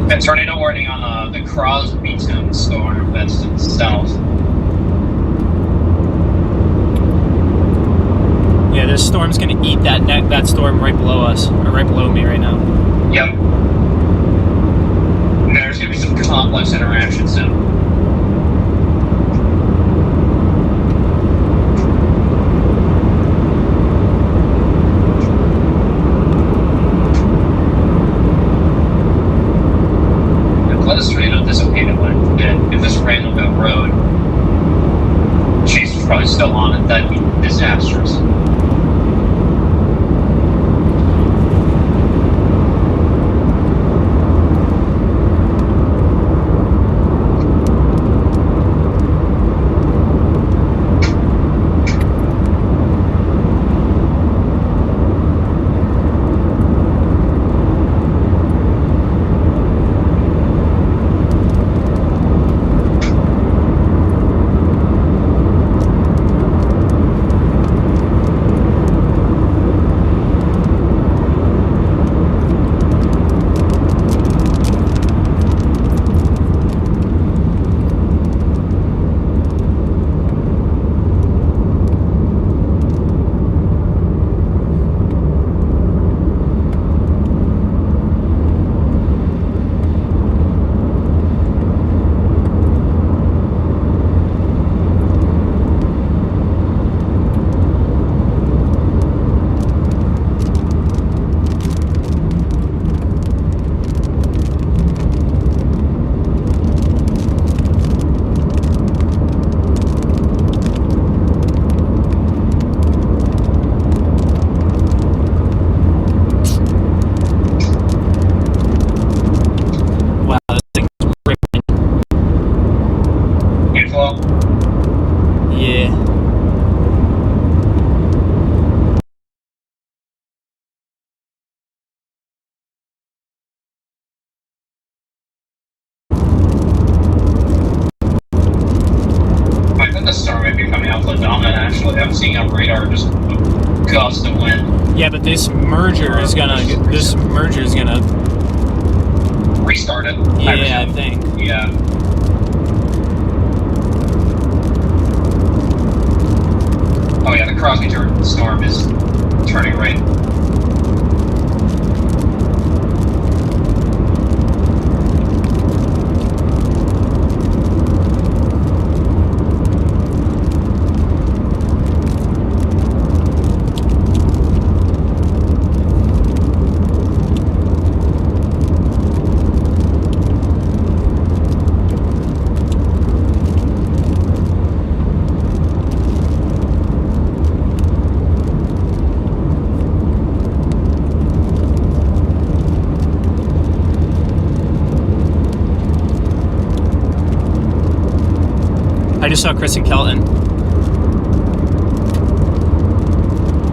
And tornado warning on the Crosbyton storm that's to the south. Yeah, this storm's gonna eat that storm right below us, or right below me right now. Yep. And there's gonna be some complex interaction soon. Let this tornado dissipate if this Randallville Road Chase was probably still on it, that'd be disastrous. visually. I'm seeing on radar just a gust of wind. Yeah, but this merger is gonna Restart it. yeah, I think. Yeah. Oh yeah, the Crosby storm is turning right. I just saw Chris and Kelton.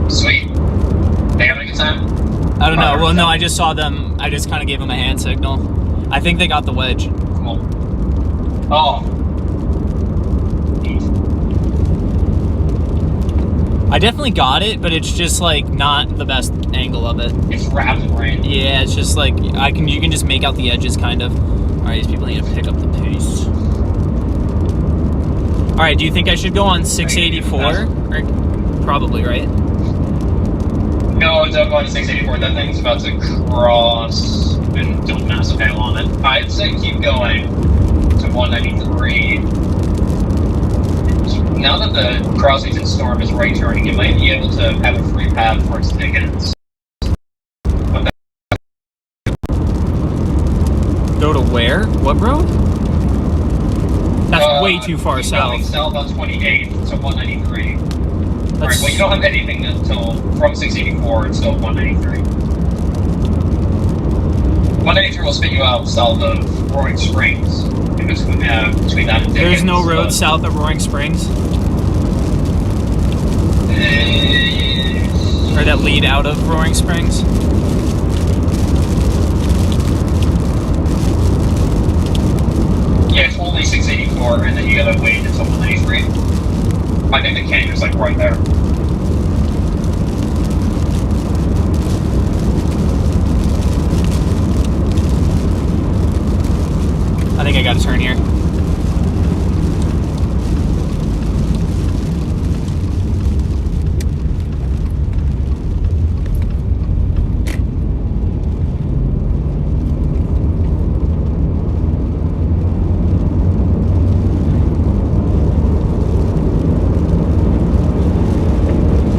Sweet. They having a good time? I don't know. Well, no, I just saw them. I just kind of gave them a hand signal. I think they got the wedge. Cool. Oh. Neat. I definitely got it, but it's just like not the best angle of it. It's wrapped in rain. Yeah, it's just like you can just make out the edges kind of. All right, these people need to pick up the pace. All right, do you think I should go on 684? Or, probably, right? No, don't go on 684. That thing's about to cross and do a massive hail on it. I'd say keep going to 193. Now that the Crosbyton storm is right turning, you might be able to have a free path for its tickets. Go to where? What road? That's way too far Going south. south on 28 to 193. Alright, That's, well, you don't have anything until from 684 until 193. 193 will spit you out south of Roaring Springs. In between that and Dickens. there's no road south of Roaring Springs? Or that lead out of Roaring Springs? Yeah, it's only 684, and then you gotta wait until 193. I think the canyon's like right there. I think I got to turn here.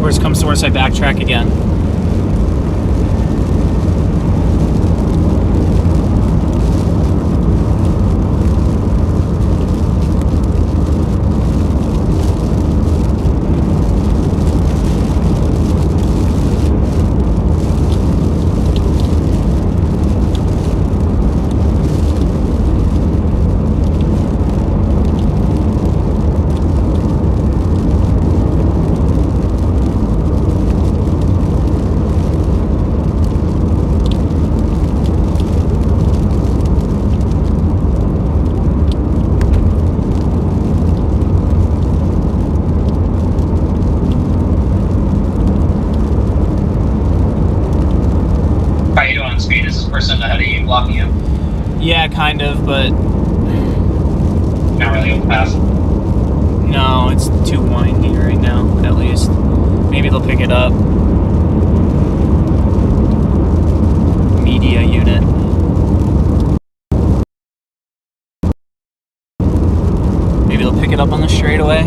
Worst comes to worst, I backtrack again. How you doing on speed? Is this person ahead of you blocking you? Yeah, kind of, but Not really open path. no, it's too windy right now, at least. Maybe they'll pick it up. Media unit. Maybe they'll pick it up on the straightaway.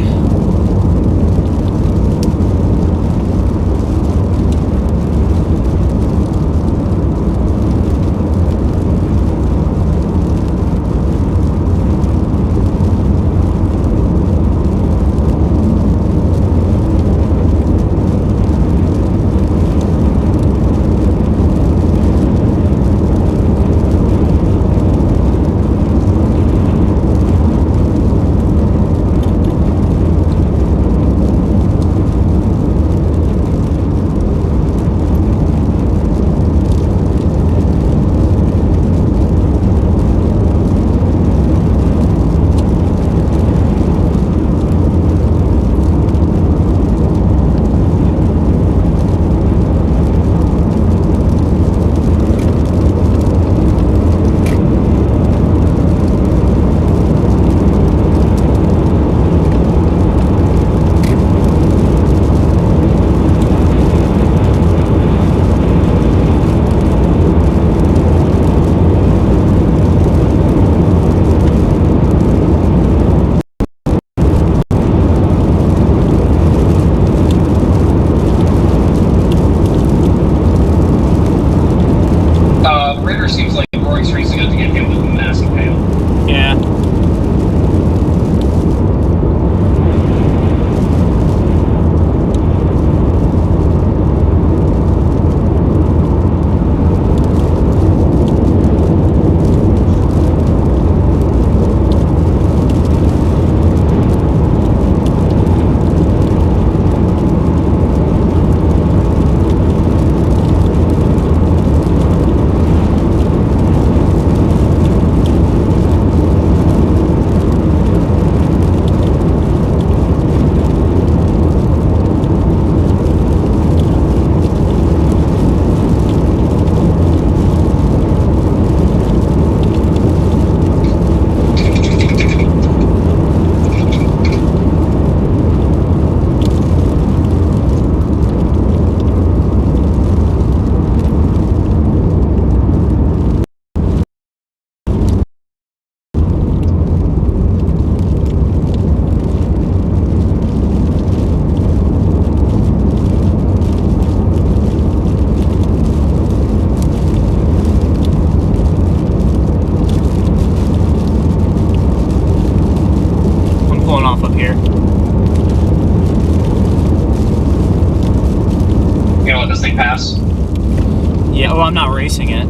racing it.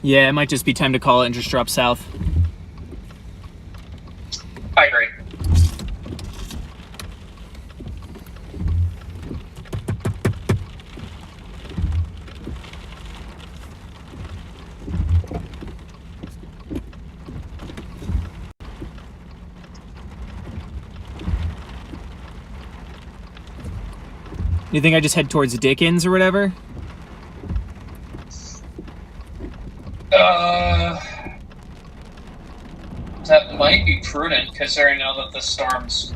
Yeah, it might just be time to call it and just drop south. I agree. You think I just head towards Dickens or whatever? That might be prudent, considering now that the storm's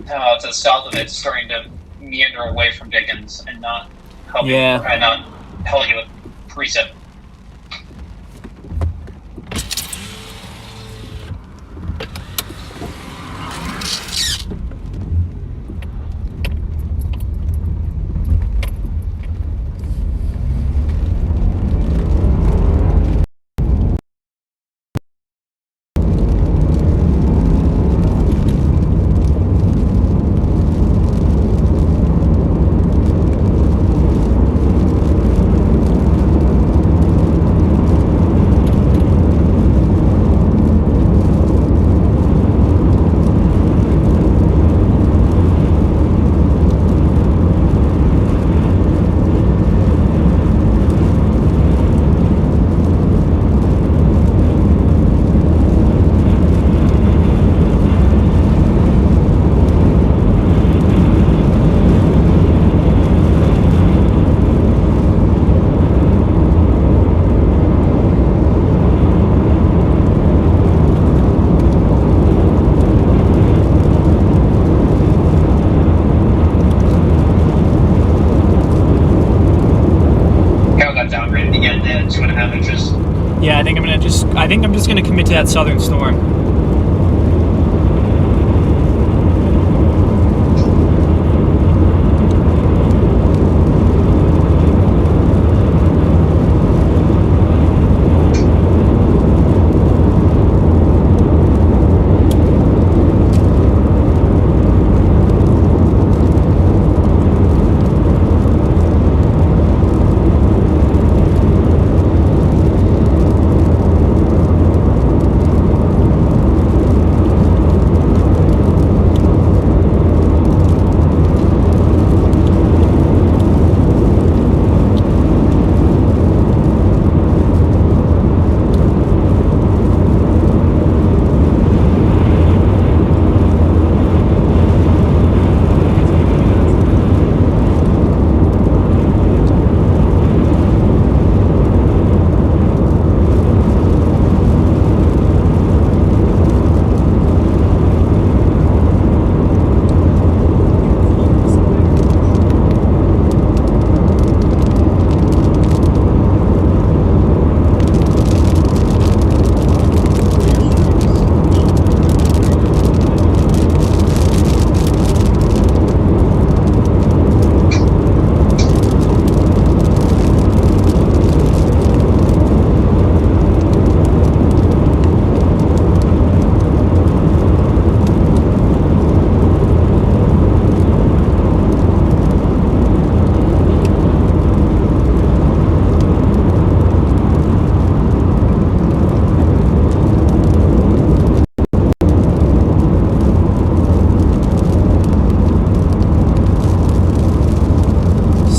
to the south of it is starting to meander away from Dickens and not help you, and not help you with precip. Yeah, I think I'm just gonna commit to that southern storm.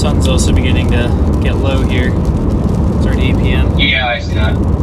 Sun's also beginning to get low here. It's already 8 p.m. Yeah, I see that.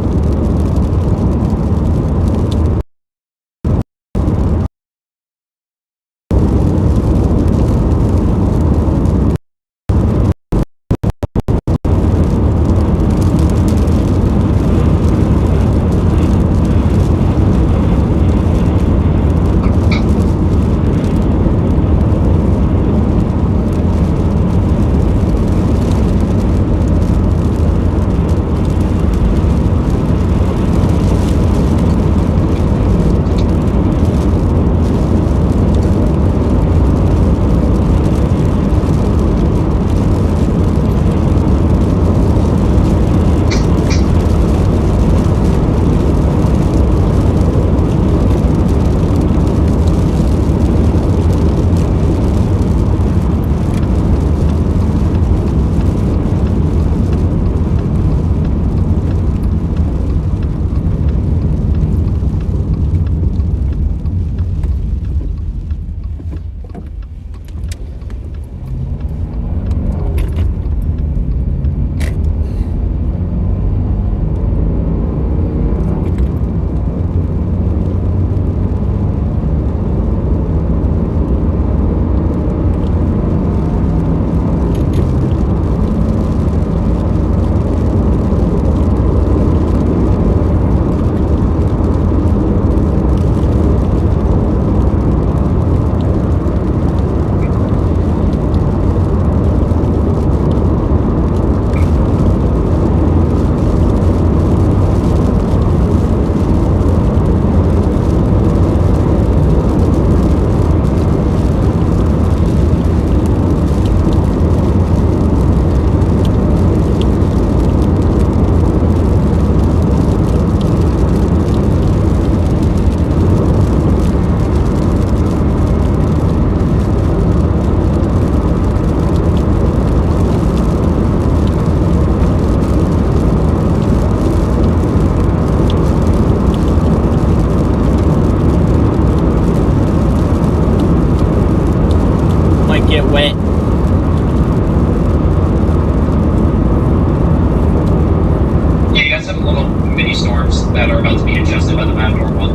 heavy storms that are about to be adjusted by the Matador one.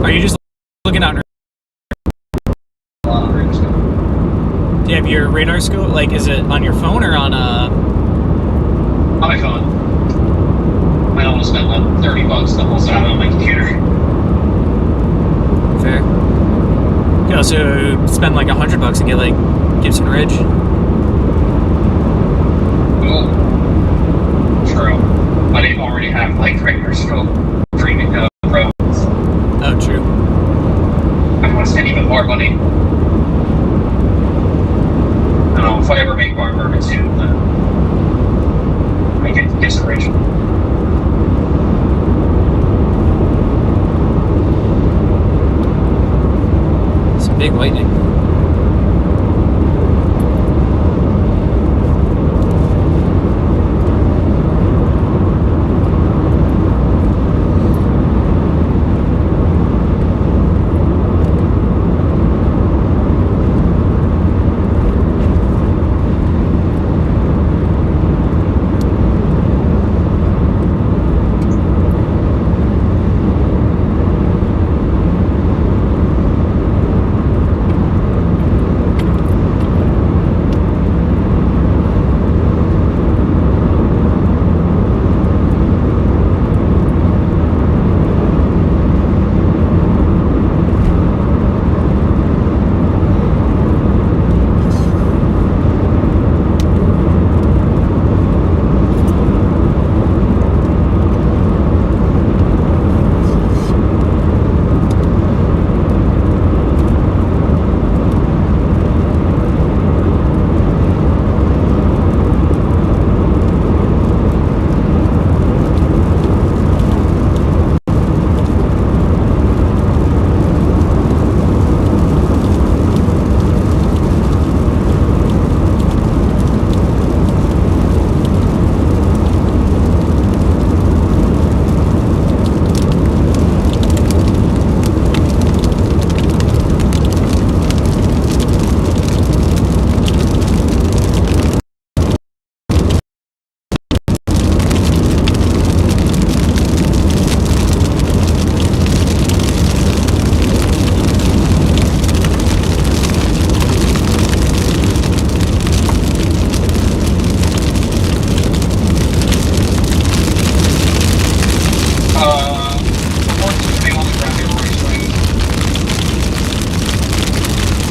Are you just looking out? A lot of radar scope. Do you have your radar scope? Like, is it on your phone or on a? On my phone. I almost spent like $30 the whole time on my computer. Fair. You could also spend like $100 and get like Gibson Ridge. Ooh. True. But they already have like radar scope premium roads. Oh, true. I want to spend even more money. I don't know if I ever make more bourbon too, but I get Gibson Ridge. Some big lightning.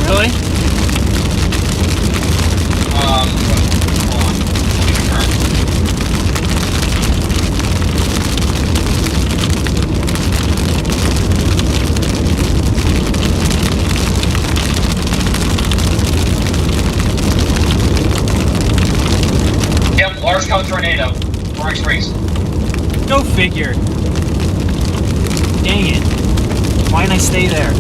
Really? Hold on. Let me confirm. Yep, large cone tornado. Orange Springs. Go figure. Dang it. Why didn't I stay there?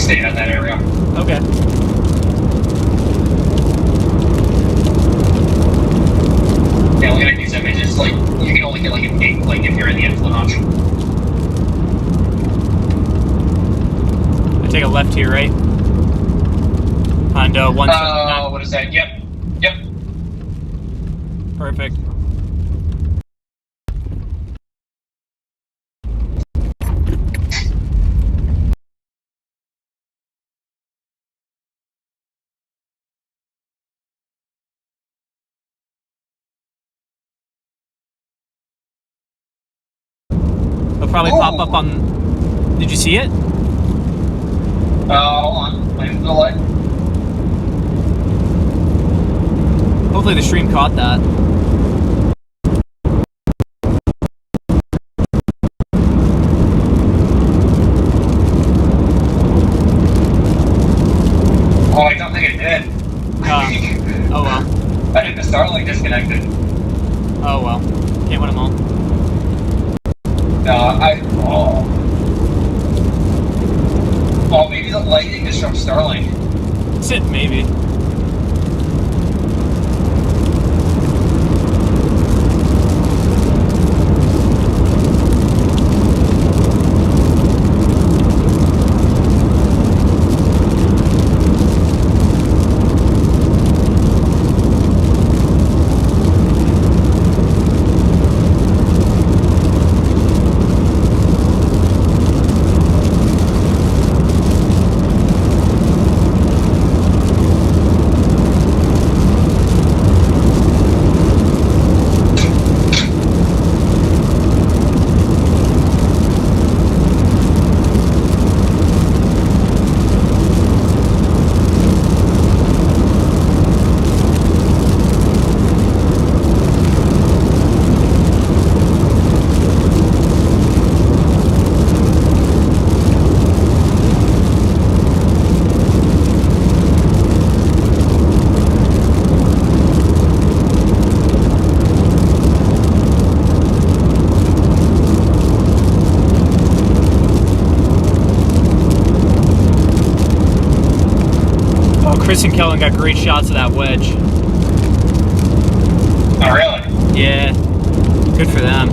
stayed at that area. Okay. Yeah, looking at these images, like, you can only get like an 8, like, if you're in the influence option. I take a left here, right? On 179. What is that? Yep. Yep. Perfect. It'll probably pop up on. Did you see it? Hold on. Wait for the light. Hopefully the stream caught that. Oh, I don't think it did. Oh well. I think the Starlink disconnected. Oh well. Can't win them all. Oh, maybe the lighting is from Starlink. Sit maybe. Chris and Kellen got great shots of that wedge. Oh, really? Yeah. Good for them.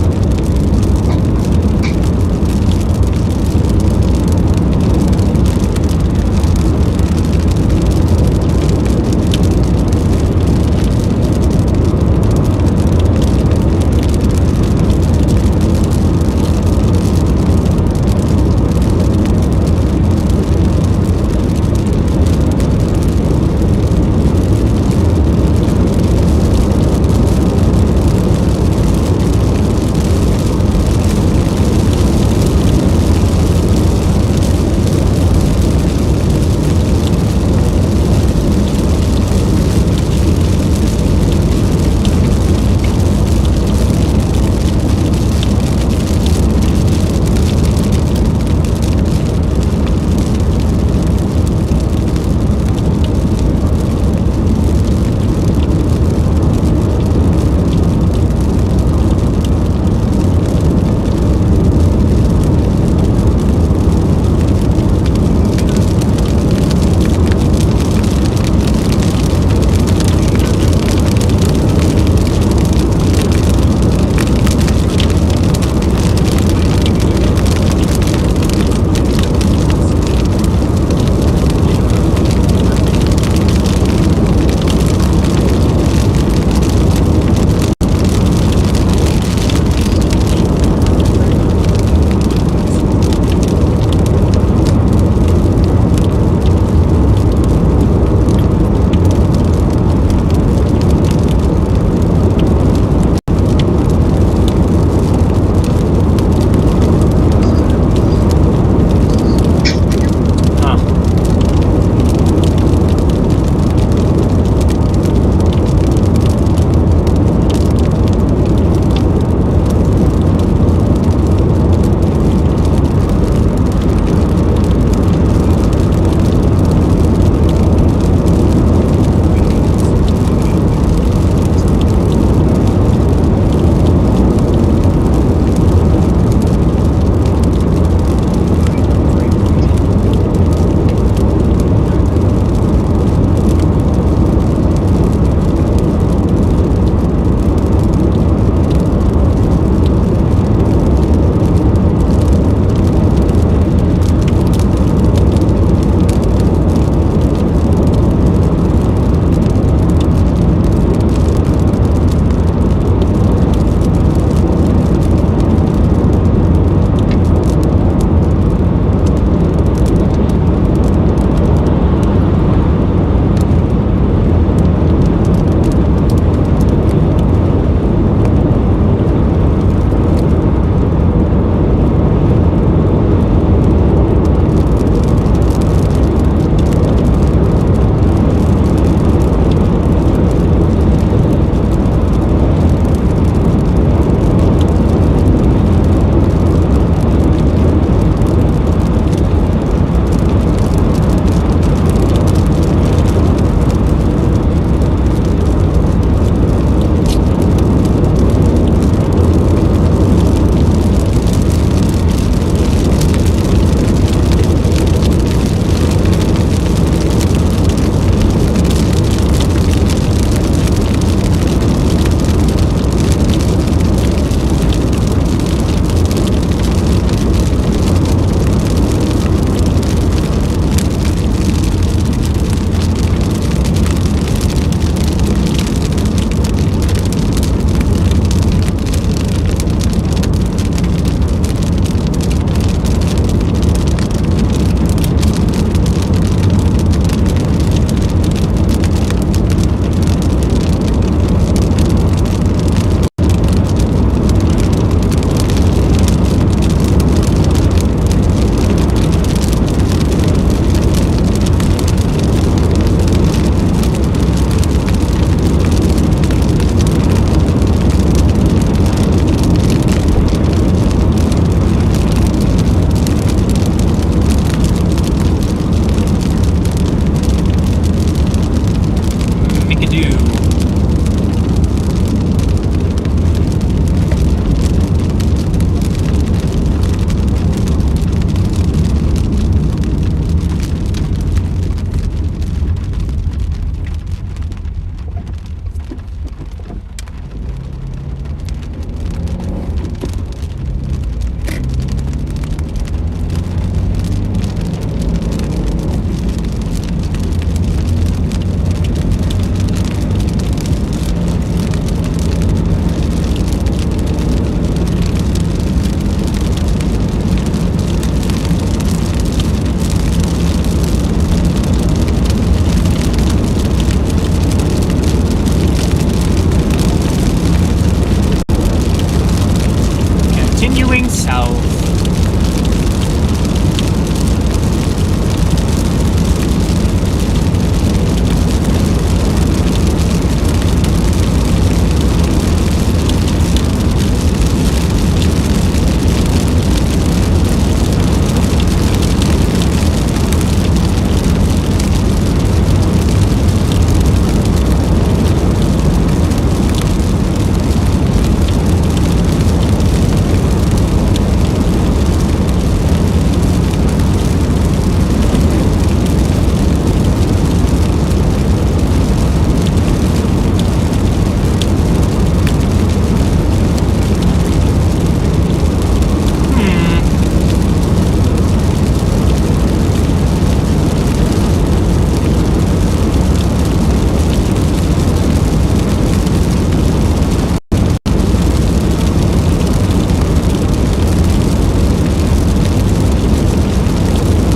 south.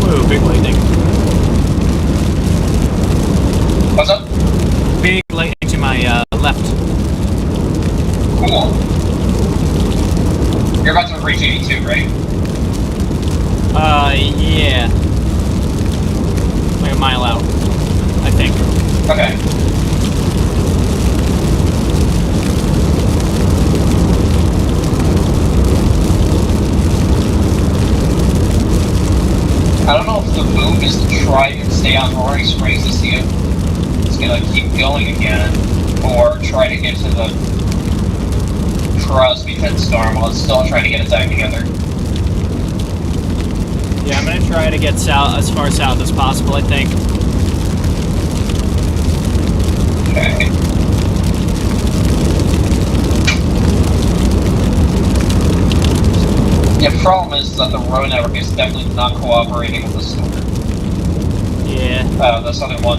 Whoa, big lightning. What's up? Big lightning to my left. Cool. You're about to reach 82, right? Yeah. Like a mile out, I think. Okay. I don't know if the move is to try and stay on Roaring Springs to see if it's gonna keep going again, or try to get to the Crosby Pit Storm while it's still trying to get its act together. Yeah, I'm gonna try to get south, as far south as possible, I think. Okay. Yeah, the problem is that the road network is definitely not cooperating with the storm. Yeah. This other one.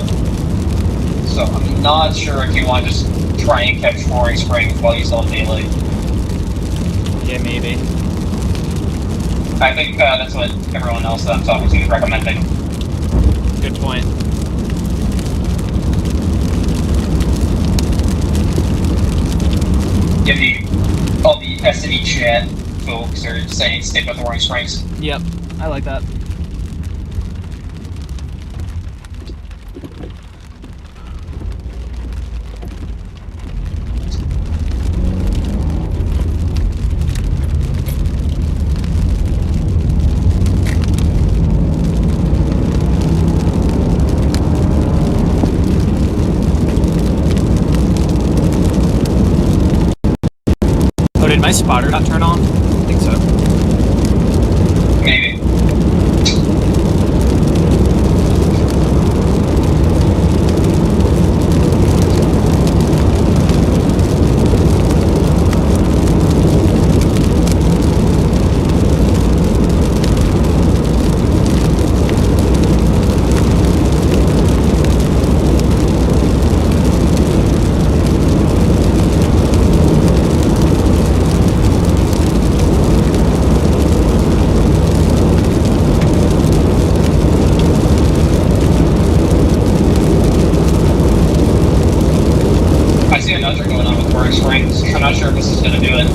So I'm not sure if you want to just try and catch Roaring Springs while you still have daylight. Yeah, maybe. I think that's what everyone else that I'm talking to is recommending. Good point. Yeah, all the SNE chat folks are saying stick with Roaring Springs. Yep, I like that. Oh, did my spotter not turn on? I think so. Maybe. I see another going on with Roaring Springs. I'm not sure if this is going to do it.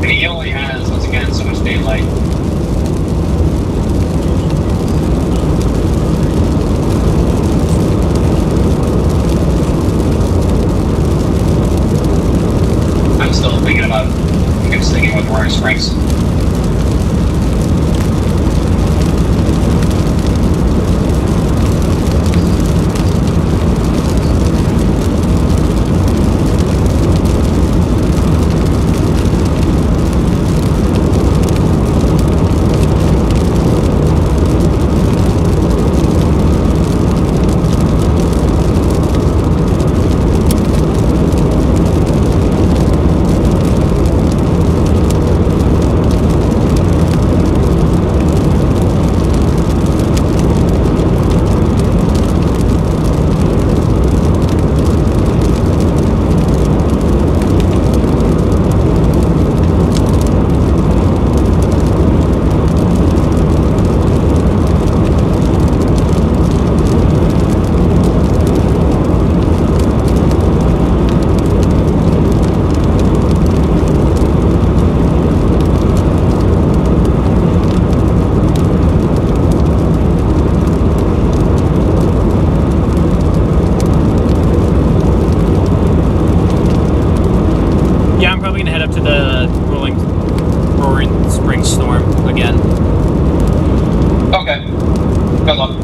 I mean, he only has, once again, so much daylight. I'm still thinking about sticking with Roaring Springs. Yeah, I'm probably gonna head up to the Roaring Spring Storm again. Okay. Good luck.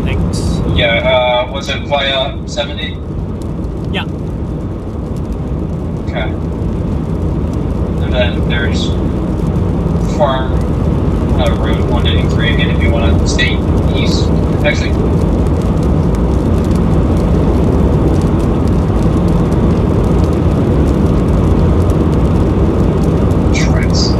Thanks. Yeah, was it via 70? Yeah. Okay. And then there's Farm Road 183 again if you want to stay east. Actually, tracks.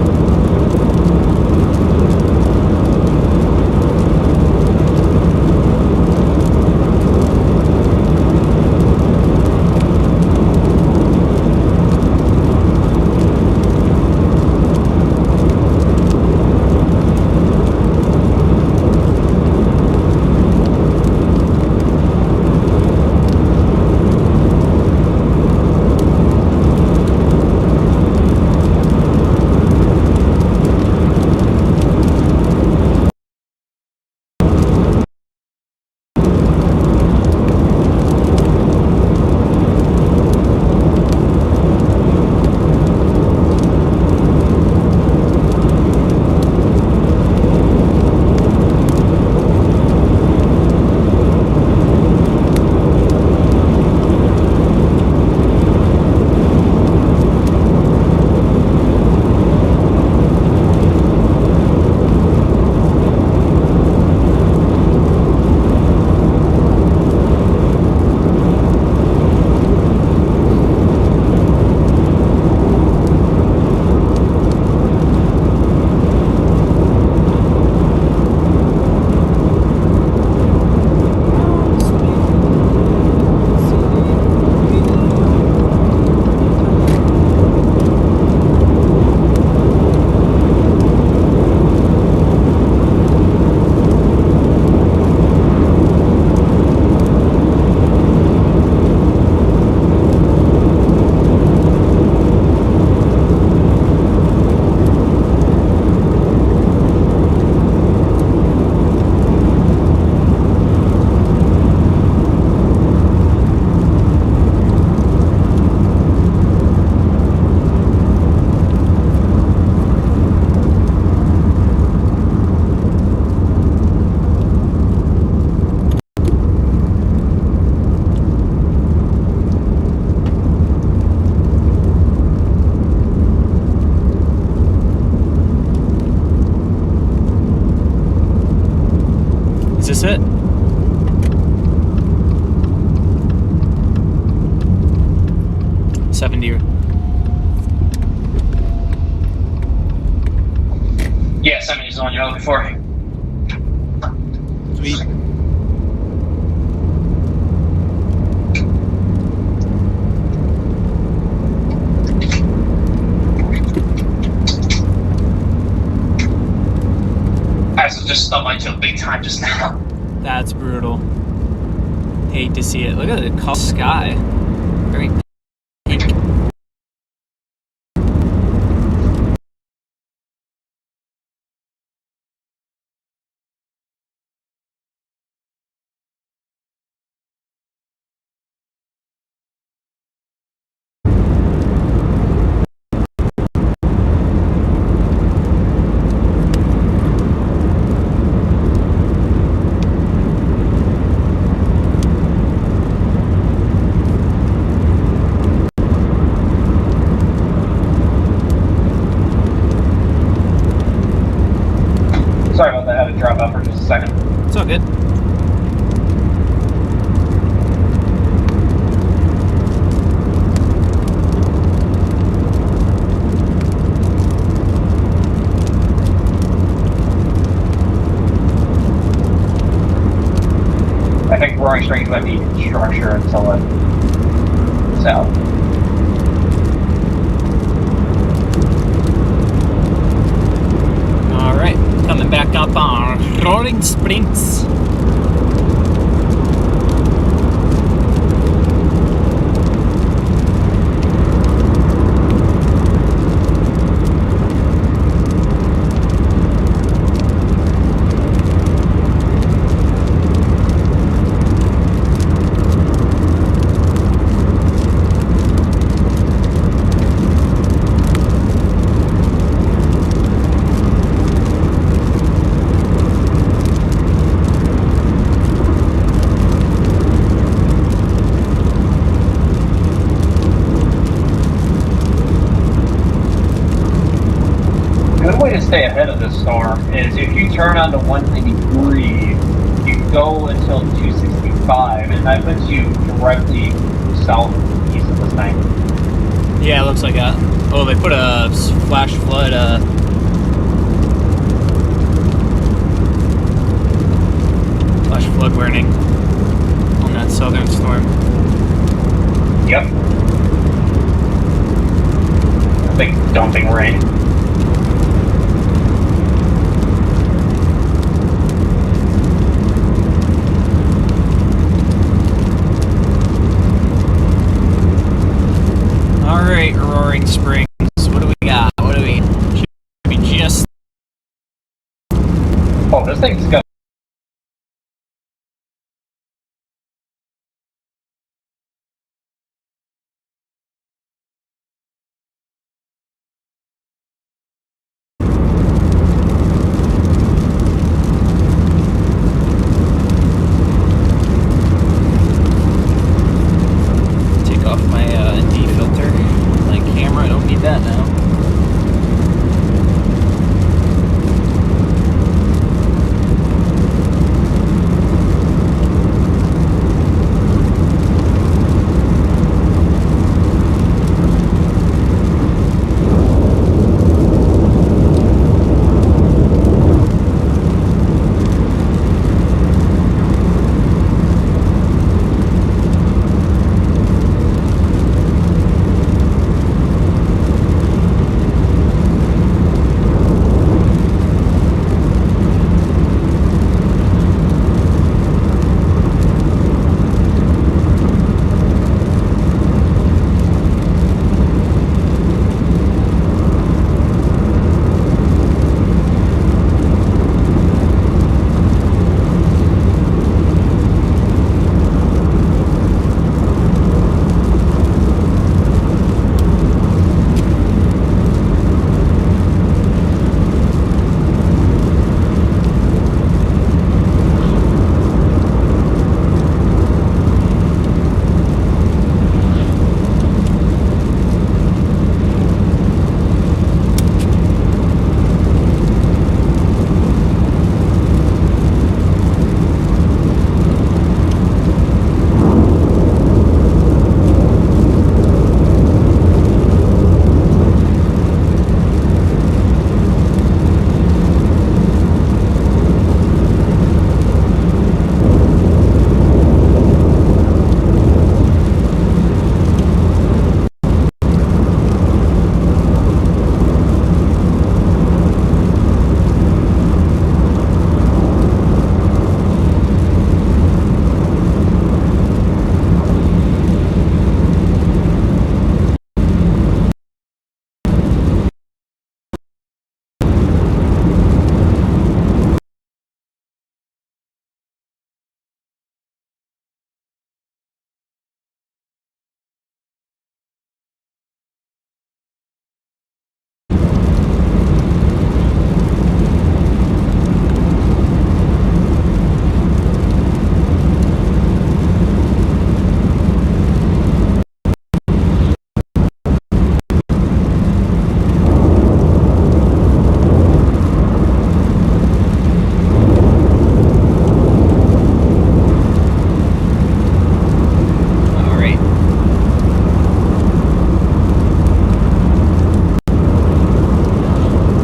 Is this it? $70. Yeah, 70 is the one you're looking for. Sweet. I also just stubbed my toe big time just now. That's brutal. Hate to see it. Look at the color sky. Very pink. Roaring Springs might be structure until it's out. All right, coming back up on Roaring Springs. Good way to stay ahead of the storm is if you turn onto 193, you go until 265, and that puts you directly southeast of this thing. Yeah, it looks like that. Oh, they put a flash flood. Flash flood warning on that southern storm. Yep. Big dumping rain. All right, Roaring Springs. What do we got? What do we? Should we just? Oh, this thing's got. Take off my ND filter. My camera, I don't need that now.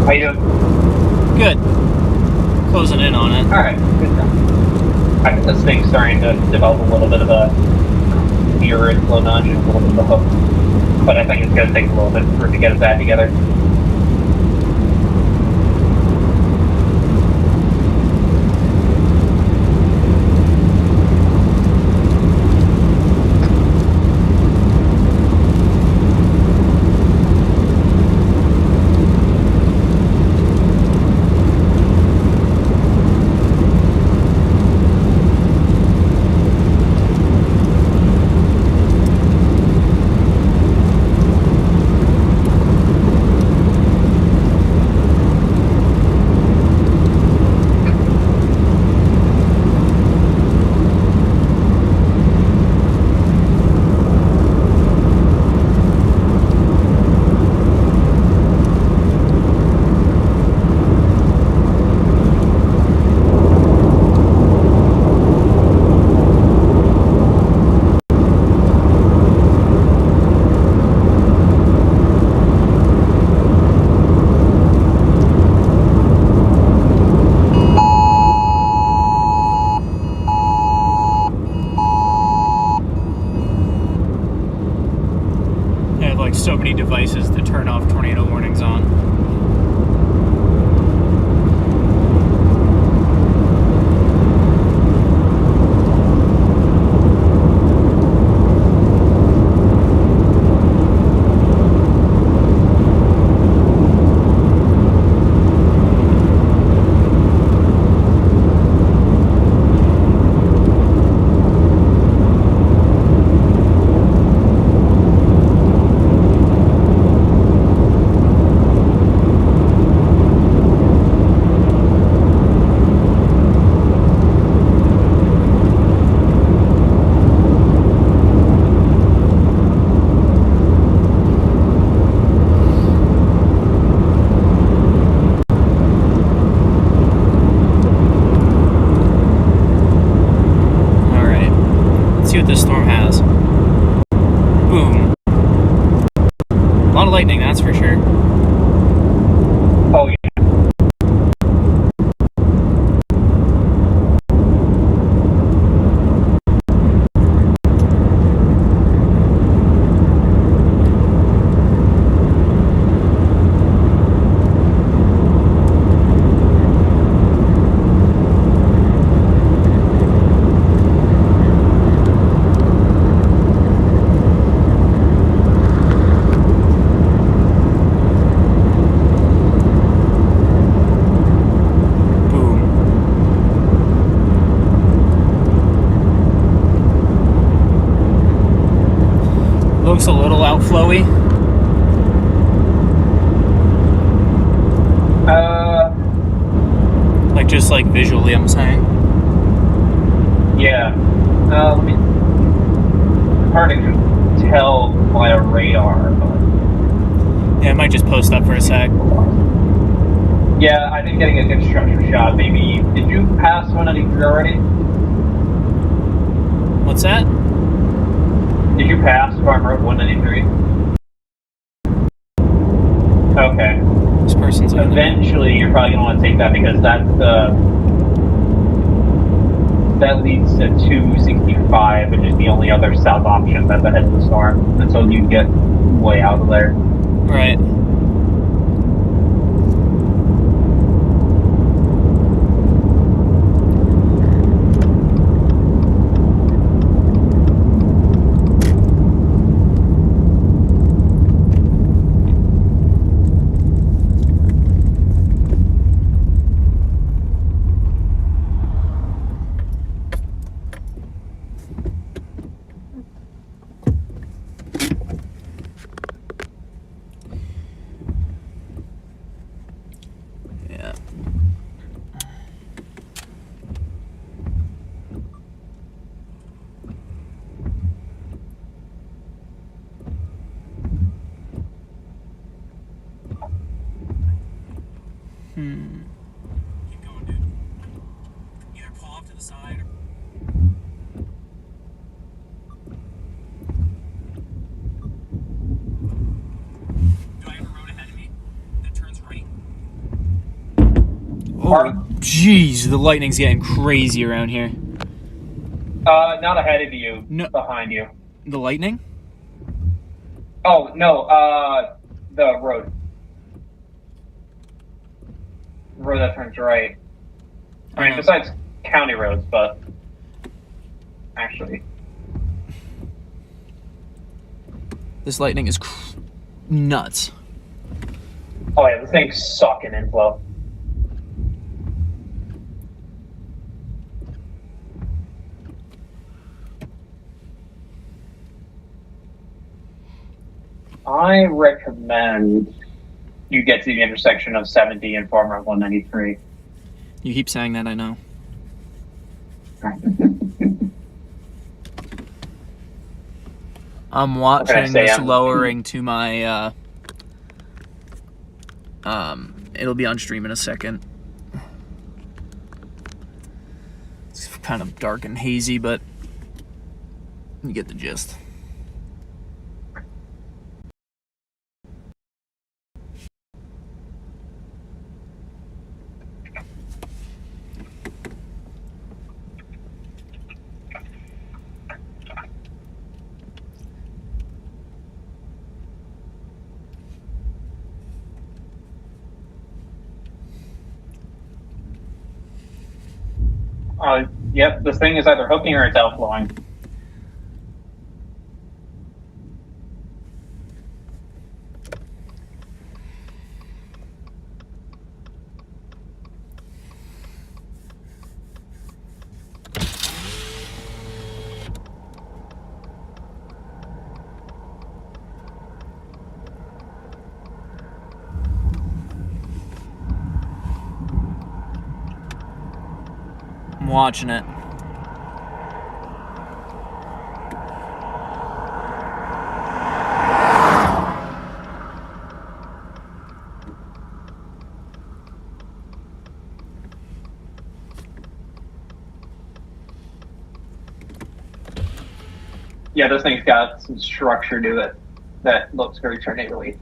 How you doing? Good. Closing in on it. All right, good job. I think this thing's starting to develop a little bit of a fear and flow nudge and a little bit of a hook. But I think it's going to take a little bit for it to get its act together. So many devices to turn off tornado warnings on. See what this storm has. Boom. A lot of lightning, that's for sure. Oh, yeah. Looks a little outflowy. Like just like visually, I'm saying. Yeah. Let me. Hard to tell by a radar, but. Yeah, I might just post up for a sec. Yeah, I think getting a good structure shot. Maybe. Did you pass 193 already? What's that? Did you pass Farm Road 193? Okay. This person's in there. Eventually, you're probably gonna want to take that because that's that leads to 265, which is the only other south option that's ahead of the storm until you get way out of there. Right. Keep going, dude. Either pull off to the side or... Do I have a road ahead of me that turns right? Oh, jeez, the lightning's getting crazy around here. Not ahead of you. No. Behind you. The lightning? Oh no. The road. The road that turns right. I mean, besides county roads, but actually, This lightning is nuts. oh yeah, the thing's sucking inflow. I recommend you get to the intersection of 70 and former 193. You keep saying that, I know. I'm watching this lowering to my, it'll be on stream in a second. It's kind of dark and hazy, but you get the gist. Yep, this thing is either hooking or it's outflowing. I'm watching it. Yeah, this thing's got some structure to it that looks very tornado-y.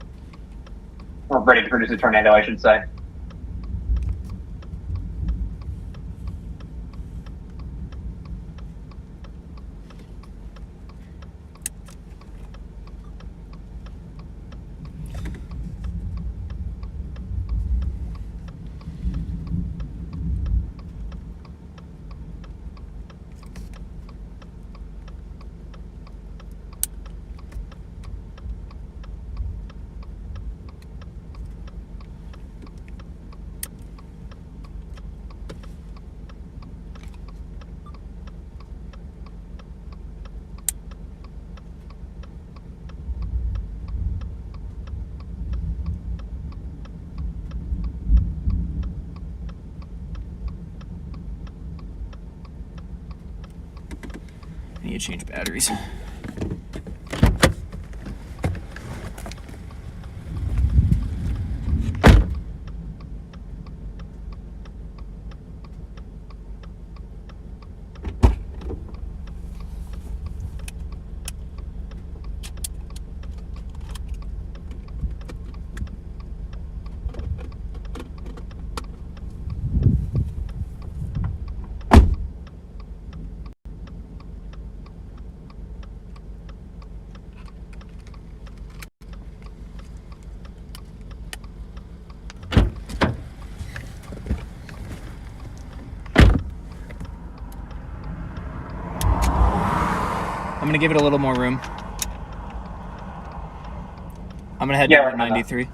Or ready to produce a tornado, I should say. I need to change batteries. I'm gonna give it a little more room. I'm gonna head to 93.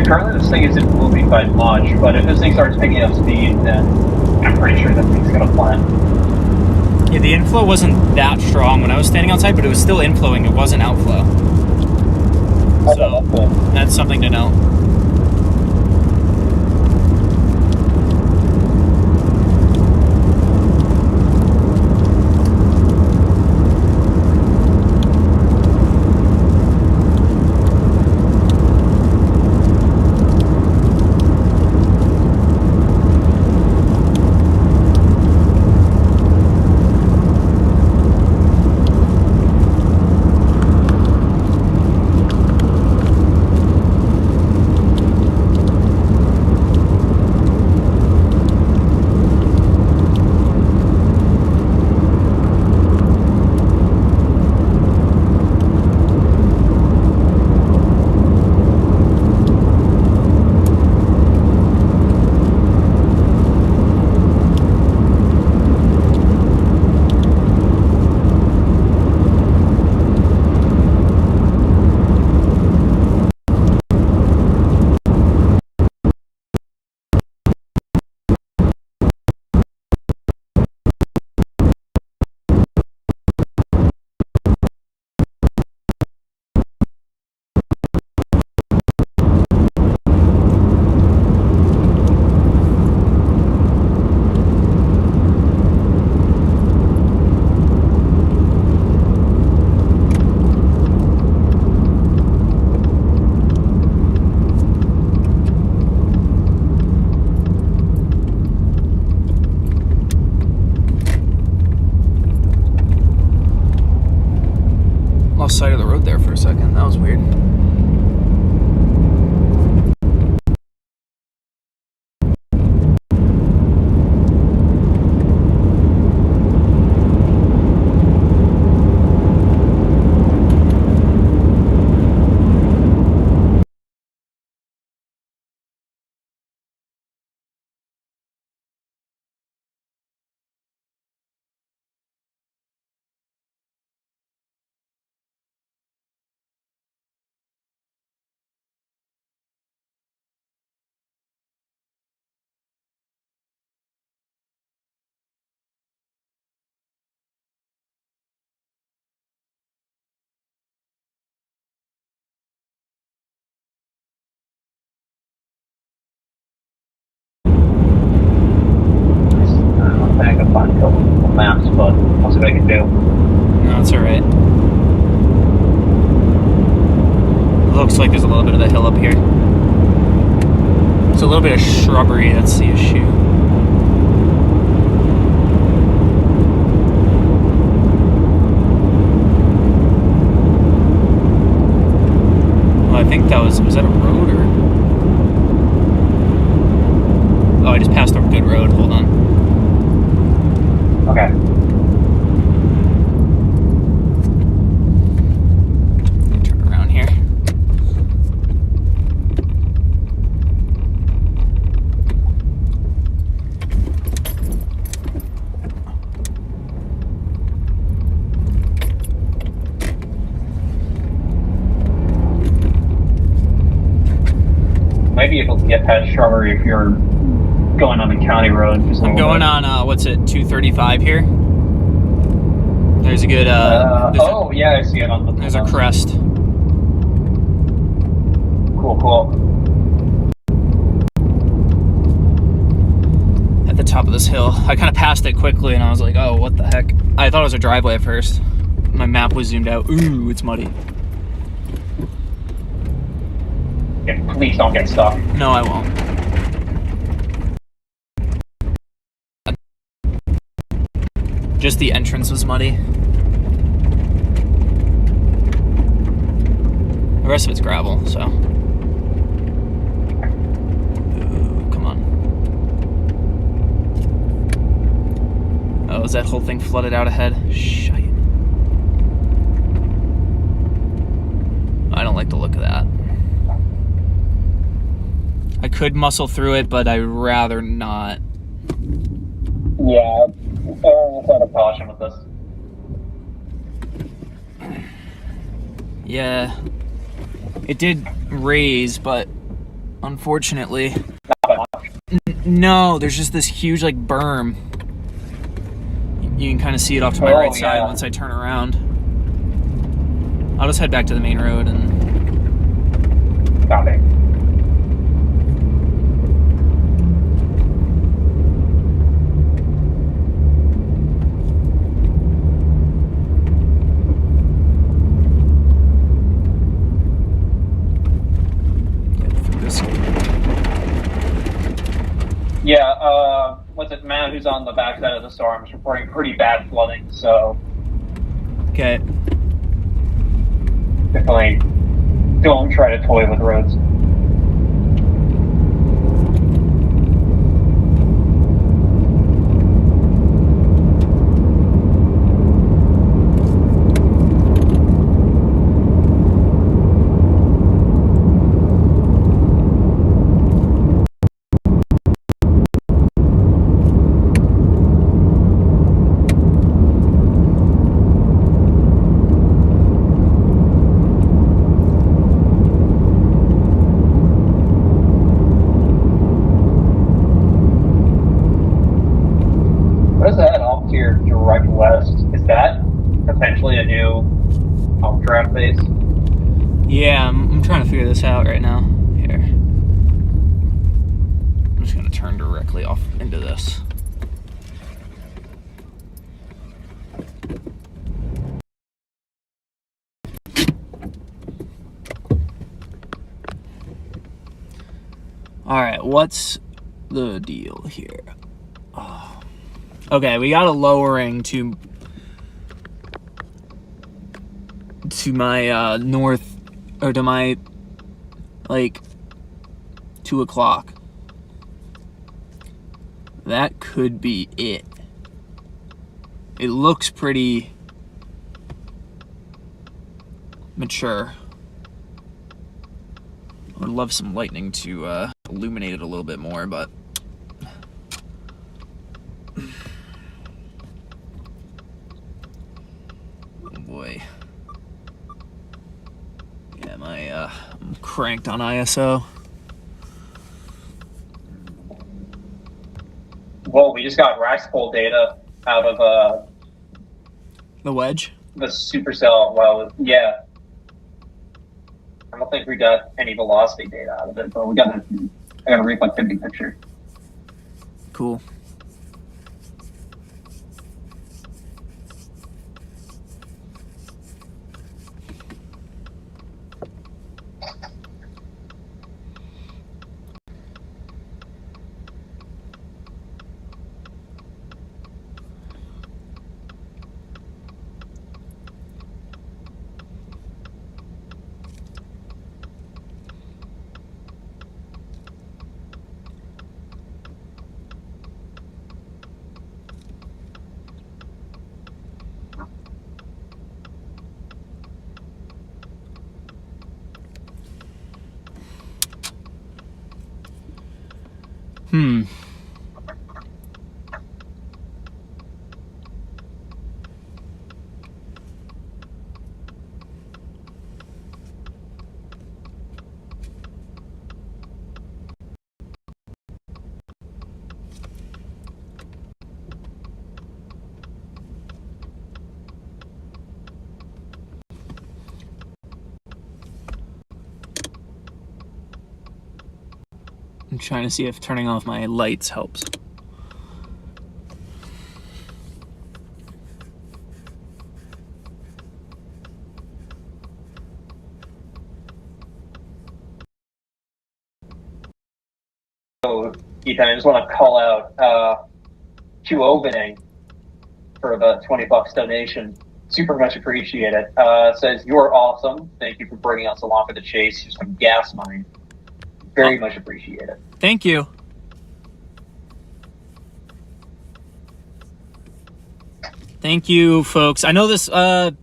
Currently, this thing isn't moving by much, but if this thing starts picking up speed, then I'm pretty sure that thing's gonna plant. Yeah, the inflow wasn't that strong when I was standing outside, but it was still inflowing. It wasn't outflow. So that's something to note. Lost sight of the road there for a second. That was weird. I can find a couple maps, but I'll see what I can do. No, it's alright. Looks like there's a little bit of a hill up here. There's a little bit of shrubbery, that's the issue. Well, I think that was that a road or? Oh, I just passed a good road, hold on. Okay. Turn around here. Might be able to get past shrubbery if you're going on the county road. Just I'm going on, what's it, 235 here? There's a good, yeah, I see it on the. there's a crest. Cool. At the top of this hill. I kind of passed it quickly and I was like, oh, what the heck? I thought it was a driveway at first. My map was zoomed out. Ooh, it's muddy. Yeah, please don't get stuck. No, I won't. Just the entrance was muddy. The rest of it's gravel, so. Ooh, come on. Oh, is that whole thing flooded out ahead? Shite. I don't like the look of that. I could muscle through it, but I'd rather not. Yeah, a lot of caution with this. Yeah. It did raise, but unfortunately... No, there's just this huge, like, berm. You can kind of see it off to my Oh, right side yeah. once I turn around. I'll just head back to the main road and Copy. get through this. Yeah, what's it, Matt, who's on the backside of the storm, is reporting pretty bad flooding, so Okay. definitely don't try to toy with roads. What is that off to your direct west? Is that potentially a new draft base? Yeah, I'm trying to figure this out right now. Here. I'm just going to turn directly off into this. Alright, what's the deal here? Oh. Okay, we got a lowering to my north, or to my, like, 2 o'clock. That could be it. It looks pretty mature. I would love some lightning to illuminate it a little bit more, but oh boy. Yeah, I'm cranked on ISO. Well, we just got Raxpol data out of The wedge? the supercell. Well, yeah. I don't think we got any velocity data out of it, but I got a reflectivity picture. Cool. I'm trying to see if turning off my lights helps. So, Ethan, I just want to call out to opening for the $20 donation. Super much appreciated. Says, you're awesome. Thank you for bringing us along for the chase. Just some gas money. Very much appreciated. Thank you. Thank you, folks. I know this it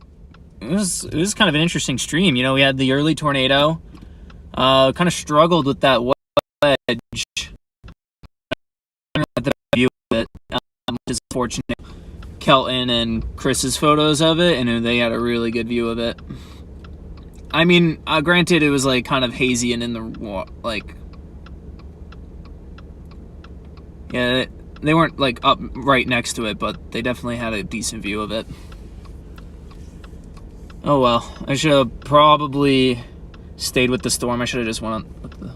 was kind of an interesting stream. You know, we had the early tornado. Kind of struggled with that wedge. The view of it, which is fortunate. Kelton and Chris's photos of it, and they had a really good view of it. I mean, granted, it was like kind of hazy and in the like, yeah, They weren't like up right next to it, but they definitely had a decent view of it. Oh well, I should have probably stayed with the storm. I should have just went on with the...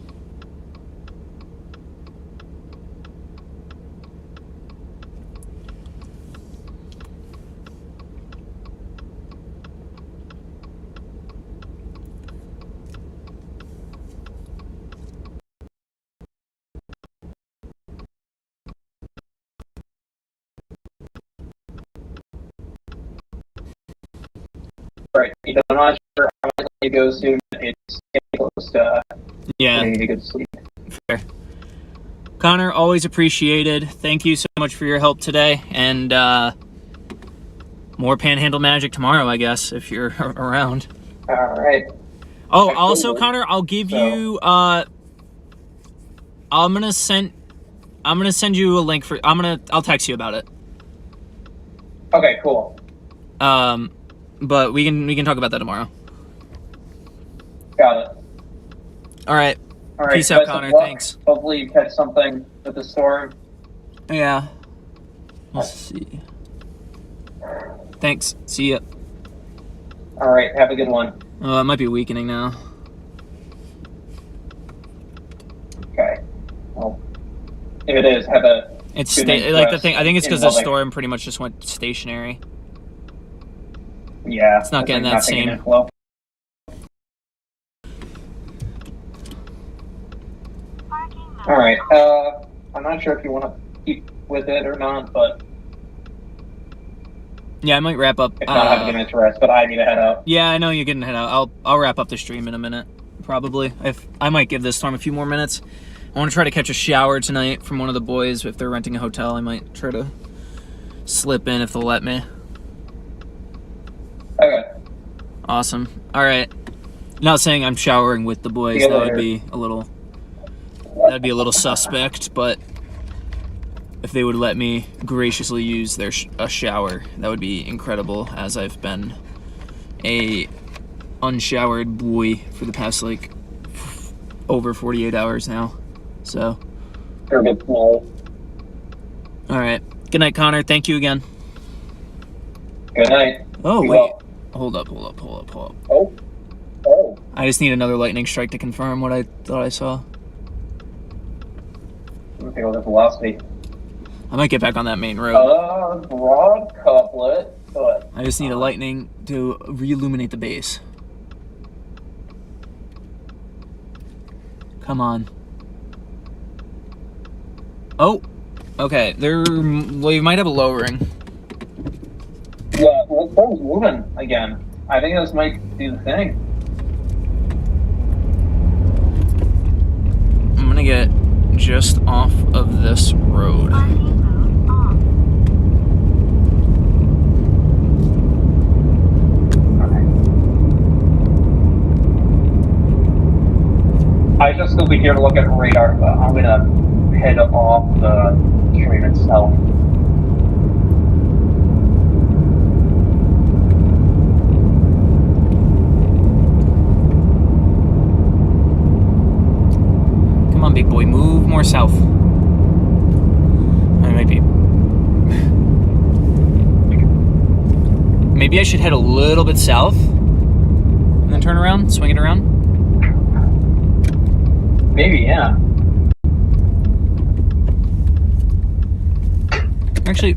Right. I'm not sure how much it goes soon. It's getting close to Yeah. getting a good sleep. Fair. Connor, always appreciated. Thank you so much for your help today, and more Panhandle magic tomorrow, I guess, if you're around. All right. Oh, Okay, also, cool. Connor, I'll give So- you. I'm gonna send you a link for. I'll text you about it. Okay, cool. But we can talk about that tomorrow. Got it. All right. All right. Peace out, best of Connor. luck. Thanks. Hopefully you catch something with the storm. Yeah. Let's see. Thanks. See ya. All right. Have a good one. It might be weakening now. Okay. Well, if it is, have a It's good night's like the rest thing. I think it's in because the Lubbock. storm pretty much just went stationary. Yeah. It's not getting that not taking same- inflow. All right. I'm not sure if you want to keep with it or not, but Yeah, I might wrap up. if not, have a good night's rest. But I need to head out. Yeah, I know you're getting head out. I'll wrap up the stream in a minute, probably. If I might give this storm a few more minutes. I want to try to catch a shower tonight from one of the boys. If they're renting a hotel, I might try to slip in if they'll let me. Okay. Awesome. All right. Not saying I'm showering with the boys. See you That would later. be a little. That'd be a little suspect. But if they would let me graciously use their a shower, that would be incredible. As I've been a unshowered boy for the past like over 48 hours now. So. You're a bit small. All right. Good night, Connor. Thank you again. Good night. Oh Be wait. well. Hold up. Oh. Oh. I just need another lightning strike to confirm what I thought I saw. Let me take a look at velocity. I might get back on that main road. Broad couplet, but I just need a lightning to re-illuminate the base. Come on. Oh, okay. Well, you might have a lowering. yeah, the storm's moving again. I think this might do the thing. I'm gonna get just off of this road. I should still be here to look at radar, but I'm gonna head off the stream itself. Come on, big boy, move more south. I might be. Maybe I should head a little bit south and then turn around, swing it around. Maybe, yeah. Actually,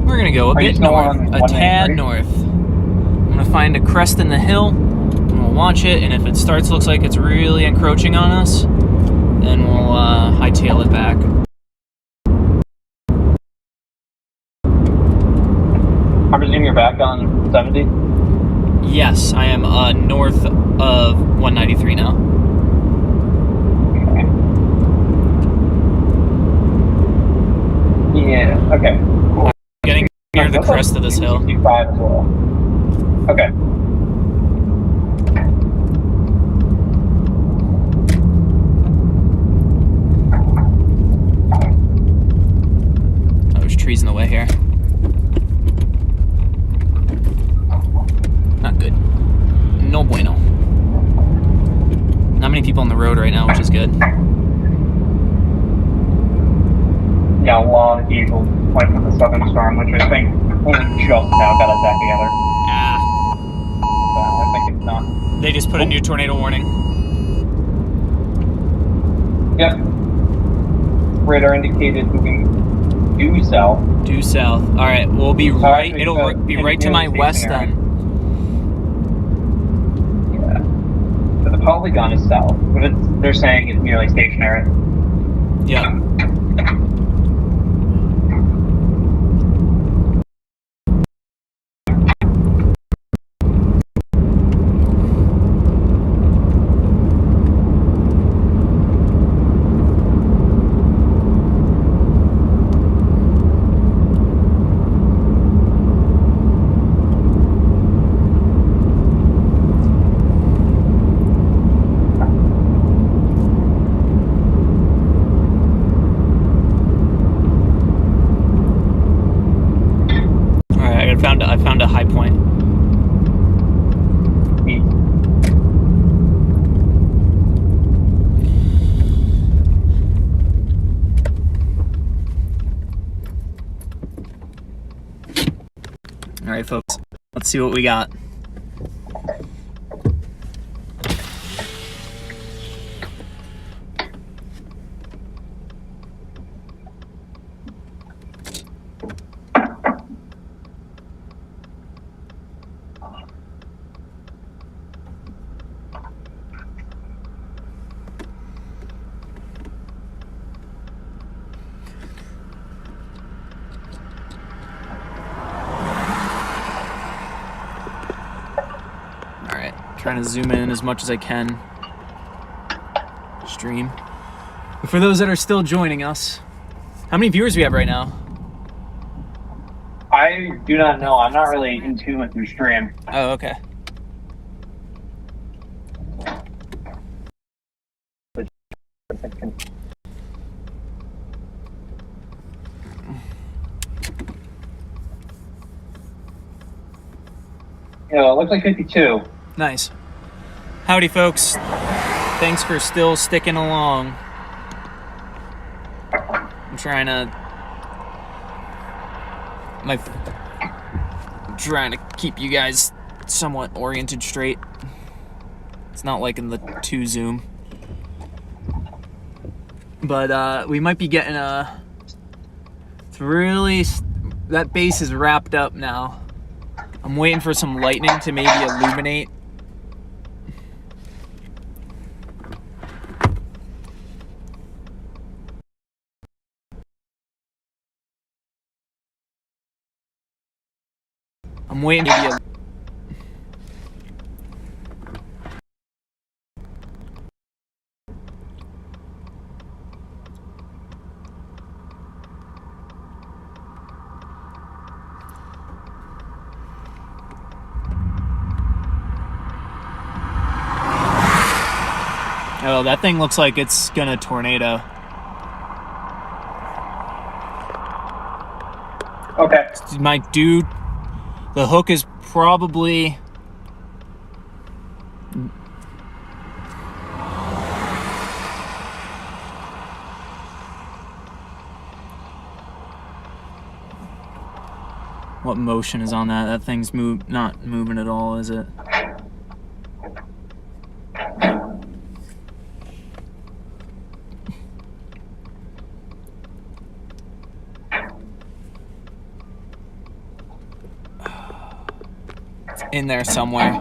we're gonna go a Are you bit still north, on a 193? tad north. I'm gonna find a crest in the hill, and we'll watch it, and if it looks like it's really encroaching on us, then we'll hightail it back. I presume you're back on 70? Yes, I am north of 193 now. Okay. Yeah, okay. Cool. Getting near the crest of this hill. 65 as well. Okay. Oh, there's trees in the way here. people on the road right now, which is good. Yeah, a lot of people went from the southern storm, which I think only just now got us back together. Ah, But I think it's not. they just put a new tornado warning. Yep. Radar indicated moving due south. Due south. All right, we'll be right. Actually, It'll be right to my nearly west stationary. then. Yeah. So the polygon is south, but they're saying it's nearly stationary. Yeah. All right, I found a high point. Neat. All right, folks. Let's see what we got. All right, trying to zoom in as much as I can. Stream. But for those that are still joining us, how many viewers do we have right now? I do not know. I'm not really in tune with your stream. Oh, okay. Yeah, it looks like 52. Nice. Howdy, folks. Thanks for still sticking along. I'm trying to keep you guys somewhat oriented straight. It's not like in the 2 Zoom. But we might be getting it's really, that base is wrapped up now. I'm waiting for some lightning to maybe illuminate. I'm waiting maybe a Oh, that thing looks like it's gonna tornado. Okay. My dude, the hook is probably what motion is on that? That thing's not moving at all, is it? It's in there somewhere.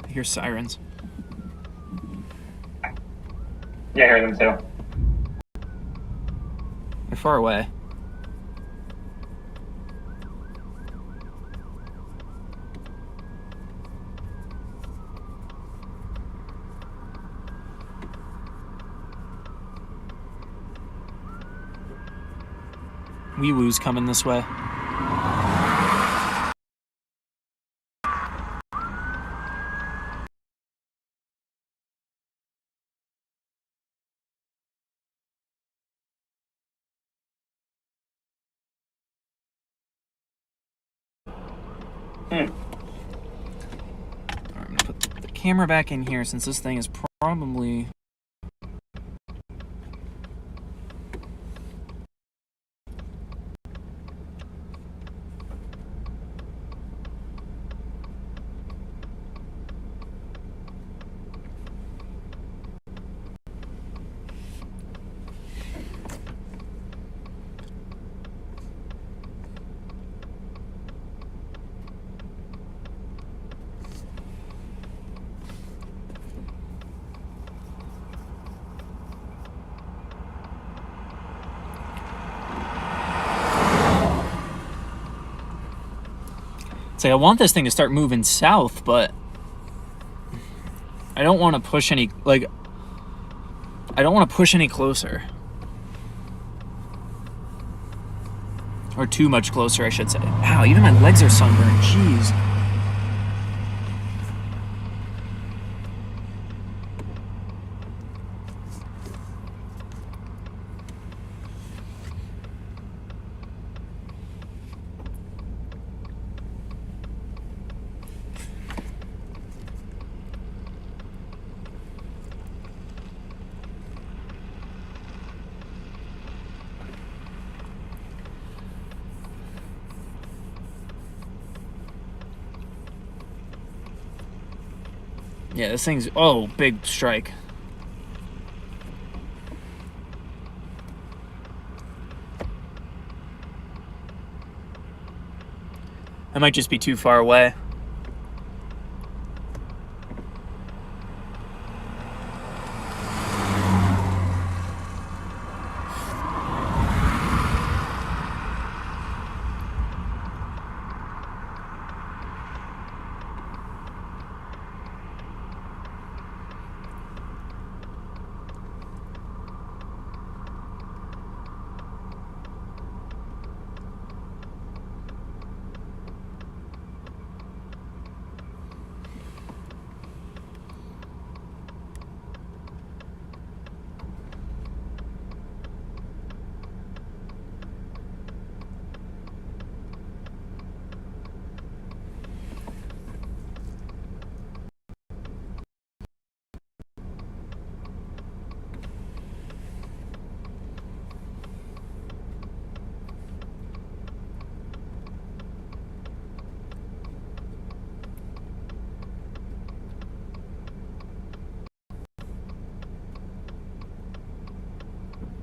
I hear sirens. Yeah, I hear them too. They're far away. Wee Woo's coming this way. Alright, I'm gonna put the camera back in here since this thing is probably... It's like I want this thing to start moving south, but I don't want to push any, like, I don't want to push any closer. Or too much closer, I should say. Wow, even my legs are sunburned. Jeez. Yeah, this thing's... Oh, big strike. I might just be too far away.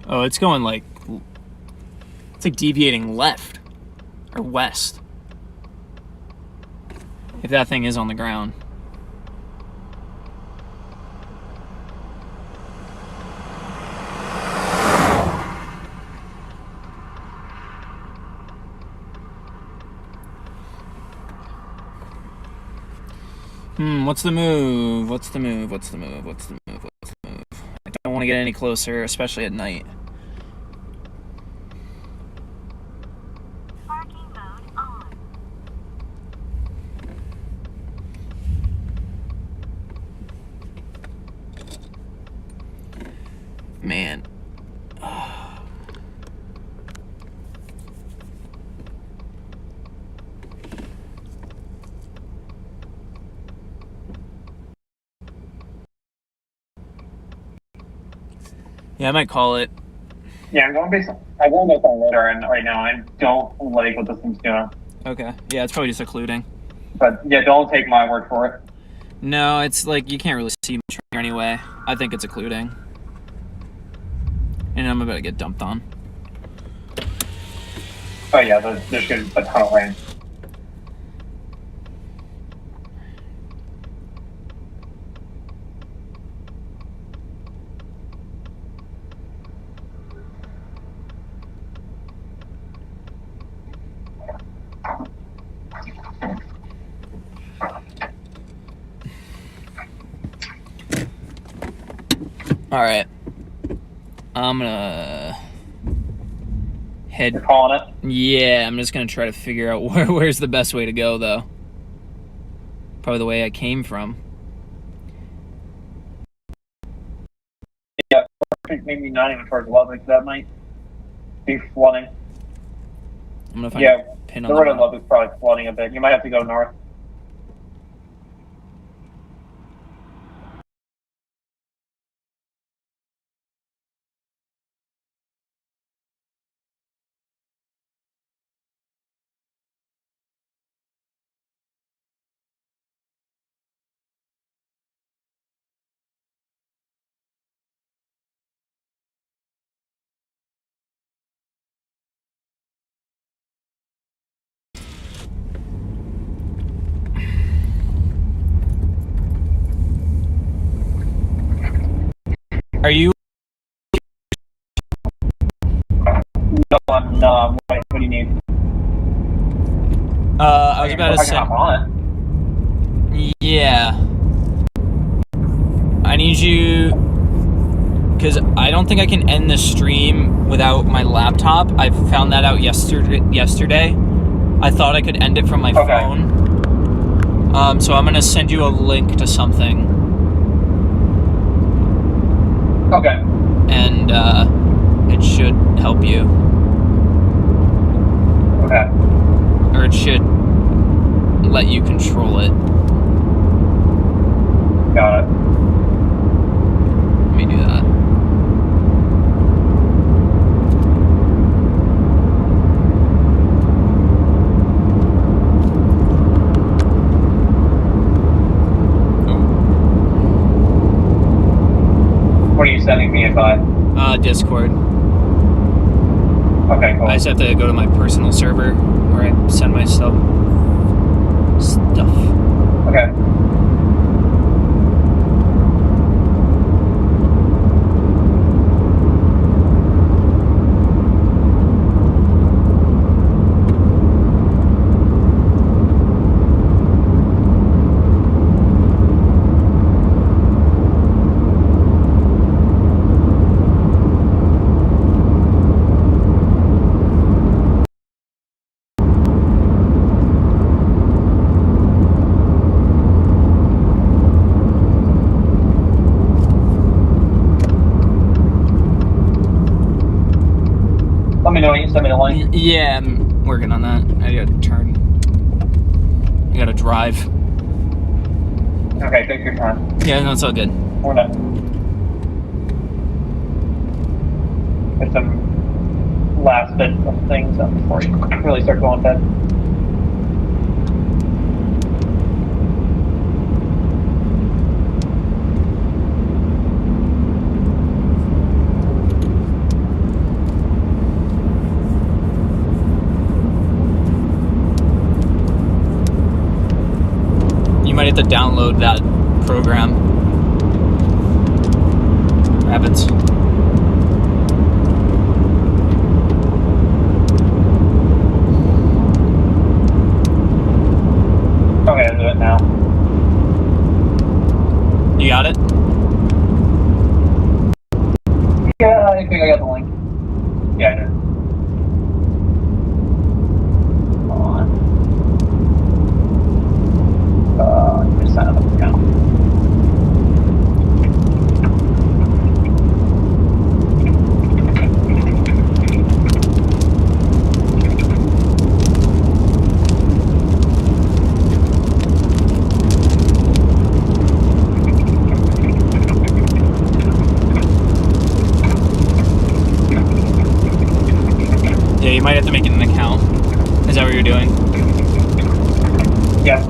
Oh, it's going like... It's like deviating left. Or west. If that thing is on the ground. What's the move? What's the move? What's the move? What's the move? What's the move? I don't want to get any closer, especially at night. Parking mode on. Man. Yeah, I might call it. Yeah, I'm going based on later, and right now I don't like what this thing's doing. Okay. Yeah, it's probably just occluding. But yeah, don't take my word for it. No, it's like you can't really see much here anyway. I think it's occluding. And I'm about to get dumped on. Oh yeah, there's good a ton of rain. Alright. I'm gonna head. You're calling it? Yeah, I'm just gonna try to figure out where's the best way to go, though. Probably the way I came from. Yeah, maybe not even towards Lubbock. That might be flooding. I'm gonna find Yeah, a pin the on road the in map. Love is probably flooding a bit. You might have to go north. Are you? No, I'm not. What do you need? I was about to I can say. hop on. Yeah. I need you, because I don't think I can end the stream without my laptop. I found that out yesterday. I thought I could end it from my phone. So I'm gonna send you a link to something. Okay. And it should help you. Okay. Or it should let you control it. Got it. Let me do that. What are you sending me it by? Discord. Okay, cool. I just have to go to my personal server where I send my stuff. Okay. Let me know when you send me the link. Yeah, I'm working on that. I gotta turn. I gotta drive. Okay, take your time. Yeah, no, it's all good. We're not. There's some last bits of things before you really start going to bed. You might have to download that program. Rabbits. Okay, I'll do it now. You got it? Yeah, I think I got the link. Yeah, I did. Hold on. Just sign up an account. Yeah, you might have to make it an account. Is that what you're doing? Yeah.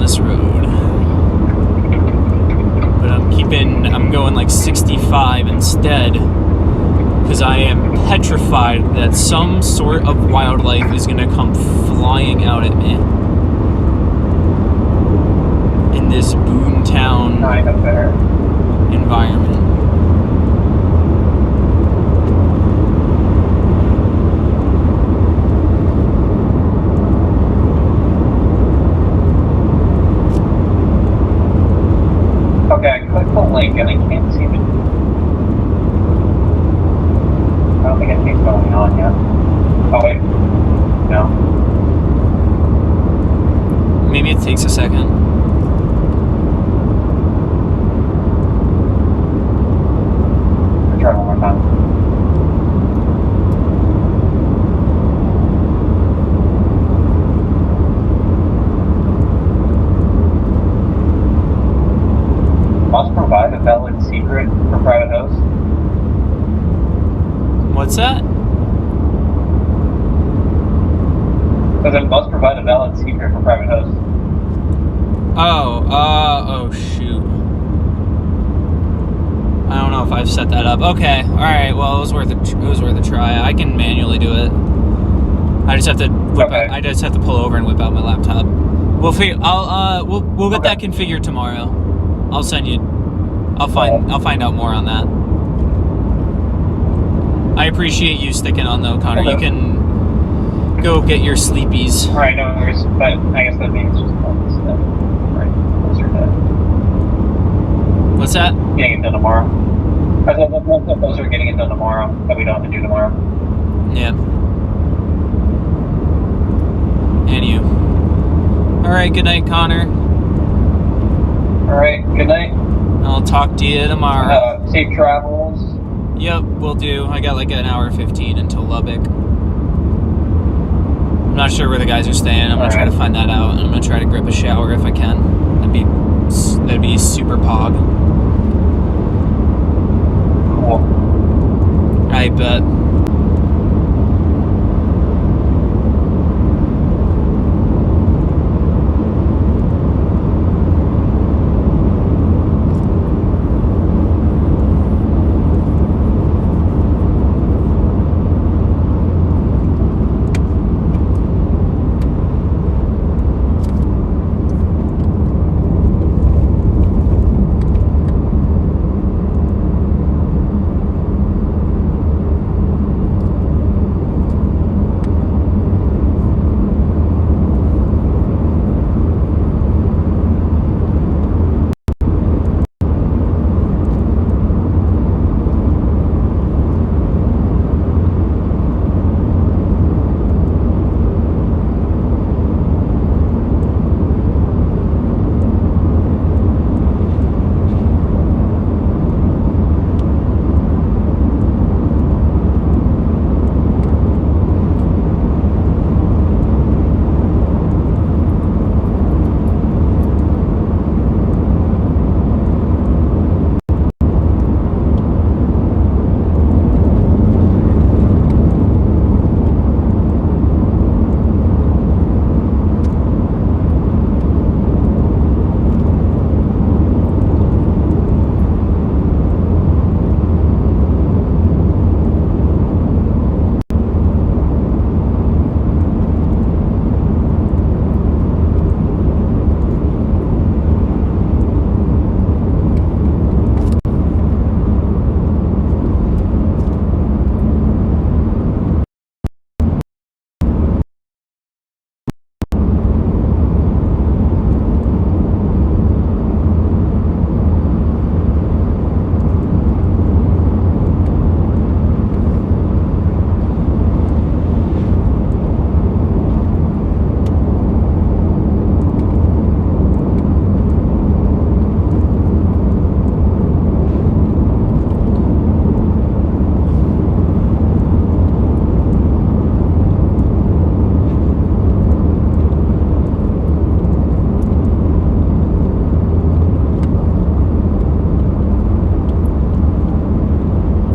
this road. But I'm going like 65 instead, because I am petrified that some sort of wildlife is gonna come flying out at me in this boomtown environment. Okay, I clicked the link and I can't seem to. I don't think anything's going on yet. Oh wait, no. Maybe it takes a second. I'll try one more time. Must provide a valid secret for private host. What's that? Because it must provide a valid secret for private host. Oh shoot. I don't know if I've set that up. Okay, all right. Well, it was worth a try. I can manually do it. I just have to I just have to pull over and whip out my laptop. We'll get that configured tomorrow. I'll send you. I'll find out more on that. I appreciate you sticking on though, Connor. Okay. You can go get your sleepies. Alright, no worries. But I guess that means just all this stuff. Right, closer to What's that? getting it done tomorrow. I said that we're closer to getting it done tomorrow that we don't have to do tomorrow. Yeah. And you. All right. Good night, Connor. Alright, good night. I'll talk to you tomorrow. Safe travels. Yep, will do. I got like an hour 15 until Lubbock. I'm not sure where the guys are staying. I'm gonna try to find that out, and I'm gonna try to grip a shower if I can. That'd be super pog. Cool. I bet.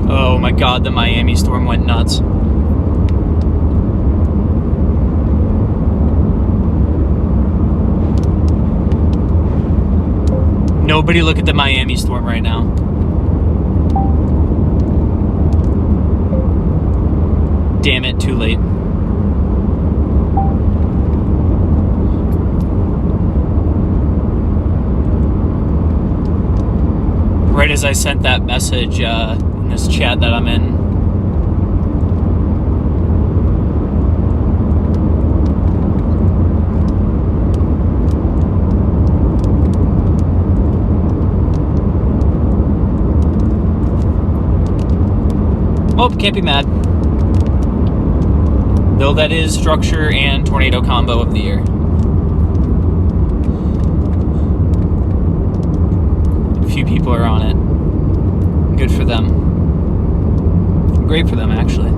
Oh my god, the Miami storm went nuts. Nobody look at the Miami storm right now. Damn it, too late. Right as I sent that message in this chat that I'm in. Oh, can't be mad. Though that is structure and tornado combo of the year. A few people are on it. Good for them. Great for them, actually.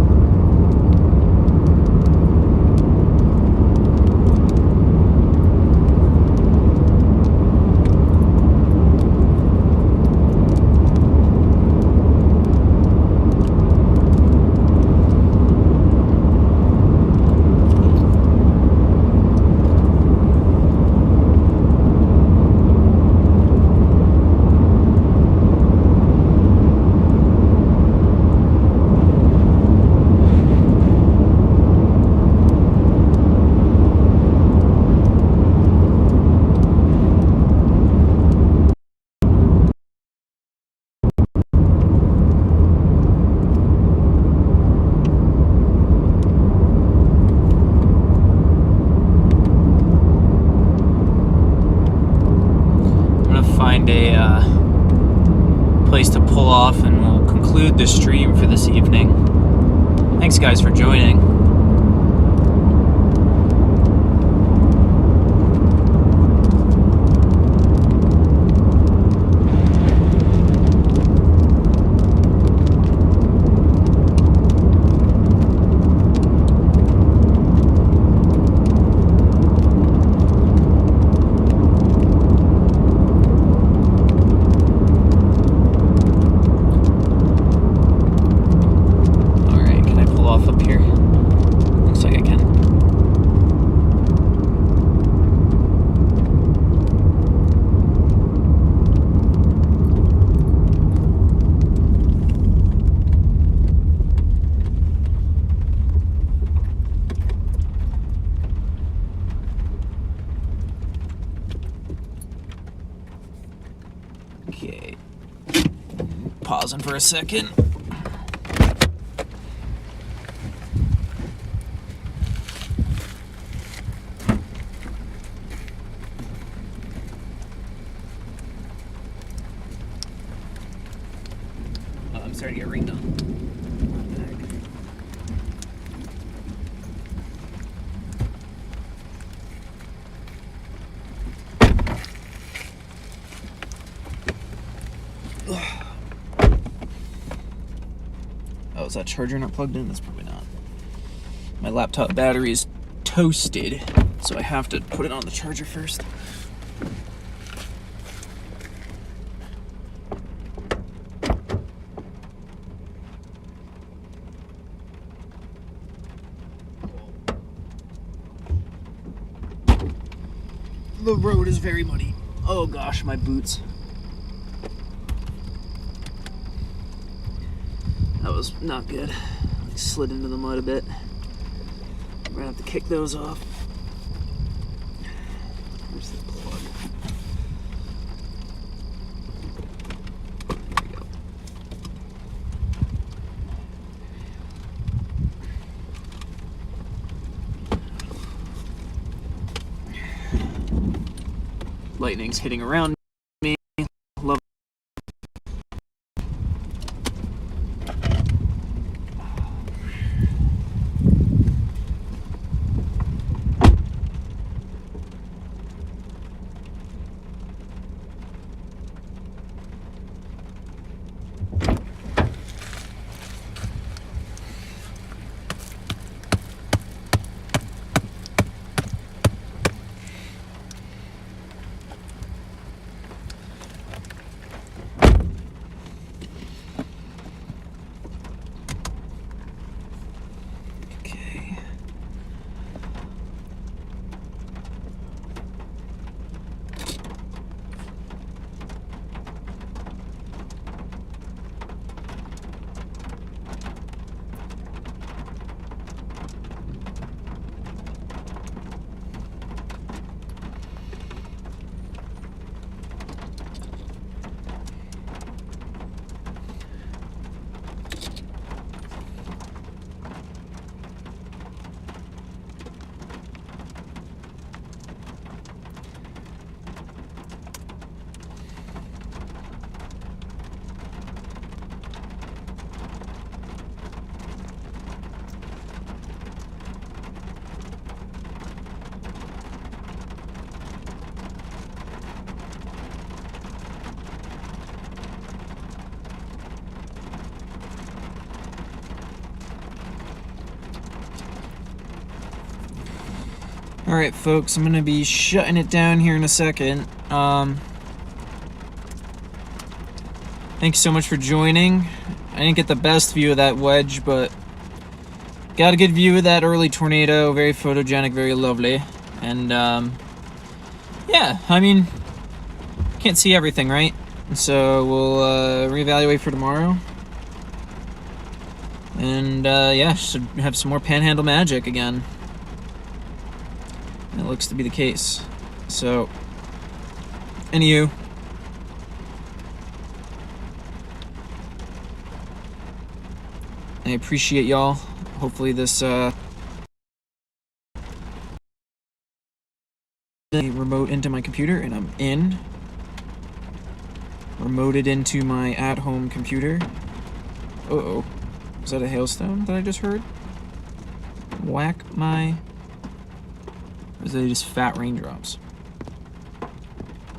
Place to pull off, and we'll conclude the stream for this evening. Thanks guys for joining. Okay. Pausing for a second. Oh, I'm starting to get ringed on. Oh, is that charger not plugged in? That's probably not. My laptop battery is toasted, so I have to put it on the charger first. The road is very muddy. Oh gosh, my boots. That was not good. I slid into the mud a bit. I'm gonna have to kick those off. Where's the plug? There we go. Lightning's hitting around me. Love. Alright, folks, I'm gonna be shutting it down here in a second. Thanks so much for joining. I didn't get the best view of that wedge, but got a good view of that early tornado. Very photogenic, very lovely. And, yeah, I mean, can't see everything, right? So we'll reevaluate for tomorrow. And, yeah, should have some more Panhandle magic again. That looks to be the case. So, anywho, I appreciate y'all. Hopefully this remote into my computer, and I'm in. Remoted into my at-home computer. Uh-oh. Is that a hailstone that I just heard? Whack my... Or is it just fat raindrops?